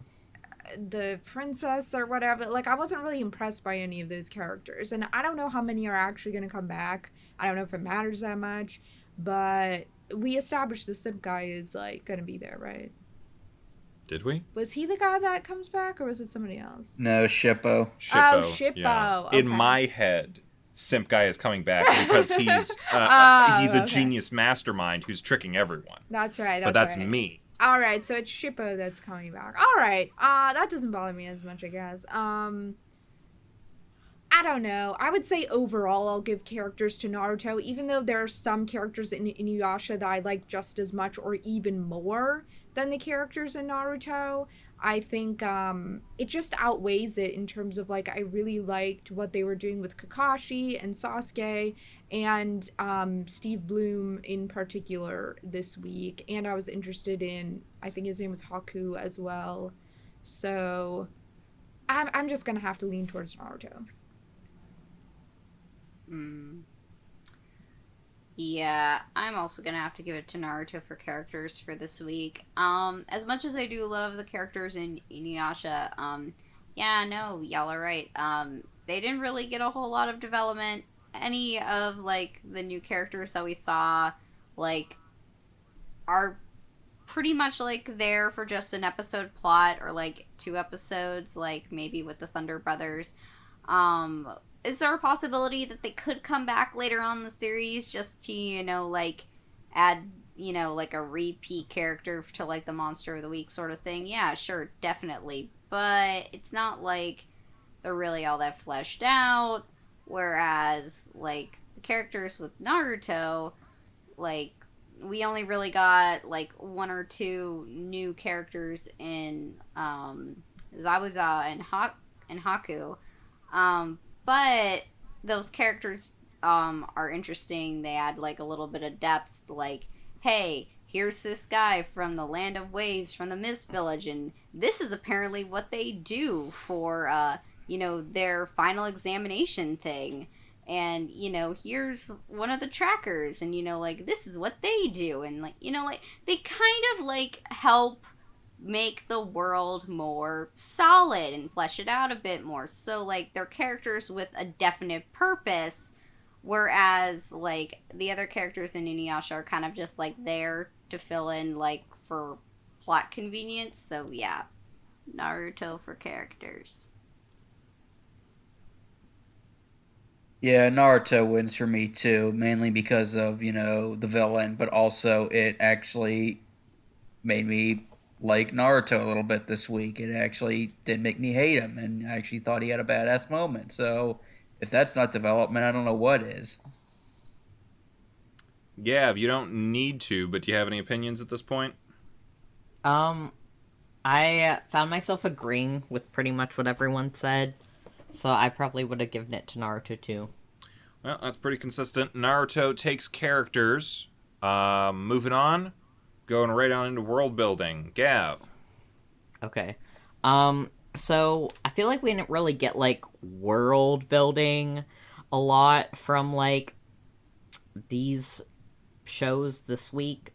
the princess or whatever, like, I wasn't really impressed by any of those characters. And I don't know how many are actually going to come back. I don't know if it matters that much. But we established the simp guy is, like, going to be there, right? Did we? Was he the guy that comes back, or was it somebody else? No, Shippo. Oh, Shippo. Okay. In my head, simp guy is coming back because he's a genius mastermind who's tricking everyone. That's right. But that's right. me. All right, so it's Shippo that's coming back. All right, that doesn't bother me as much, I guess. I don't know. I would say overall I'll give characters to Naruto, even though there are some characters in InuYasha that I like just as much or even more than the characters in Naruto. I think it just outweighs it in terms of, like, I really liked what they were doing with Kakashi and Sasuke and Steve Bloom in particular this week. And I was interested in, I think his name was Haku as well. So I'm just going to have to lean towards Naruto. Yeah, I'm also gonna have to give it to Naruto for characters for this week. As much as I do love the characters in InuYasha, yeah, no, y'all are right. They didn't really get a whole lot of development. Any of, like, the new characters that we saw, like, are pretty much, like, there for just an episode plot or, like, 2 episodes, like, maybe with the Thunder Brothers. Is there a possibility that they could come back later on in the series just to, you know, like, add, you know, like, a repeat character to, like, the Monster of the Week sort of thing? Yeah, sure, definitely. But it's not like they're really all that fleshed out. Whereas, like, the characters with Naruto, like, we only really got, like, 1 or 2 new characters in Zabuza and Haku. But those characters are interesting. They add, like, a little bit of depth. Like, hey, here's this guy from the Land of Waves, from the Mist Village, and this is apparently what they do for, you know, their final examination thing. And, you know, here's one of the trackers, and, you know, like, this is what they do. And, like, you know, like, they kind of, like, help make the world more solid and flesh it out a bit more. So, like, they're characters with a definite purpose, whereas, like, the other characters in InuYasha are kind of just, like, there to fill in, like, for plot convenience. So, yeah. Naruto for characters. Yeah, Naruto wins for me too, mainly because of, the villain, but also it actually made me like Naruto a little bit this week. It actually did make me hate him, and I actually thought he had a badass moment. So if that's not development, I don't know what is. Gav, you don't need to, but do you have any opinions at this point? Um, I found myself agreeing with pretty much what everyone said, so I probably would have given it to Naruto too. Well, that's pretty consistent. Naruto takes characters. Moving on, going right on into world building. Gav. Okay. So I feel like we didn't really get like world building a lot from like these shows this week.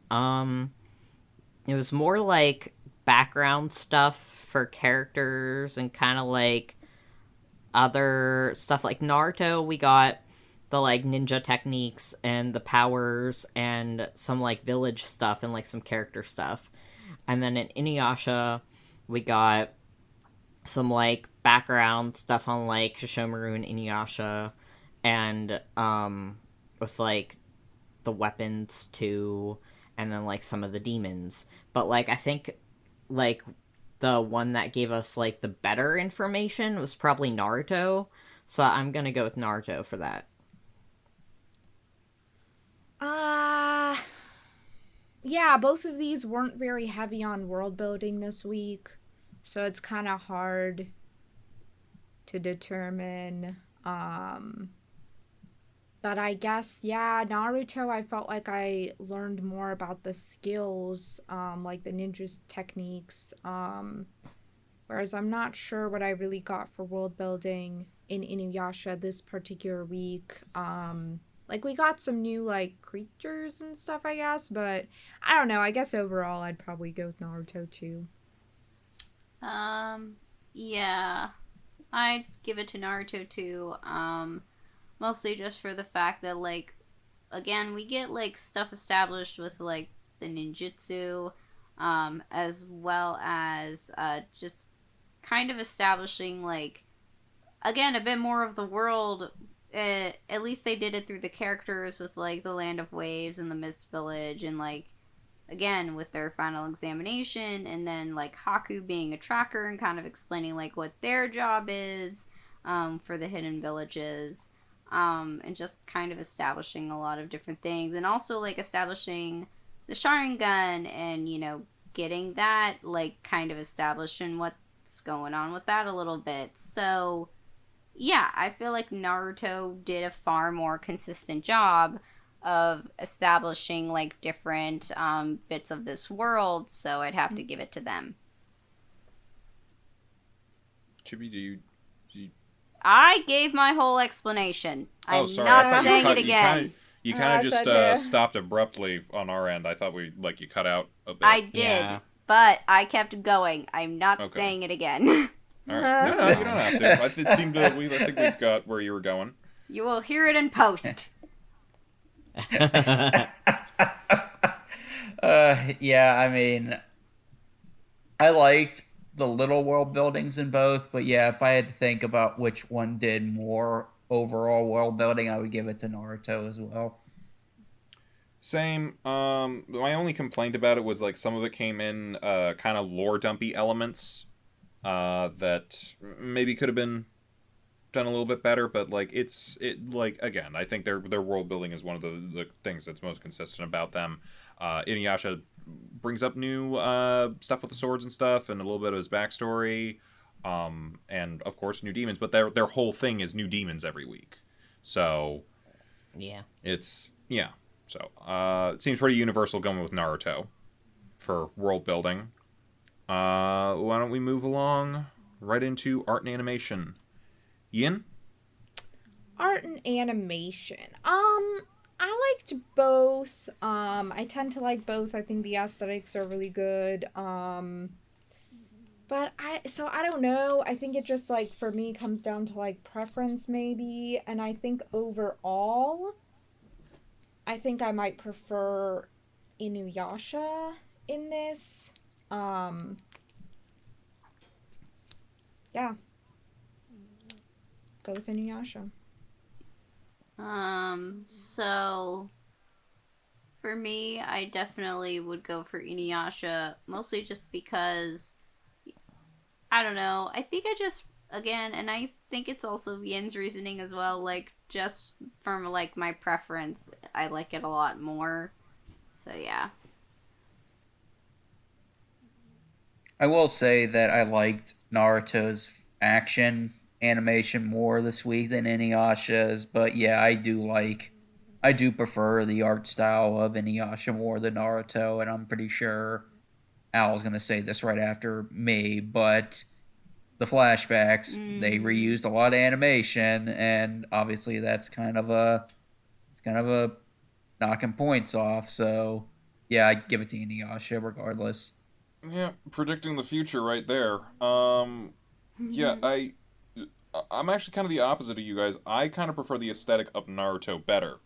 It was more like background stuff for characters and kind of like other stuff. Like Naruto, we got the like ninja techniques and the powers and some like village stuff and like some character stuff. And then in InuYasha, we got some like background stuff on like Shishomaru and InuYasha, and with like the weapons too, and then like some of the demons. But like I think like the one that gave us like the better information was probably Naruto, so I'm gonna go with Naruto for that. Yeah, both of these weren't very heavy on world building this week, so it's kind of hard to determine. But I guess, yeah, Naruto, I felt like I learned more about the skills, like the ninja's techniques, whereas I'm not sure what I really got for world building in InuYasha this particular week. Like, we got some new, like, creatures and stuff, I guess, but I don't know. I guess overall I'd probably go with Naruto, too. Yeah. I'd give it to Naruto, too. Mostly just for the fact that, like, again, we get, like, stuff established with, like, the ninjutsu, as well as, just kind of establishing, like, again, a bit more of the world. At least they did it through the characters with, like, the Land of Waves and the Mist Village, and, like, again, with their final examination, and then, like, Haku being a tracker and kind of explaining, like, what their job is, for the hidden villages, and just kind of establishing a lot of different things, and also, like, establishing the Sharingan, and, getting that, like, kind of established and what's going on with that a little bit. So yeah, I feel like Naruto did a far more consistent job of establishing, like, different bits of this world, so I'd have to give it to them. Chibi, do you... I gave my whole explanation. I'm sorry. not saying it again. You kind of just okay. stopped abruptly on our end. I thought you cut out a bit. I did, but I kept going. I'm not saying it again. All right. No, you don't have to. I think we got where you were going. You will hear it in post. Yeah, I mean, I liked the little world buildings in both, but yeah, if I had to think about which one did more overall world building, I would give it to Naruto as well. Same. My only complaint about it was like some of it came in kind of lore dumpy elements that maybe could have been done a little bit better, but like again, I think their world building is one of the things that's most consistent about them. InuYasha brings up new stuff with the swords and stuff, and a little bit of his backstory, and of course new demons. But their whole thing is new demons every week, so Yeah. So it seems pretty universal going with Naruto for world building. Why don't we move along right into art and animation? Yin? Art and animation. I liked both. I tend to like both. I think the aesthetics are really good. But I don't know. I think it just, like, for me comes down to, like, preference maybe, and I think overall I think I might prefer InuYasha in this. Yeah. Go with InuYasha. So for me, I definitely would go for InuYasha, mostly just because I don't know. I think I just again, and I think it's also Yin's reasoning as well. Like just from like my preference, I like it a lot more. So yeah. I will say that I liked Naruto's action animation more this week than Inuyasha's, but yeah, I do prefer the art style of Inuyasha more than Naruto, and I'm pretty sure Al's gonna say this right after me, but the flashbacks, they reused a lot of animation, and obviously it's kind of a knocking points off, so yeah, I give it to Inuyasha regardless. Yeah, predicting the future right there. Yeah, I'm actually kind of the opposite of you guys. I kind of prefer the aesthetic of Naruto better.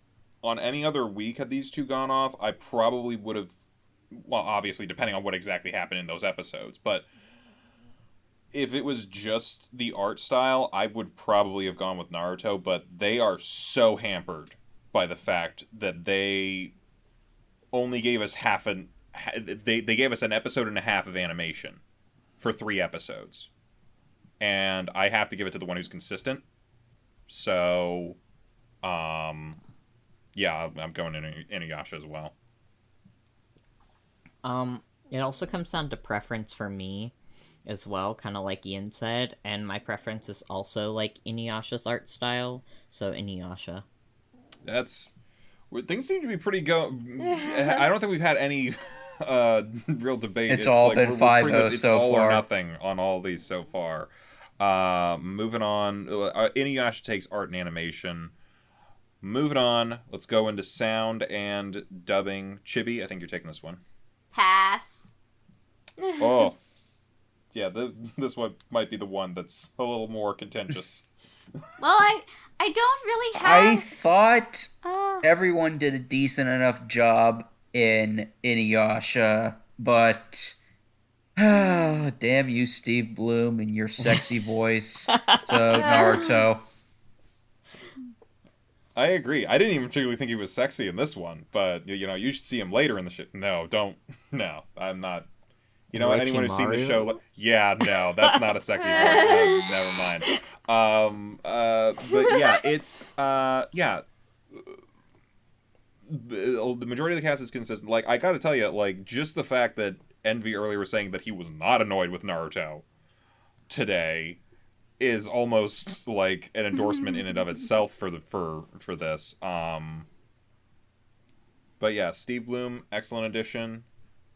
On any other week, had these two gone off, I probably would have. Well, obviously, depending on what exactly happened in those episodes, but if it was just the art style, I would probably have gone with Naruto. But they are so hampered by the fact that they only gave us they gave us an episode and a half of animation for 3 episodes, and I have to give it to the one who's consistent. So, yeah, I'm going in InuYasha as well. It also comes down to preference for me as well, kind of like Ian said, and my preference is also like InuYasha's art style, so InuYasha. That's things seem to be pretty I don't think we've had any real debate. It's all been 5-0 it's so all far. or nothing on all these so far. Moving on, InuYasha takes art and animation. Moving on, let's go into sound and dubbing. Chibi, I think you're taking this one. Pass. Oh, yeah, this one might be the one that's a little more contentious. Well, I don't really I have. thought everyone did a decent enough job in Inuyasha, but damn you, Steve Bloom, and your sexy voice to Naruto. I agree. I didn't even particularly think he was sexy in this one, but you should see him later in the shit. No, don't. No, I'm not. You know what? Anyone who's seen the show, yeah, no, that's not a sexy voice. Never mind. But yeah, it's yeah. The majority of the cast is consistent. Like, I gotta tell you, like, just the fact that Envy earlier was saying that he was not annoyed with Naruto today is almost like an endorsement in and of itself for this. But yeah, Steve Bloom, excellent addition.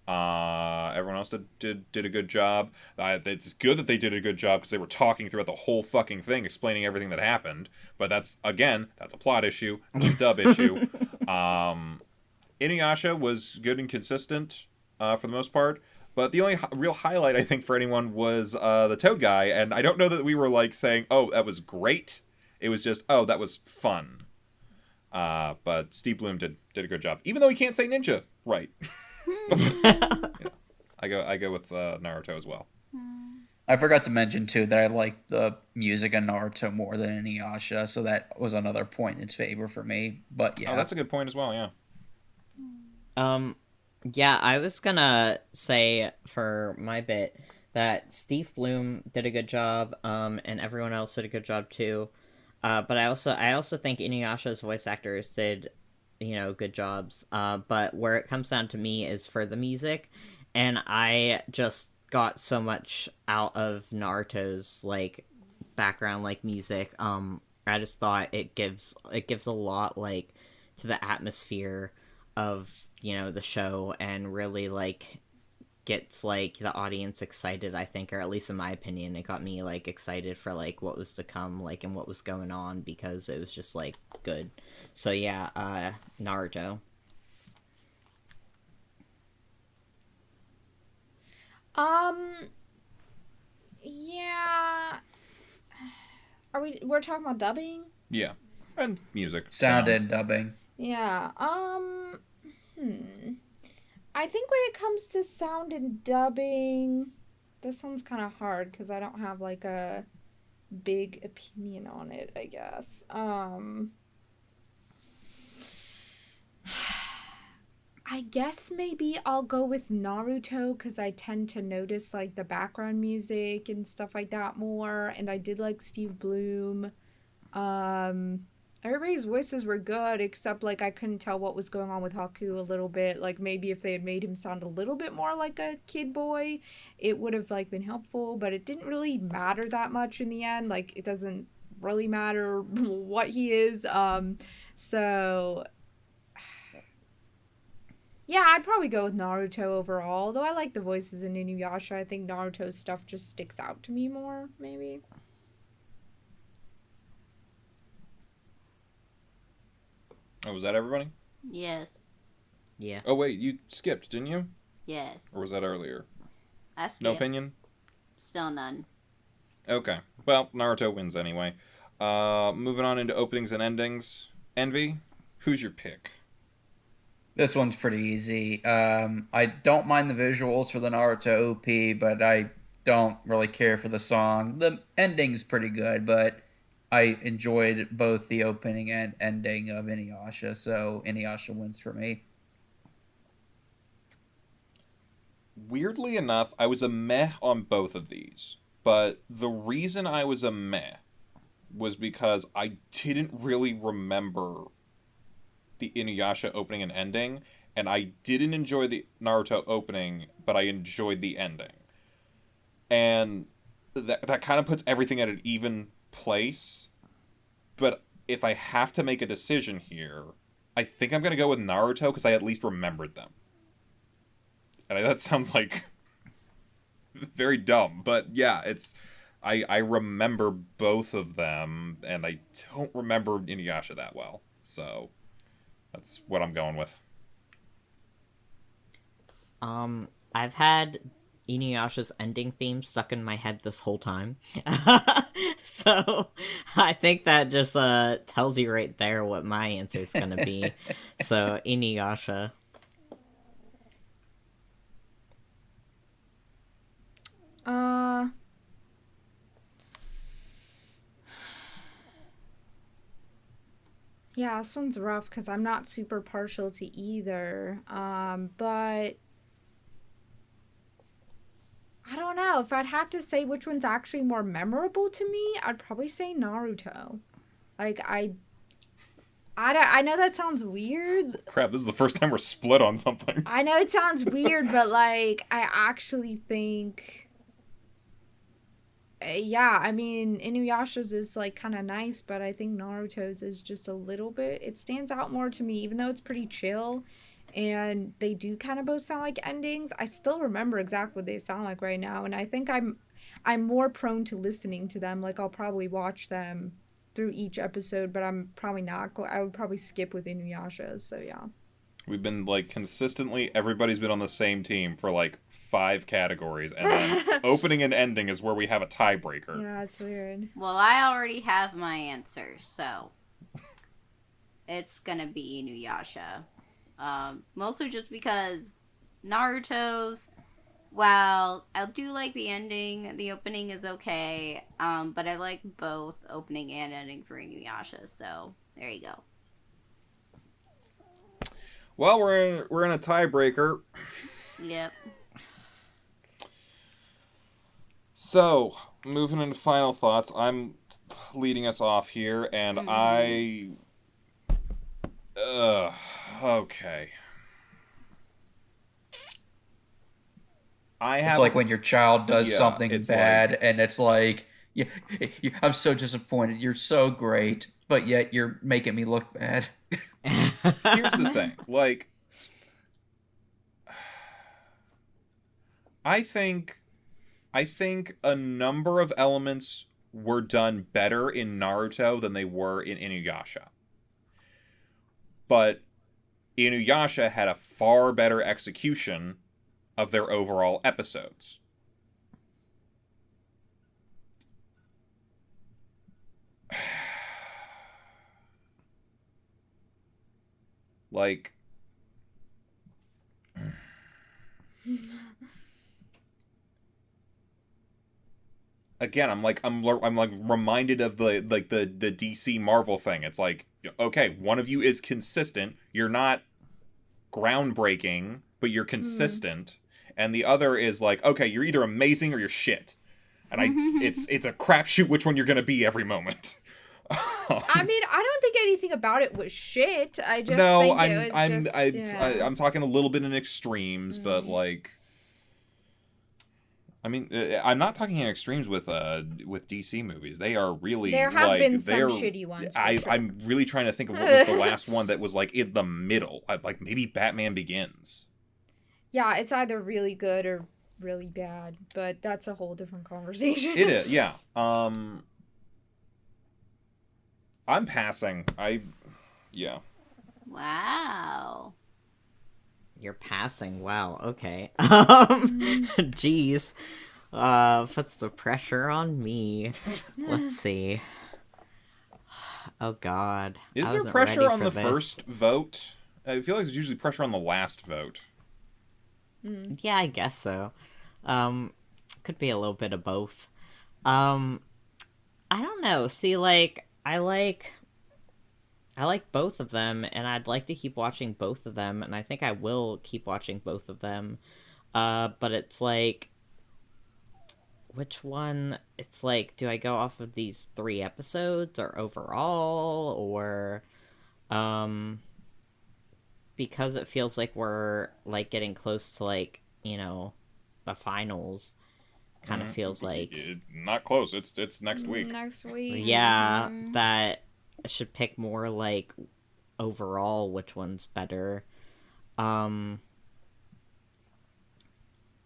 Everyone else did a good job. It's good that they did a good job because they were talking throughout the whole fucking thing, explaining everything that happened. But that's a plot issue, a dub issue. InuYasha was good and consistent for the most part. But the only real highlight, I think, for anyone was the Toad guy. And I don't know that we were like saying, "Oh, that was great." It was just, "Oh, that was fun." But Steve Bloom did a good job, even though he can't say ninja right. Yeah. I go with Naruto as well. I forgot to mention too that I like the music in Naruto more than Inuyasha, so that was another point in its favor for me. But yeah, Oh, that's a good point as well. Yeah. Yeah, I was gonna say for my bit that Steve Bloom did a good job, and everyone else did a good job too. But I also think InuYasha's voice actors did, good jobs. But where it comes down to me is for the music, and I just got so much out of Naruto's like background like music. I just thought it gives a lot like to the atmosphere of the show, and really like gets like the audience excited, I think, or at least in my opinion it got me like excited for like what was to come, like, and what was going on, because it was just like good. So yeah, Naruto. Yeah. We're talking about dubbing? Yeah. And music. sound and dubbing. Yeah. I think when it comes to sound and dubbing, this one's kind of hard because I don't have like a big opinion on it, I guess. I guess maybe I'll go with Naruto because I tend to notice like the background music and stuff like that more, and I did like Steve Bloom. Everybody's voices were good except like I couldn't tell what was going on with Haku a little bit. Like maybe if they had made him sound a little bit more like a kid boy, it would have like been helpful, but it didn't really matter that much in the end. Like it doesn't really matter what he is. So yeah, I'd probably go with Naruto overall. Though I like the voices in InuYasha. I think Naruto's stuff just sticks out to me more, maybe. Oh, was that everybody? Yes. Yeah. Oh, wait, you skipped, didn't you? Yes. Or was that earlier? I skipped. No opinion? Still none. Okay. Well, Naruto wins anyway. Moving on into openings and endings. Envy, who's your pick? This one's pretty easy. I don't mind the visuals for the Naruto OP, but I don't really care for the song. The ending's pretty good, but I enjoyed both the opening and ending of InuYasha, so InuYasha wins for me. Weirdly enough, I was a meh on both of these. But the reason I was a meh was because I didn't really remember the InuYasha opening and ending, and I didn't enjoy the Naruto opening, but I enjoyed the ending. And that kind of puts everything at an even place. But if I have to make a decision here, I think I'm going to go with Naruto because I at least remembered them. And that sounds like very dumb, but yeah, it's I remember both of them, and I don't remember InuYasha that well, so that's what I'm going with. I've had InuYasha's ending theme stuck in my head this whole time. So I think that just tells you right there what my answer is gonna be. So InuYasha. Yeah, this one's rough because I'm not super partial to either. But I don't know. If I'd have to say which one's actually more memorable to me, I'd probably say Naruto. Like, I know that sounds weird. Crap, this is the first time we're split on something. I know it sounds weird, but, like, I actually think... Yeah, I mean, InuYasha's is, like, kind of nice, but I think Naruto's is just a little bit... It stands out more to me, even though it's pretty chill, and they do kind of both sound like endings. I still remember exactly what they sound like right now, and I think I'm more prone to listening to them. Like, I'll probably watch them through each episode, but I'm probably not... I would probably skip with InuYasha, so yeah. We've been, like, consistently, everybody's been on the same team for, like, 5 categories, and then opening and ending is where we have a tiebreaker. Yeah, it's weird. Well, I already have my answer, so it's gonna be InuYasha. Mostly just because Naruto's, while I do like the ending, the opening is okay, but I like both opening and ending for InuYasha, so there you go. Well, we're in a tiebreaker. Yep. So, moving into final thoughts, I'm leading us off here, and okay. It's like when your child does something bad, and it's like, I'm so disappointed. You're so great, but yet you're making me look bad. Here's the thing. Like, I think a number of elements were done better in Naruto than they were in InuYasha. But InuYasha had a far better execution of their overall episodes. Like, again, I'm like reminded of the DC Marvel thing. It's like, okay, one of you is consistent. You're not groundbreaking, but you're consistent, and the other is like, okay, you're either amazing or you're shit. And it's a crapshoot which one you're gonna be every moment. I mean, I don't think anything about it was shit. I just no, think it was I'm talking a little bit in extremes, but like, I mean, I'm not talking in extremes with DC movies. They are really there have like been some shitty ones. Sure. I'm really trying to think of what was the last one that was like in the middle. Like maybe Batman Begins. Yeah, it's either really good or really bad, but that's a whole different conversation. It is, yeah. I'm passing. Yeah. Wow. You're passing. Wow. Okay. Jeez. Puts the pressure on me. Let's see. Oh God. Is there pressure on the first vote? I feel like there's usually pressure on the last vote. Yeah, I guess so. Could be a little bit of both. I don't know. See, like, I like both of them, and I'd like to keep watching both of them, and I think I will keep watching both of them. But it's like, which one? It's like, do I go off of these 3 episodes or overall, or because it feels like we're like getting close to like, you know, the finals. Kind of feels like not close. It's next week. Next week. Yeah, that I should pick more like overall which one's better. I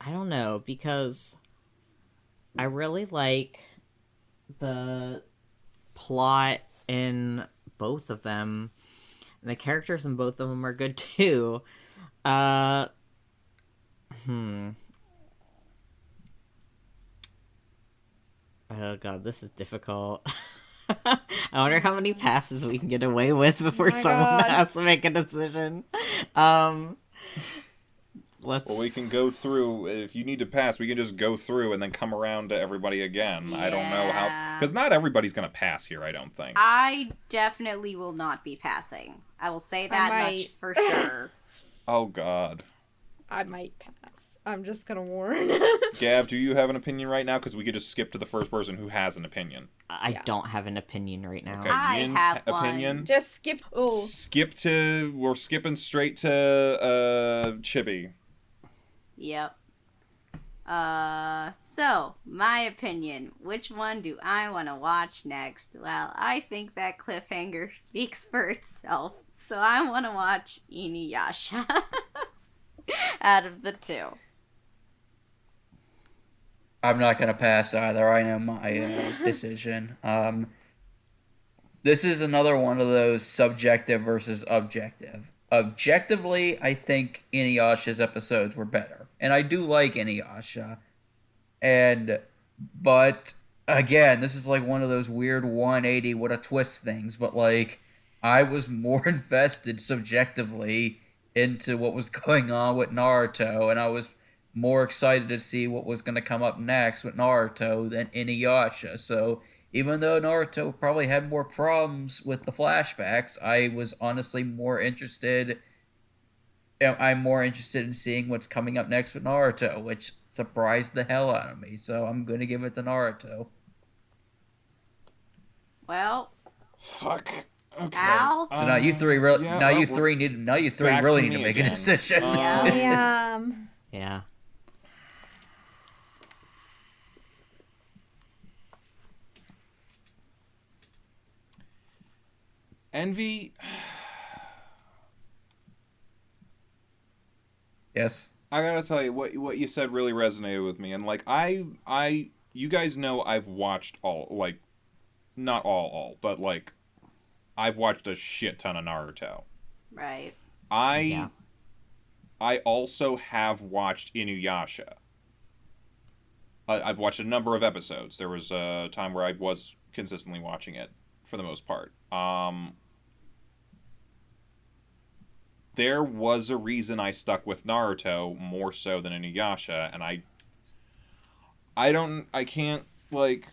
don't know, because I really like the plot in both of them. And the characters in both of them are good too. Oh god, this is difficult. I wonder how many passes we can get away with before someone has to make a decision. Let's... Well, we can go through. If you need to pass, we can just go through and then come around to everybody again. Yeah. I don't know how... Because not everybody's going to pass here, I don't think. I definitely will not be passing. I will say that much for sure. Oh, God. I might pass. I'm just going to warn. Gav, do you have an opinion right now? Because we could just skip to the first person who has an opinion. I don't have an opinion right now. Okay, I Yin, have opinion? one. Just skip. Oh. We're skipping straight to Chibi. Yep. So, my opinion. Which one do I want to watch next? Well, I think that cliffhanger speaks for itself. So I want to watch InuYasha. Out of the 2. I'm not going to pass either. I know my decision. This is another one of those subjective versus objective. Objectively, I think InuYasha's episodes were better. And I do like InuYasha. But, again, this is like one of those weird 180 what a twist things. But, like, I was more invested subjectively into what was going on with Naruto, and I was more excited to see what was going to come up next with Naruto than InuYasha. So even though Naruto probably had more problems with the flashbacks, I was honestly more interested. I'm more interested in seeing what's coming up next with Naruto, which surprised the hell out of me. So I'm going to give it to Naruto. Well, fuck. Okay. Al? So now you three really need to make again. A decision. Yeah. Yeah. Envy. Yes. I gotta tell you, what you said really resonated with me, and like you guys know I've watched all, like, not all, but like, I've watched a shit ton of Naruto. Right. I also have watched InuYasha. I've watched a number of episodes. There was a time where I was consistently watching it, for the most part. There was a reason I stuck with Naruto more so than InuYasha, and I like,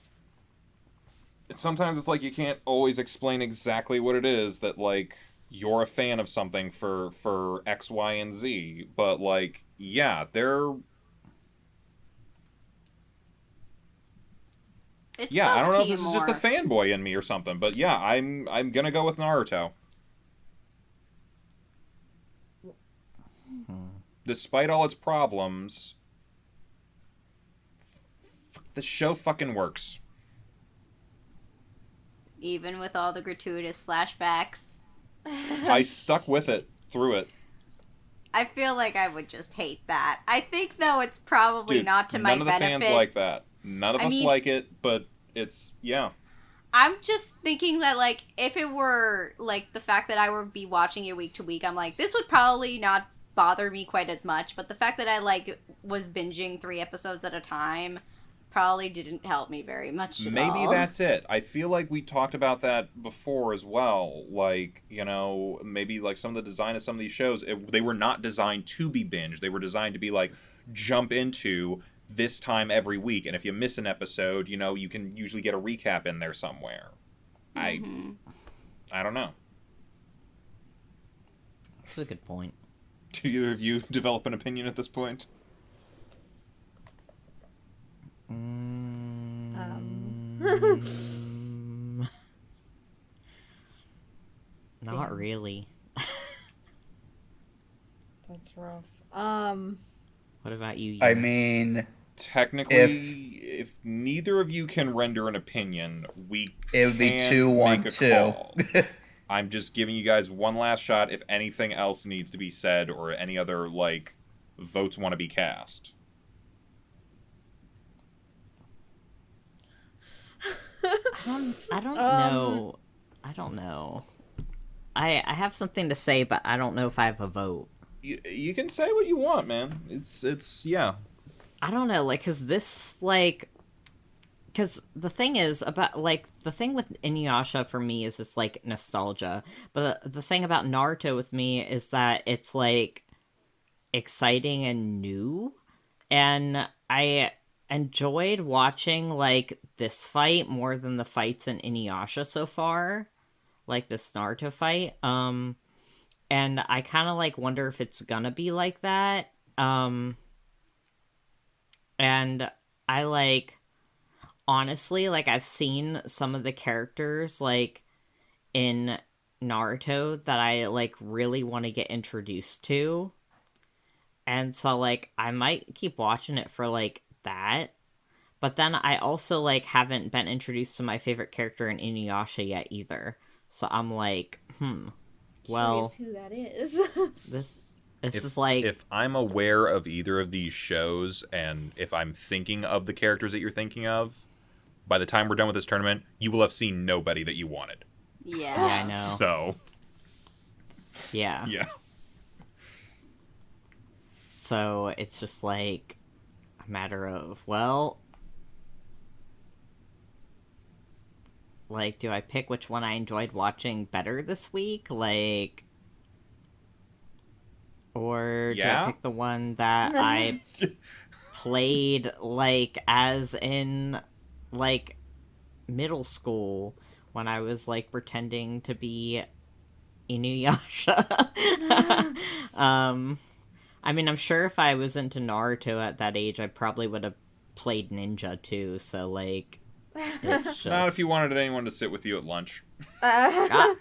sometimes it's like you can't always explain exactly what it is that, like, you're a fan of something for X, Y, and Z. But, like, yeah, they're... It Yeah, I spoke don't know to if you this is just a more. fanboy in me or something, but yeah, I'm gonna go with Naruto. Despite all its problems, the show fucking works. Even with all the gratuitous flashbacks. I stuck with it through it. I feel like I would just hate that. I think, though, it's probably Dude, not to my none of the benefit. fans like that. None of us mean, like it, but it's, yeah. I'm just thinking that, like, if it were, like, the fact that I would be watching it week to week, I'm like, this would probably not bother me quite as much. But the fact that I, like, was binging 3 episodes at a time probably didn't help me very much at Maybe all. that's it. I feel like we talked about that before as well. Like, you know, maybe like some of the design of some of these shows, they were not designed to be binged. They were designed to be like, jump into this time every week. And if you miss an episode, you know, you can usually get a recap in there somewhere. I don't know. That's a good point. Do either of you develop an opinion at this point? Not really. That's rough. What about you? I Yin? mean, Technically, if neither of you can render an opinion, it would be can 2-1-2. make a call. I'm just giving you guys one last shot if anything else needs to be said or any other, like, votes want to be cast. I don't know. I don't know. I have something to say, but I don't know if I have a vote. You can say what you want, man. It's yeah. I don't know, like, because the thing is about, like, the thing with InuYasha for me is just, like, nostalgia. But the thing about Naruto with me is that it's, like, exciting and new. And I enjoyed watching, like, this fight more than the fights in InuYasha so far. Like, this Naruto fight. And I kind of, like, wonder if it's gonna be like that. And I, like, honestly, like, I've seen some of the characters, like, in Naruto that I, like, really want to get introduced to. And so, like, I might keep watching it for, like, that. But then I also, like, haven't been introduced to my favorite character in InuYasha yet either. So I'm like, well, Curious who that is. this is like... If I'm aware of either of these shows, and if I'm thinking of the characters that you're thinking of, by the time we're done with this tournament, you will have seen nobody that you wanted. Yeah. Yeah, I know. So, Yeah. yeah. So it's just like a matter of, well, like, do I pick which one I enjoyed watching better this week? Like, or do I pick the one that I played, like, as in, like, middle school when I was, like, pretending to be InuYasha? I mean, I'm sure if I was into Naruto at that age, I probably would have played Ninja too, so, like, it's just... Not if you wanted anyone to sit with you at lunch. I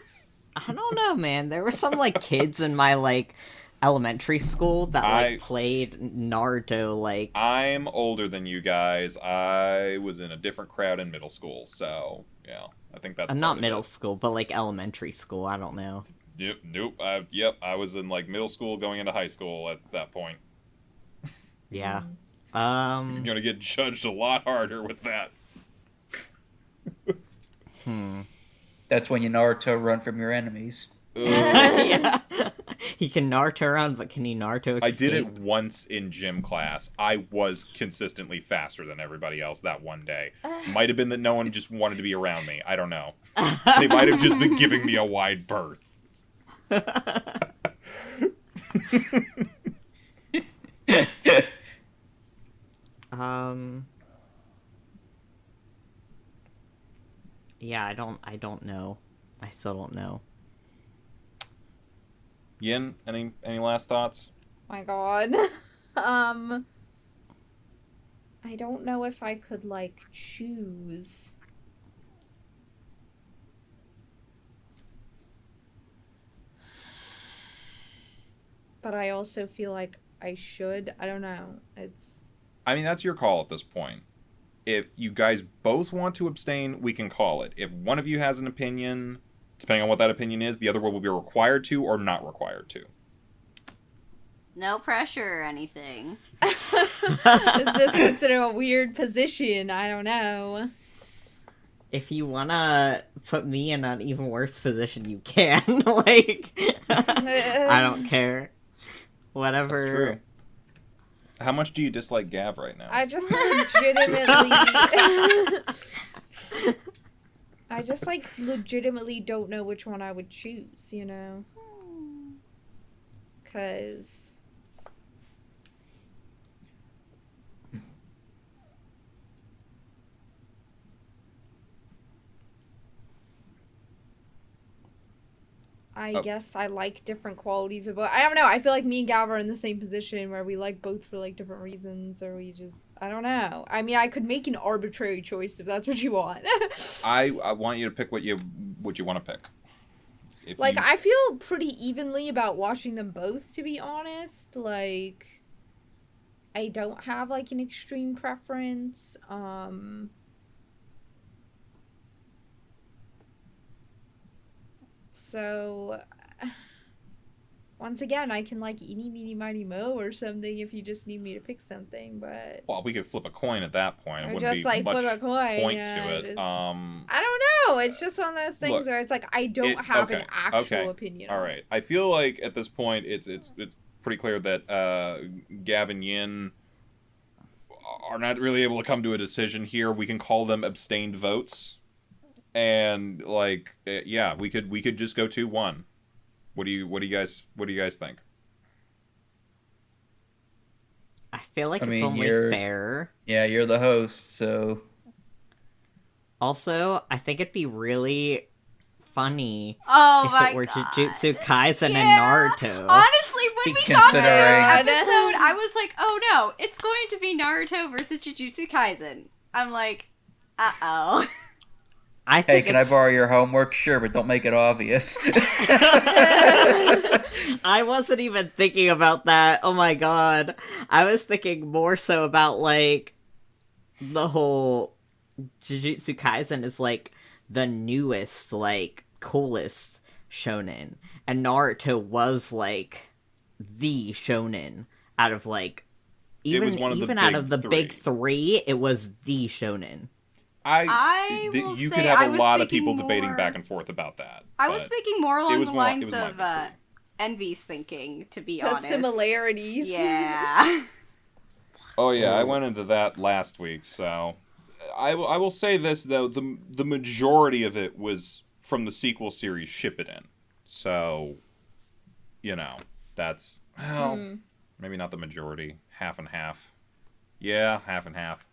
don't know, man. There were some, like, kids in my, like, elementary school that, like, played Naruto, like... I'm older than you guys. I was in a different crowd in middle school, so, yeah. I think that's not middle school, but, like, elementary school. I don't know. Nope. I was in, like, middle school going into high school at that point. Yeah. You're gonna get judged a lot harder with that. That's when you Naruto run from your enemies. Yeah. He can Naruto around, but can he Naruto escape? I did it once in gym class. I was consistently faster than everybody else that one day. Might have been that no one just wanted to be around me. I don't know. They might have just been giving me a wide berth. Yeah, I don't know. I still don't know. Yin, any last thoughts? My God. I don't know if I could, like, choose. But I also feel like I should. I don't know. I mean, that's your call at this point. If you guys both want to abstain, we can call it. If one of you has an opinion, depending on what that opinion is, the other one will be required to or not required to. No pressure or anything. This is considered a weird position. I don't know. If you wanna put me in an even worse position, you can. Like, I don't care. Whatever. That's true. How much do you dislike Gav right now? I just legitimately don't know which one I would choose, you know? 'Cause I guess I like different qualities of both. I don't know. I feel like me and Gav are in the same position where we like both for like different reasons, or we just, I don't know. I mean, I could make an arbitrary choice if that's what you want. I want you to pick what you want to pick. I feel pretty evenly about watching them both, to be honest. Like, I don't have like an extreme preference. So, once again, I can like eeny, meeny, miny, mo or something if you just need me to pick something, but... Well, we could flip a coin at that point. It wouldn't just be like much flip a coin, point to it. just... I don't know. It's just one of those things where it's like, I don't have an actual opinion. All right. I feel like at this point, it's pretty clear that Gav and Yin are not really able to come to a decision here. We can call them abstained votes. And like, yeah, we could just go 2-1. What do you guys think? I feel like it's only fair. Yeah, you're the host, so. Also, I think it'd be really funny if it were Jujutsu Kaisen and Naruto. Honestly, when we got to this episode, I was like, oh no, it's going to be Naruto versus Jujutsu Kaisen. I'm like, uh-oh. Hey, can I borrow your homework? Sure, but don't make it obvious. I wasn't even thinking about that. Oh my god. I was thinking more so about, like, the whole Jujutsu Kaisen is, like, the newest, like, coolest shonen. And Naruto was, like, the shonen out of, like, even out of the big three, it was the shonen. You could have a lot of people debating back and forth about that. I was thinking more along the lines of Envy's thinking, to be honest. The similarities. Yeah. Oh yeah, I went into that last week, so I will say this though, the majority of it was from the sequel series Shippuden. So, you know, that's maybe not the majority, half and half. Yeah, half and half.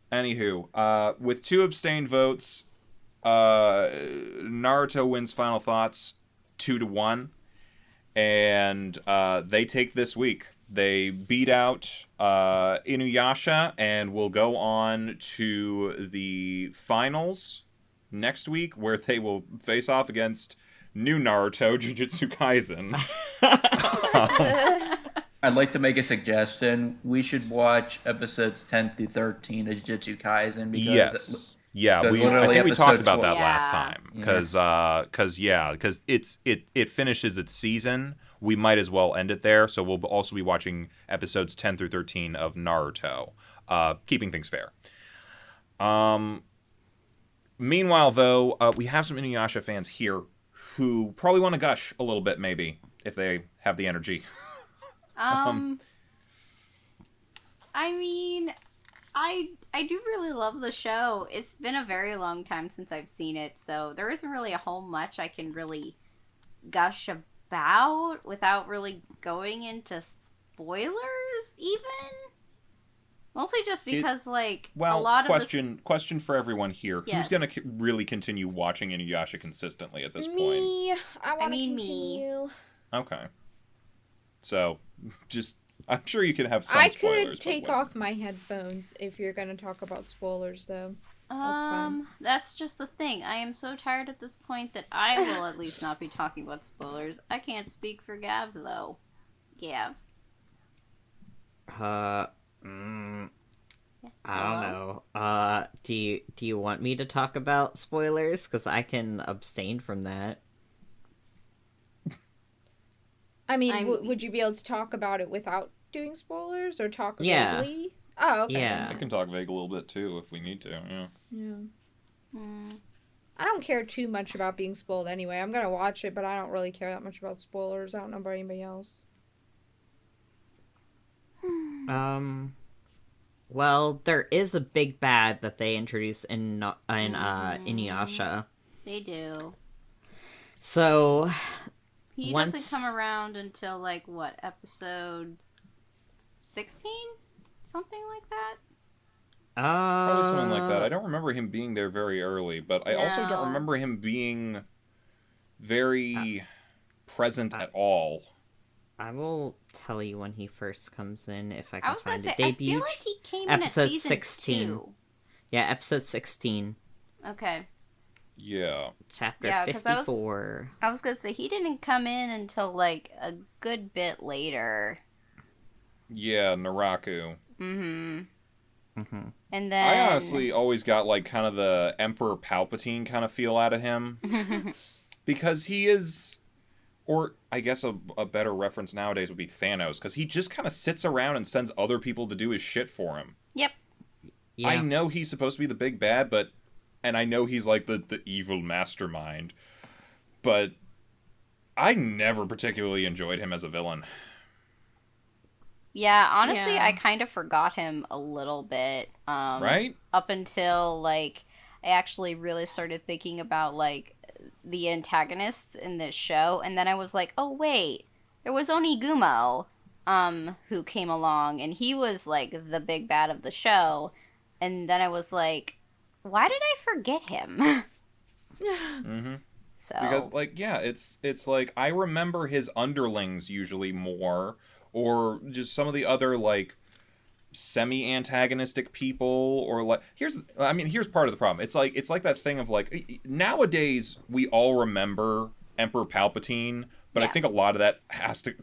Anywho, with 2 abstained votes, Naruto wins Final Thoughts 2-1, and they take this week. They beat out InuYasha and will go on to the finals next week, where they will face off against new Naruto, Jujutsu Kaisen. I'd like to make a suggestion. We should watch episodes 10 through 13 of Jujutsu Kaisen because I think we talked about that last time because it finishes its season. We might as well end it there. So we'll also be watching episodes 10 through 13 of Naruto, keeping things fair. Meanwhile, though, we have some InuYasha fans here who probably want to gush a little bit, maybe if they have the energy. I mean, I do really love the show. It's been a very long time since I've seen it, so there isn't really a whole much I can really gush about without really going into spoilers, even. Mostly just because, like, Well, a lot question for everyone here. Yes. Who's going to really continue watching InuYasha consistently at this point? Me. I want to mean, me. continue. Okay. So, just... I'm sure you can have some I spoilers. could take off my headphones if you're going to talk about spoilers, though. That's fine. That's just the thing. I am so tired at this point that I will at least not be talking about spoilers. I can't speak for Gav, though. Gav. I don't know. Do you want me to talk about spoilers? Because I can abstain from that. I mean, would you be able to talk about it without doing spoilers, or talk Yeah. vaguely? Oh, okay. Yeah. I can talk vague a little bit, too, if we need to, Yeah. I don't care too much about being spoiled anyway. I'm gonna watch it, but I don't really care that much about spoilers. I don't know about anybody else. Well, there is a big bad that they introduce in InuYasha. They do. So, He doesn't come around until, like, what, episode 16? Something like that? Probably something like that. I don't remember him being there very early, but I also don't remember him being very present at all. I will tell you when he first comes in, if I can I was gonna find say, it. I feel like he came in at episode season 16. 2. Yeah, episode 16. Okay. Yeah. Chapter Yeah, 'cause 54. I was gonna say, he didn't come in until, like, a good bit later. Yeah, Naraku. Mm-hmm. Mm-hmm. And then... I honestly always got, like, kind of the Emperor Palpatine kind of feel out of him. Because he is... Or, I guess a better reference nowadays would be Thanos, because he just kind of sits around and sends other people to do his shit for him. Yep. Yeah. I know he's supposed to be the big bad, but... And I know he's, like, the evil mastermind. But... I never particularly enjoyed him as a villain. Yeah, honestly, Yeah. I kind of forgot him a little bit. Right? Up until, like, I actually really started thinking about, like, the antagonists in this show, and then I was like, oh, wait, there was Onigumo, who came along, and he was, like, the big bad of the show, and then I was like, why did I forget him? Mm-hmm. So... Because, like, yeah, it's like, I remember his underlings usually more, or just some of the other, like, semi-antagonistic people, or, like, here's part of the problem. It's like that thing of, like, nowadays, we all remember Emperor Palpatine, but I think a lot of that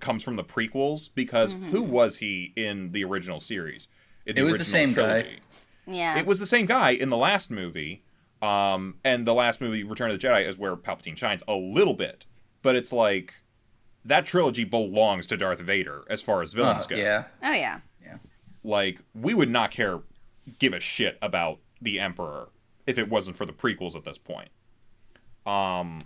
comes from the prequels, because who was he in the original series? In the It was the original same trilogy? guy. Yeah. It was the same guy in the last movie, and the last movie, Return of the Jedi, is where Palpatine shines a little bit. But it's like, that trilogy belongs to Darth Vader as far as villains go. Yeah. Oh, yeah. Like, we would not give a shit about the Emperor if it wasn't for the prequels at this point. And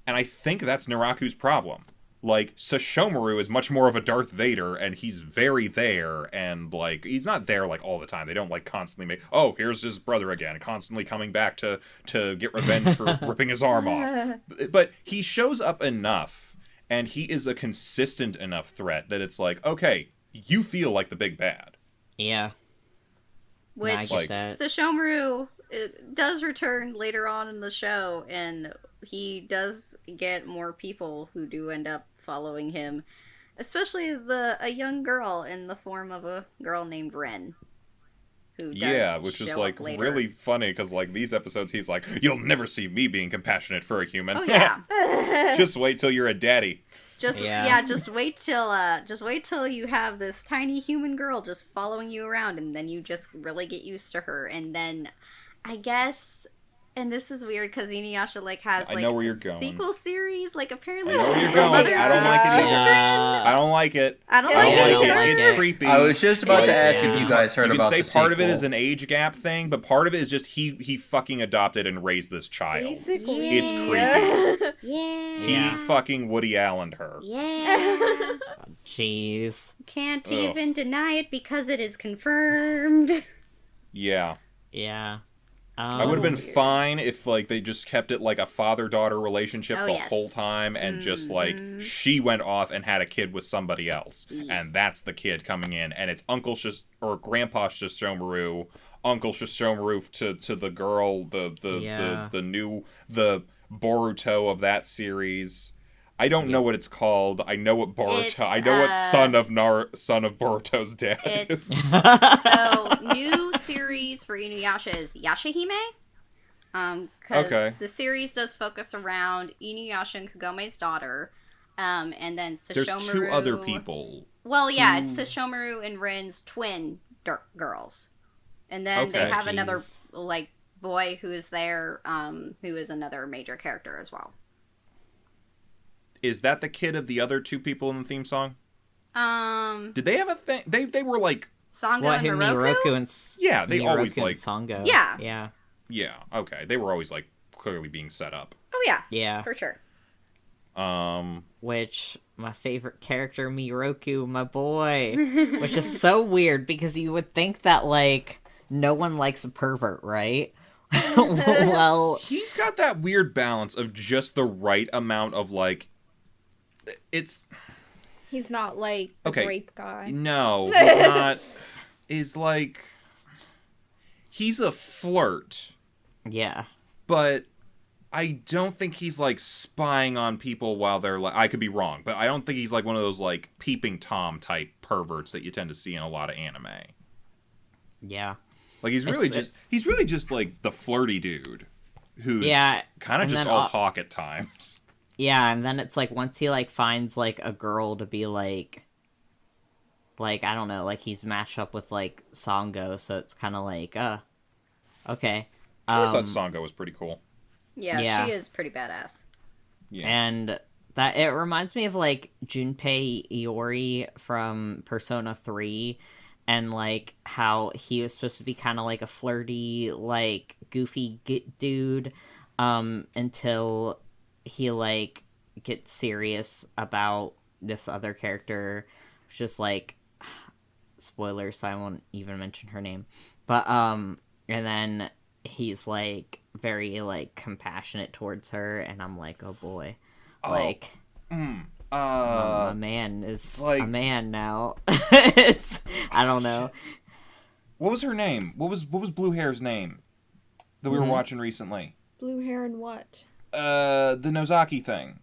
I think that's Naraku's problem. Like, Sesshomaru is much more of a Darth Vader, and he's very there, and, like, he's not there, like, all the time. They don't, like, constantly make, oh, here's his brother again, constantly coming back to get revenge for ripping his arm off. But he shows up enough, and he is a consistent enough threat that it's like, okay, you feel like the big bad. Yeah. Which, I get that. Sesshomaru does return later on in the show, and he does get more people who do end up following him. Especially a young girl in the form of a girl named Ren. Who does Which was, show like, up later. really funny, because, like, these episodes, he's like, you'll never see me being compassionate for a human. Oh, yeah. Just wait till you're a daddy. Just wait till you have this tiny human girl just following you around, and then you just really get used to her, and then I guess, and this is weird because InuYasha like has I like know where a you're going. sequel series, like apparently I know where you're the going. mother I to don't like his it either. children. I don't like it. I don't Yeah, like I it don't either. like It's it. creepy. I was just about to ask if you guys heard You about could the say part of it sequel. is an age gap thing, but part of it is just he fucking adopted and raised this child. Basically. It's creepy. Yeah. He fucking Woody Allen'd her. Yeah. Jeez. Can't Ugh. even deny it because it is confirmed. Yeah. Yeah. I would have been fine if like they just kept it like a father-daughter relationship the whole time, and just like she went off and had a kid with somebody else, and that's the kid coming in, and it's Grandpa Shishomaru, Uncle Shishomaru to the girl, the new Boruto of that series. I don't know what it's called. I know what Boruto. I know what son of Boruto's dad is. So new series for InuYasha is Yashahime. Because the series does focus around InuYasha and Kagome's daughter, and then Sesshomaru. There's two other people. Well, yeah, it's Sesshomaru and Rin's twin girls, and then they have another like boy who is there, who is another major character as well. Is that the kid of the other two people in the theme song? Did they have a thing? They were like Sango and Miroku? Yeah, they Miroku always and like Sango. Yeah. Yeah, okay. They were always like clearly being set up. Oh yeah. Yeah. For sure. Which my favorite character, Miroku, my boy, which is so weird because you would think that like no one likes a pervert, right? Well, he's got that weird balance of just the right amount of like He's not like the grape guy. No, he's not. Is like he's a flirt. Yeah. But I don't think he's like spying on people while they're like, I could be wrong, but I don't think he's like one of those like peeping Tom type perverts that you tend to see in a lot of anime. Yeah. Like he's really just like the flirty dude who's kind of just all talk at times. Yeah, and then it's like once he like finds like a girl to be like I don't know, like he's matched up with like Sango, so it's kind of like okay. I always thought Sango was pretty cool. Yeah, she is pretty badass. Yeah. And that it reminds me of like Junpei Iori from Persona 3, and like how he was supposed to be kind of like a flirty, like goofy dude, until he like gets serious about this other character, which is like spoilers, so I won't even mention her name. But and then he's like very like compassionate towards her, and I'm like, oh boy, my man is like a man now. I don't know. What was her name? What was Blue Hair's name that we were watching recently? Blue hair and what? The Nozaki thing.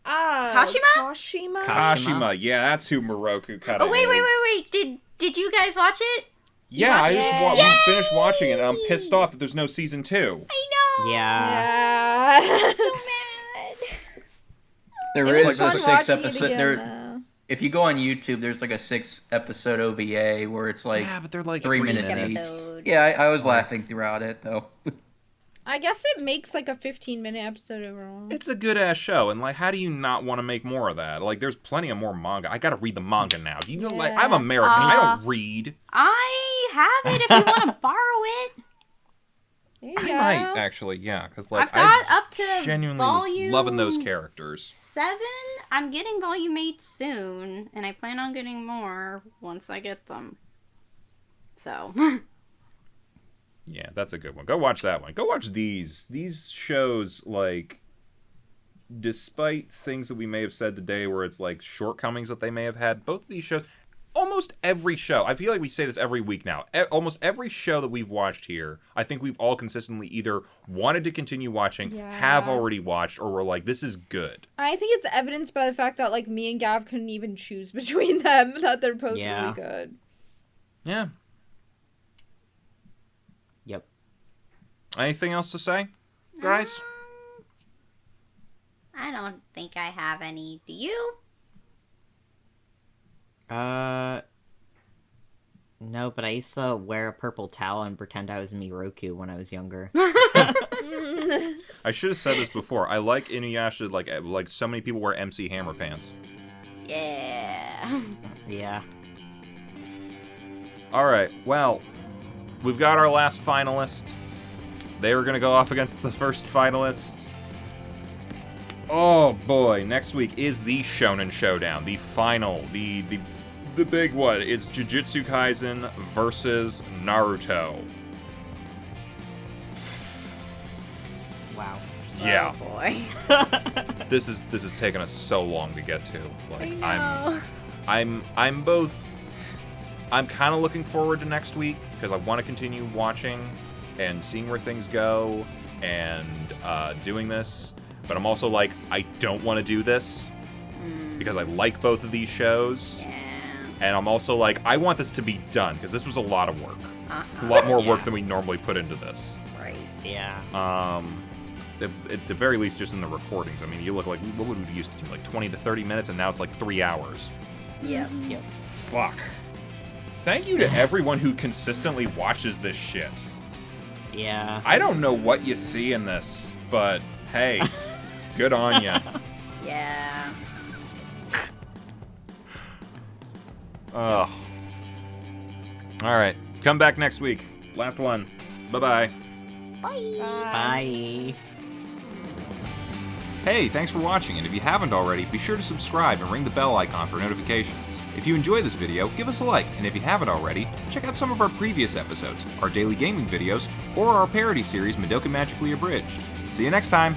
Kashima? Kashima. Yeah, that's who Miroku cut. Oh wait! Did you guys watch it? Yeah, we finished watching it, and I'm pissed off that there's no season 2. I know. Yeah. I'm so mad. There is like a 6-episode. If you go on YouTube, there's like a 6-episode OVA where it's like but they're like 3 minutes each. Yeah, I was laughing throughout it though. I guess it makes like a 15-minute episode overall. It's a good ass show, and like, how do you not want to make more of that? Like, there's plenty of more manga. I gotta read the manga now. You know, like, I'm American. I don't read. I have it if you want to borrow it. There you I might actually, yeah, because like I've got up to genuinely volume was loving those characters. 7. I'm getting volume 8 soon, and I plan on getting more once I get them. So. Yeah, that's a good one. Go watch that one. Go watch these. These shows, like, despite things that we may have said today where it's like shortcomings that they may have had, both of these shows, almost every show, I feel like we say this every week now, almost every show that we've watched here, I think we've all consistently either wanted to continue watching, have already watched, or we're like, this is good. I think it's evidenced by the fact that like me and Gav couldn't even choose between them, that they're both really good. Yeah. Yep. Anything else to say, guys? I don't think I have any. Do you? No, but I used to wear a purple towel and pretend I was Miroku when I was younger. I should have said this before. I like InuYasha like so many people wear MC Hammer pants. Yeah. Yeah. Alright, well, we've got our last finalist. They were going to go off against the first finalist. Oh boy, next week is the Shonen Showdown, the final, the big one. It's Jujutsu Kaisen versus Naruto. Yeah. Oh boy. This is taking us so long to get to. Like I know. I'm both. I'm kind of looking forward to next week because I want to continue watching and seeing where things go and doing this. But I'm also like, I don't want to do this because I like both of these shows. Yeah. And I'm also like, I want this to be done because this was a lot of work. Uh-huh. A lot more work than we normally put into this. Right. Yeah. At the very least, just in the recordings. I mean, you look like, what would we used to do? Like 20 to 30 minutes, and now it's like 3 hours. Yeah. Yep. Fuck. Thank you to everyone who consistently watches this shit. Yeah. I don't know what you see in this, but hey, good on ya. Yeah. Ugh. Alright, come back next week. Last one. Bye-bye. Bye. Hey, thanks for watching, and if you haven't already, be sure to subscribe and ring the bell icon for notifications. If you enjoy this video, give us a like, and if you haven't already, check out some of our previous episodes, our daily gaming videos, or our parody series Madoka Magically Abridged. See you next time!